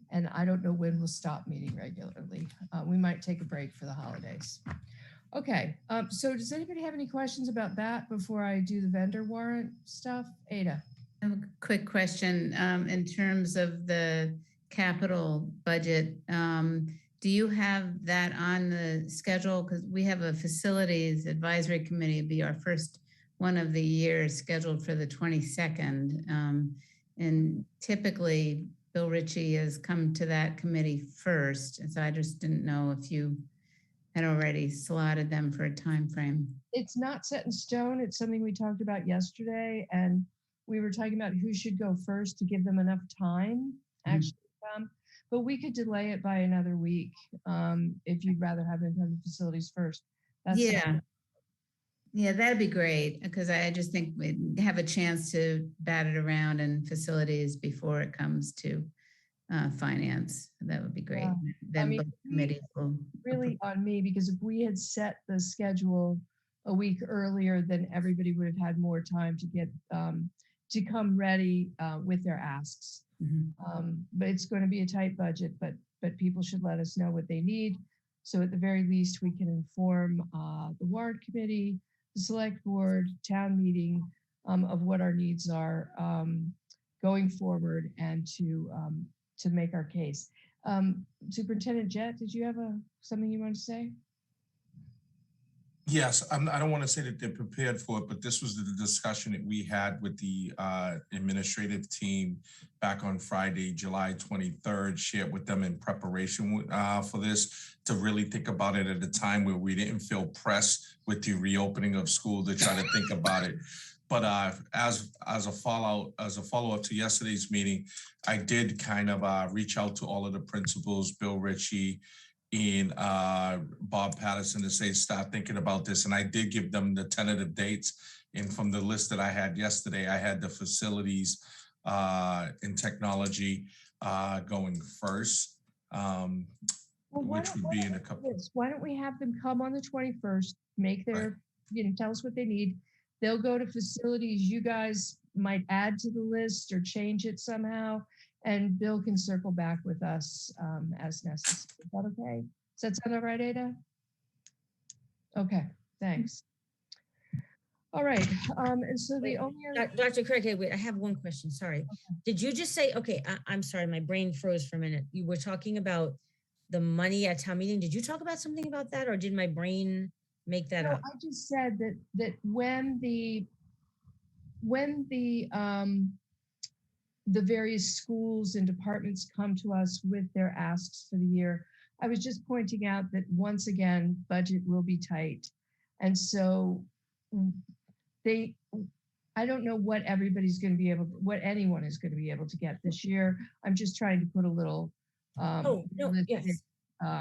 And I don't know when we'll stop meeting regularly. We might take a break for the holidays. Okay, so does anybody have any questions about that before I do the vendor warrant stuff? Ada. I have a quick question in terms of the capital budget. Do you have that on the schedule? Because we have a facilities advisory committee, be our first one of the year scheduled for the 22nd. And typically Bill Ritchie has come to that committee first. And so I just didn't know if you had already slotted them for a time frame. It's not set in stone. It's something we talked about yesterday. And we were talking about who should go first to give them enough time actually to come. But we could delay it by another week if you'd rather have them come to facilities first. That's Yeah, that'd be great, because I just think we'd have a chance to bat it around in facilities before it comes to finance. That would be great. Yeah. Then both committees will really on me, because if we had set the schedule a week earlier, then everybody would have had more time to get to come ready with their asks. But it's going to be a tight budget, but people should let us know what they need. So at the very least, we can inform the warrant committee, the select board, town meeting of what our needs are going forward, and to make our case. Superintendent Jett, did you have something you want to say? Yes, I don't want to say that they're prepared for it, but this was the discussion that we had with the administrative team back on Friday, July 23rd, shared with them in preparation for this, to really think about it at a time where we didn't feel pressed with the reopening of school to try to think about it. But as a follow-up to yesterday's meeting, I did kind of reach out to all of the principals, Bill Ritchie, and Bob Patterson, to say start thinking about this. And I did give them the tentative dates. And from the list that I had yesterday, I had the facilities and technology going first, Well, which would be in a couple. why don't we have them come on the 21st, make Right. their, tell us what they need. They'll go to facilities. You guys might add to the list or change it somehow. And Bill can circle back with us as necessary. Is that okay? Does that sound all right, Ada? Okay, thanks. All right. And so the Wait, only other, Dr. Craig, hey, wait, I have one question. Sorry. Did you just say, okay, I'm sorry, my brain froze for a minute. You were talking about the money at town meeting. Did you talk about something about that, or did my brain make that no, up? I just said that when the various schools and departments come to us with their asks for the year, I was just pointing out that once again, budget will be tight. And so I don't know what everybody's going to be able, what anyone is going to be able to get this year. I'm just trying to put a little Oh, no, realistic, yes.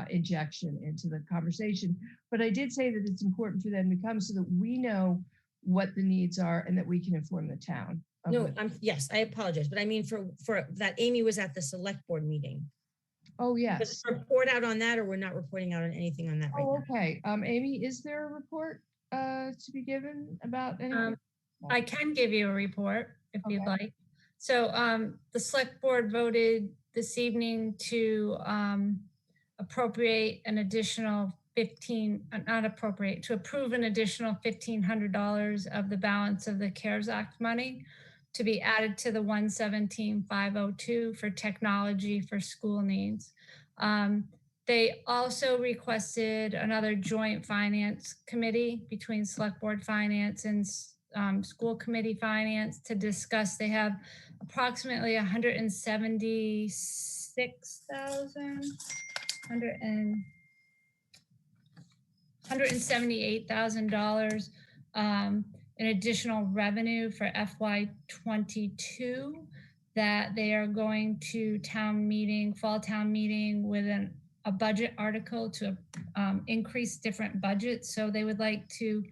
injection into the conversation. But I did say that it's important for them to come so that we know what the needs are and that we can inform the town. No, yes, I apologize, but I mean for that Amy was at the select board meeting. Oh, Let's yes. report out on that, or we're not reporting out on anything on that right Oh, now. okay. Amy, is there a report to be given about anything? I can give you a report if you'd Okay. like. So the select board voted this evening to appropriate an additional to approve an additional $1,500 of the balance of the CARES Act money to be added to the 117,502 for technology for school needs. They also requested another joint finance committee between select board finance and school committee finance to discuss. They have approximately $178,000 in additional revenue for FY22 that they are going to fall town meeting with a budget article to increase different budgets. So they would like to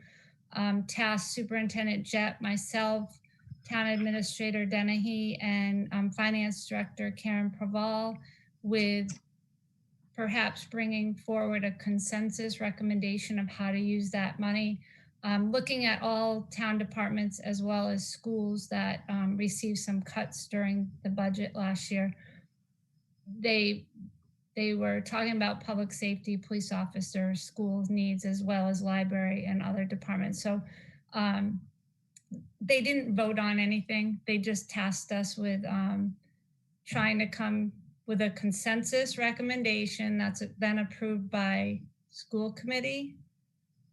task Superintendent Jett, myself, Town Administrator Dennehy, and Finance Director Karen Praval with perhaps bringing forward a consensus recommendation of how to use that money. Looking at all town departments as well as schools that received some cuts during the budget last year. They were talking about public safety, police officers, schools needs, as well as library and other departments. So they didn't vote on anything. They just tasked us with trying to come with a consensus recommendation that's then approved by school committee,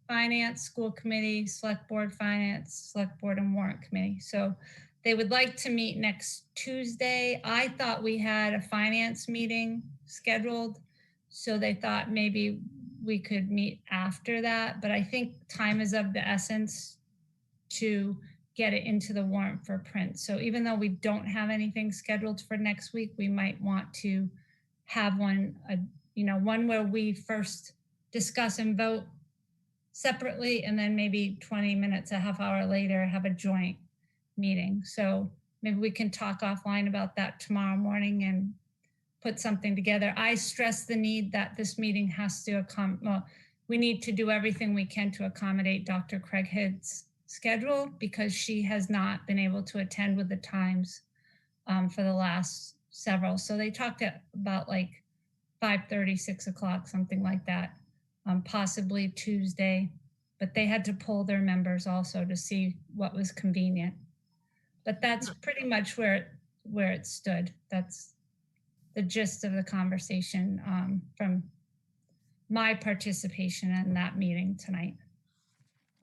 finance, school committee, select board finance, select board and warrant committee. So they would like to meet next Tuesday. I thought we had a finance meeting scheduled, so they thought maybe we could meet after that, but I think time is of the essence to get it into the warrant for print. So even though we don't have anything scheduled for next week, we might want to have one where we first discuss and vote separately, and then maybe 20 minutes, a half hour later, have a joint meeting. So maybe we can talk offline about that tomorrow morning and put something together. I stress the need that this meeting has to we need to do everything we can to accommodate Dr. Craighead's schedule, because she has not been able to attend with the times for the last several. So they talked about like 5:30, 6 o'clock, something like that, possibly Tuesday, but they had to poll their members also to see what was convenient. But that's pretty much where it stood. That's the gist of the conversation from my participation in that meeting tonight.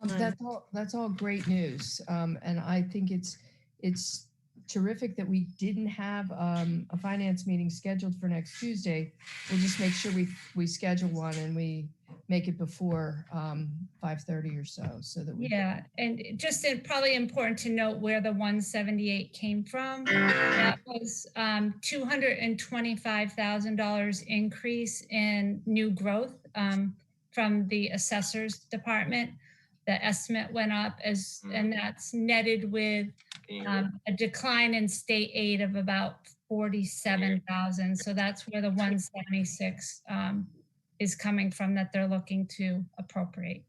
That's all great news. And I think it's terrific that we didn't have a finance meeting scheduled for next Tuesday. We'll just make sure we schedule one and we make it before 5:30 or so that we. Yeah, and probably important to note where the 178 came from. That was $225,000 increase in new growth from the assessors department. The estimate went up and that's netted with a decline in state aid of about 47,000. So that's where the 176 is coming from that they're looking to appropriate.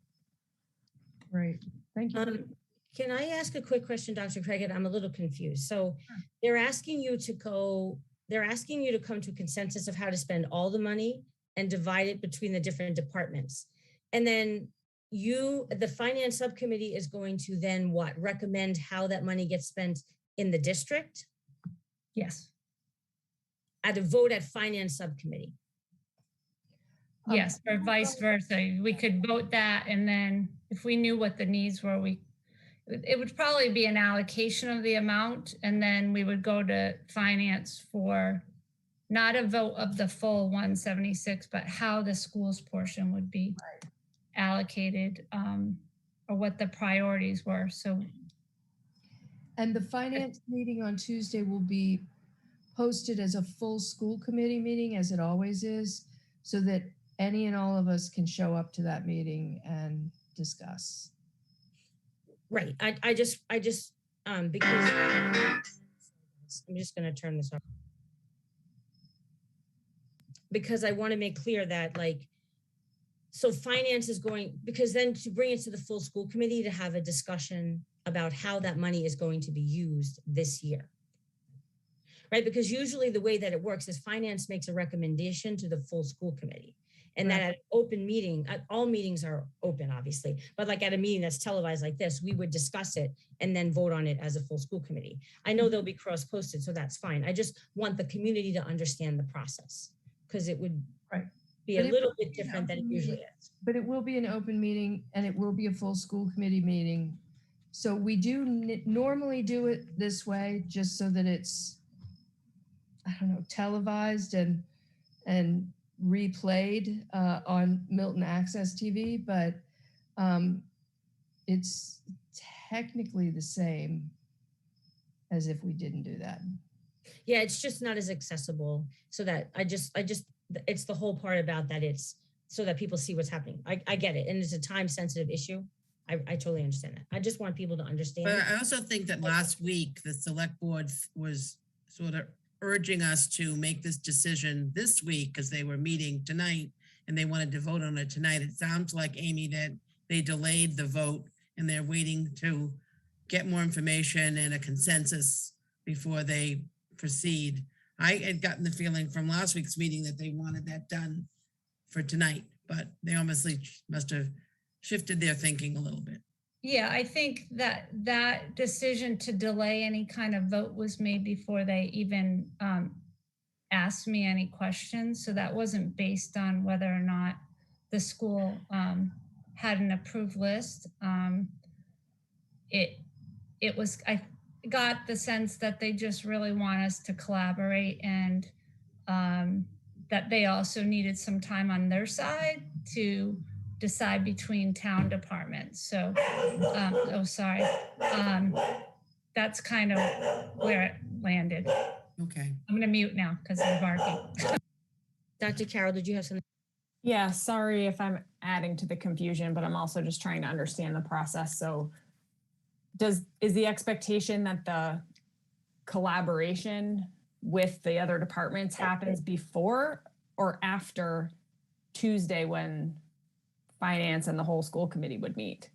Great, thank you. Can I ask a quick question, Dr. Craig? I'm a little confused. So they're asking you to come to a consensus of how to spend all the money and divide it between the different departments. And then the finance subcommittee is going to then recommend how that money gets spent in the district? Yes. At a vote at finance subcommittee. Yes, or vice versa. We could vote that, and then if we knew what the needs were, it would probably be an allocation of the amount, and then we would go to finance for not a vote of the full 176, but how the school's portion would be allocated, or what the priorities were. So, and the finance meeting on Tuesday will be posted as a full school committee meeting, as it always is, so that any and all of us can show up to that meeting and discuss. Right. I just because I'm just going to turn this off because I want to make clear that so finance is going, because then to bring it to the full school committee to have a discussion about how that money is going to be used this year. Right. Because usually the way that it works is finance makes a recommendation to the full school committee. And that at an open meeting, all meetings are open, obviously, but at a meeting that's televised like this, we would discuss it and then vote on it as a full school committee. I know they'll be cross-posted, so that's fine. I just want the community to understand the process because it would be a little bit different than it usually is. But it will be an open meeting and it will be a full school committee meeting. So we do normally do it this way just so that it's, I don't know, televised and replayed on Milton Access TV, but it's technically the same as if we didn't do that. Yeah, it's just not as accessible. So that it's the whole part about that it's so that people see what's happening. I get it. And it's a time sensitive issue. I totally understand that. I just want people to understand. But I also think that last week, the select board was sort of urging us to make this decision this week because they were meeting tonight and they wanted to vote on it tonight. It sounds like, Amy, that they delayed the vote and they're waiting to get more information and a consensus before they proceed. I had gotten the feeling from last week's meeting that they wanted that done for tonight, but they obviously must have shifted their thinking a little bit. Yeah, I think that decision to delay any kind of vote was made before they even asked me any questions. So that wasn't based on whether or not the school had an approved list. It was, I got the sense that they just really want us to collaborate and that they also needed some time on their side to decide between town departments. So, that's kind of where it landed. Okay. I'm gonna mute now because they're barking. Dr. Carroll, did you have something? Yeah, sorry if I'm adding to the confusion, but I'm also just trying to understand the process. So is the expectation that the collaboration with the other departments happens before or after Tuesday when finance and the whole school committee would meet?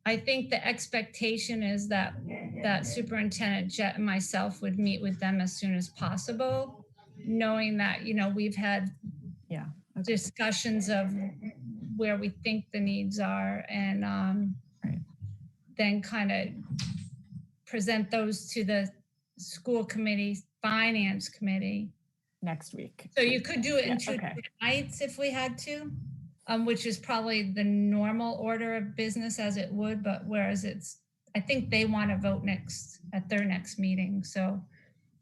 I think the expectation is that Superintendent Jett and myself would meet with them as soon as possible, knowing that, we've had discussions of where we think the needs are and then kind of present those to the school committee, finance committee. Next week. So you could do it in two nights if we had to. which is probably the normal order of business as it would, but whereas I think they want to vote at their next meeting. So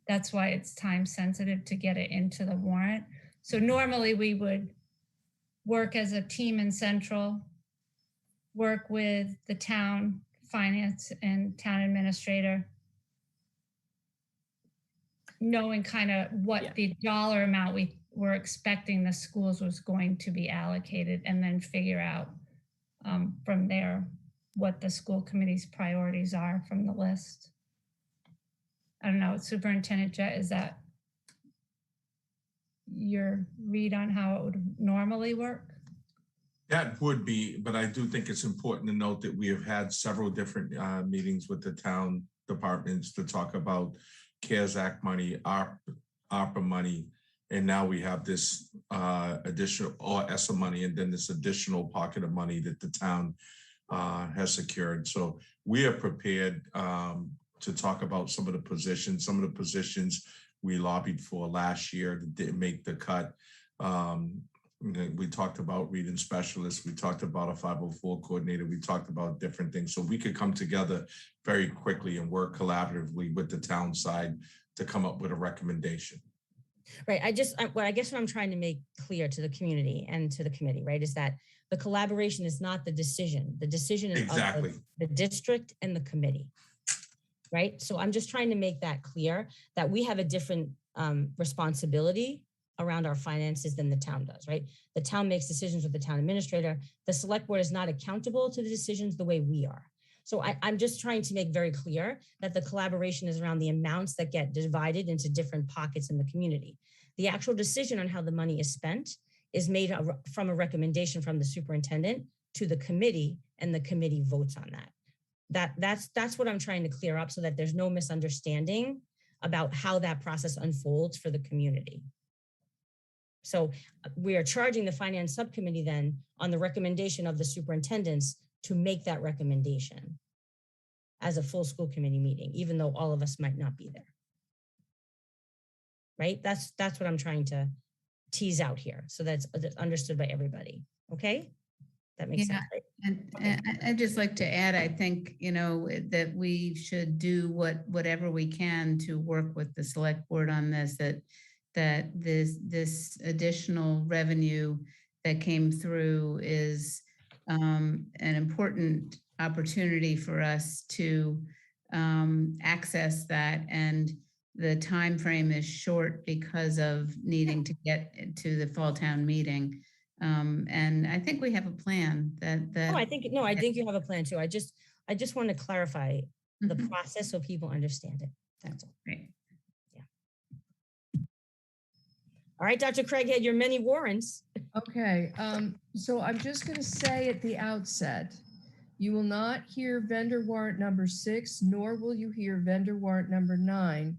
that's why it's time sensitive to get it into the warrant. So normally we would work as a team in central, work with the town finance and town administrator, knowing kind of what the dollar amount we were expecting the schools was going to be allocated, and then figure out from there what the school committee's priorities are from the list. I don't know, Superintendent Jett, is that your read on how it would normally work? That would be, but I do think it's important to note that we have had several different meetings with the town departments to talk about CARES Act money, ARPA money, and now we have this additional ESSA money, and then this additional pocket of money that the town has secured. So we are prepared to talk about some of the positions. Some of the positions we lobbied for last year that didn't make the cut. We talked about reading specialists. We talked about a 504 coordinator. We talked about different things. So we could come together very quickly and work collaboratively with the town side to come up with a recommendation. Right. I guess what I'm trying to make clear to the community and to the committee, right, is that the collaboration is not the decision. The decision is exactly of the district and the committee. Right. So I'm just trying to make that clear that we have a different responsibility around our finances than the town does, right? The town makes decisions with the town administrator. The select board is not accountable to the decisions the way we are. So I'm just trying to make very clear that the collaboration is around the amounts that get divided into different pockets in the community. The actual decision on how the money is spent is made from a recommendation from the superintendent to the committee, and the committee votes on that. That's what I'm trying to clear up so that there's no misunderstanding about how that process unfolds for the community. So we are charging the finance subcommittee then on the recommendation of the superintendents to make that recommendation as a full school committee meeting, even though all of us might not be there. Right? That's what I'm trying to tease out here. So that's understood by everybody. Okay? That makes sense. Right? And I'd just like to add, I think, that we should do whatever we can to work with the select board on this, that this additional revenue that came through is an important opportunity for us to access that, and the time frame is short because of needing to get to the fall town meeting. And I think we have a plan that I think you have a plan too. I just want to clarify the process so people understand it. That's all. Right. All right, Dr. Craighead, your many warrants. Okay, so I'm just going to say at the outset, you will not hear vendor warrant number 6, nor will you hear vendor warrant number 9.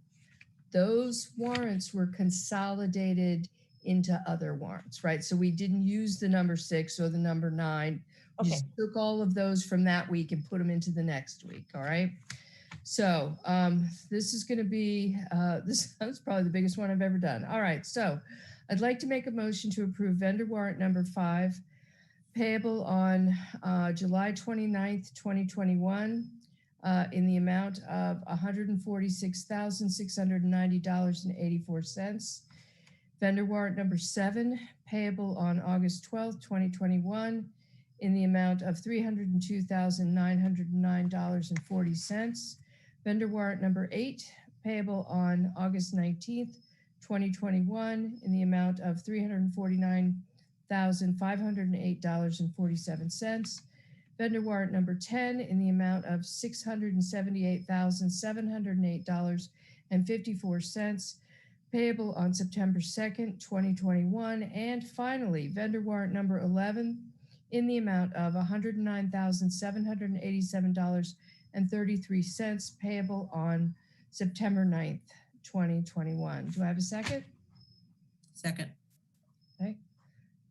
Those warrants were consolidated into other warrants, right? So we didn't use the number 6 or the number 9. We just took all of those from that week and put them into the next week, all right? So this is going to be, that's probably the biggest one I've ever done. All right, so I'd like to make a motion to approve vendor warrant number 5, payable on July 29th, 2021, in the amount of $146,690.84. Vendor warrant number 7, payable on August 12th, 2021, in the amount of $302,909.40. Vendor warrant number 8, payable on August 19th, 2021, in the amount of $349,508.47. Vendor warrant number 10 in the amount of $678,708.54, payable on September 2nd, 2021. And finally, vendor warrant number 11 in the amount of $109,787.33, payable on September 9th, 2021. Do I have a second? Second. Okay.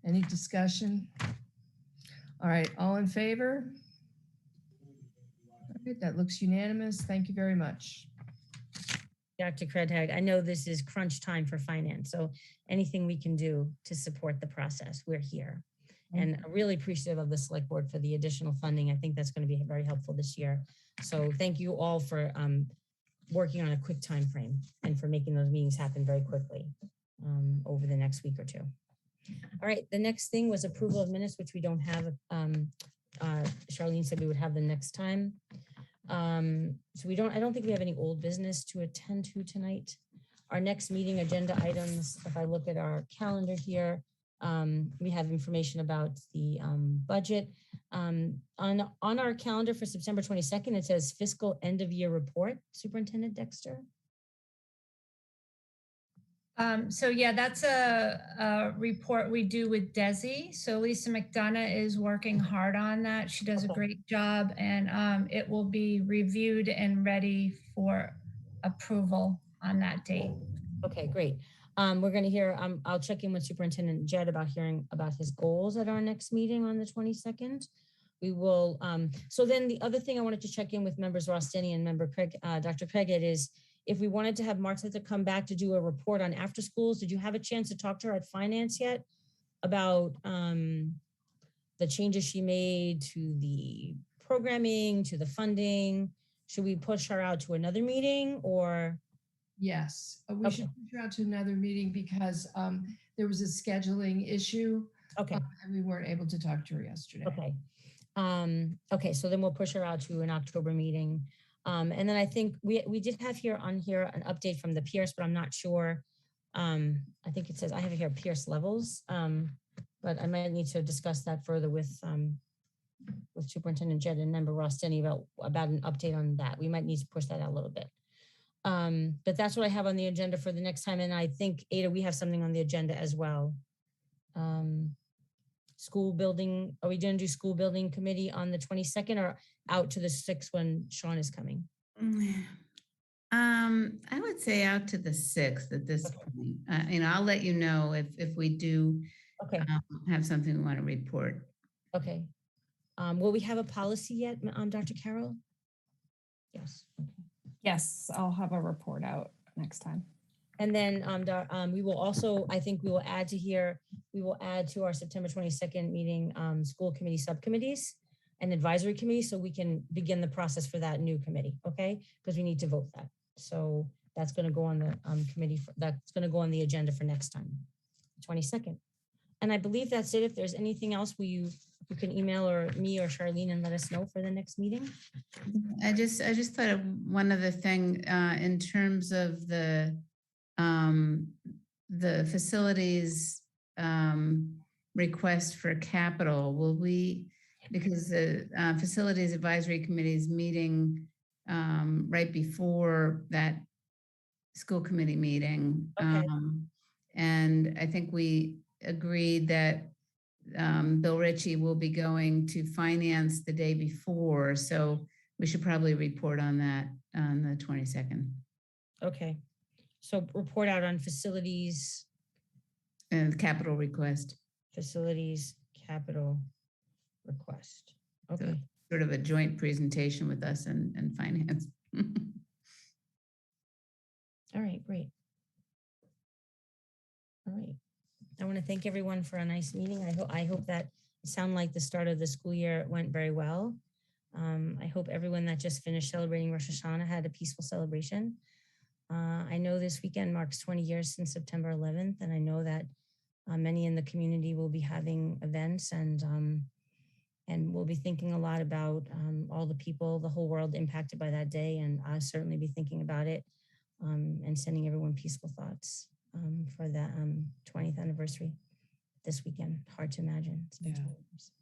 Any discussion? All right, all in favor? Okay, that looks unanimous. Thank you very much. Dr. Craighead, I know this is crunch time for finance, so anything we can do to support the process, we're here. And I'm really appreciative of the select board for the additional funding. I think that's going to be very helpful this year. So thank you all for working on a quick time frame and for making those meetings happen very quickly over the next week or two. All right, the next thing was approval of minutes, which we don't have. Charlene said we would have the next time. So I don't think we have any old business to attend to tonight. Our next meeting agenda items, if I look at our calendar here, we have information about the budget. On our calendar for September 22nd, it says fiscal end of year report, Superintendent Dexter. So yeah, that's a report we do with Desi. So Lisa McDonough is working hard on that. She does a great job, and it will be reviewed and ready for approval on that date. Okay, great. We're going to hear, I'll check in with Superintendent Jed about hearing about his goals at our next meeting on the 22nd. We will, so then the other thing I wanted to check in with members Ross Denny and member Craig, Dr. Craighead is, if we wanted to have Martha come back to do a report on after schools, did you have a chance to talk to her at finance yet about the changes she made to the programming, to the funding? Should we push her out to another meeting or? Yes, we Okay. should push her out to another meeting because there was a scheduling issue. Okay. And we weren't able to talk to her yesterday. Okay. Okay, so then we'll push her out to an October meeting. And then I think we did have on here an update from the Pierce, but I'm not sure. I think it says, I have it here, Pierce levels. But I might need to discuss that further with Superintendent Jed and member Ross Denny about an update on that. We might need to push that out a little bit. But that's what I have on the agenda for the next time. And I think, Ada, we have something on the agenda as well. School building, are we going to do school building committee on the 22nd or out to the 6th when Sean is coming? I would say out to the 6th at this point. I'll let you know if we do have something we want to report. Okay. Will we have a policy yet, Dr. Carroll? Yes. Yes, I'll have a report out next time. And then we will also, I think we will add to our September 22nd meeting, school committee subcommittees and advisory committee, so we can begin the process for that new committee, okay? Because we need to vote that. So that's going to go on the committee, that's going to go on the agenda for next time, 22nd. And I believe that's it. If there's anything else, you can email me or Charlene and let us know for the next meeting. I just thought of one other thing in terms of the facilities request for capital. Will we, because the facilities advisory committee is meeting right before that school committee meeting. Okay. And I think we agreed that Bill Ritchie will be going to finance the day before. So we should probably report on that on the 22nd. Okay. So report out on facilities. And capital request. Facilities capital request. Okay. So sort of a joint presentation with us and finance. All right, great. All right. I want to thank everyone for a nice meeting. I hope that sound like the start of the school year went very well. I hope everyone that just finished celebrating Rosh Hashanah had a peaceful celebration. I know this weekend marks 20 years since September 11th, and I know that many in the community will be having events and we'll be thinking a lot about all the people, the whole world impacted by that day, and I'll certainly be thinking about it and sending everyone peaceful thoughts for the 20th anniversary this weekend. Hard to imagine. It's been 20 years.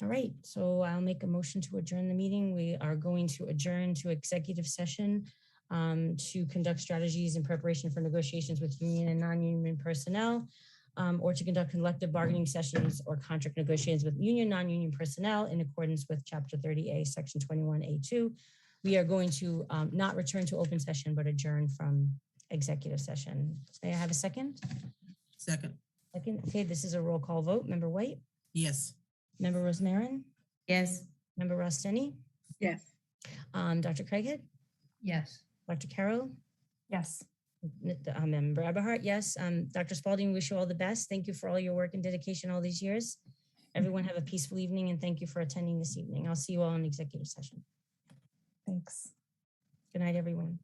All right, so I'll make a motion to adjourn the meeting. We are going to adjourn to executive session to conduct strategies in preparation for negotiations with union and non-union personnel, or to conduct collective bargaining sessions or contract negotiations with union, non-union personnel in accordance with Chapter 30A, Section 21A2. We are going to not return to open session, but adjourn from executive session. May I have a second? Second. Second. Okay, this is a roll call vote. Member White? Yes. Member Rosmarin? Yes. Member Rosteni? Yes. Dr. Craighead? Yes. Dr. Carroll? Yes. Member Eberhart, yes. Dr. Spalding, wish you all the best. Thank you for all your work and dedication all these years. Everyone have a peaceful evening and thank you for attending this evening. I'll see you all in executive session. Thanks. Good night, everyone.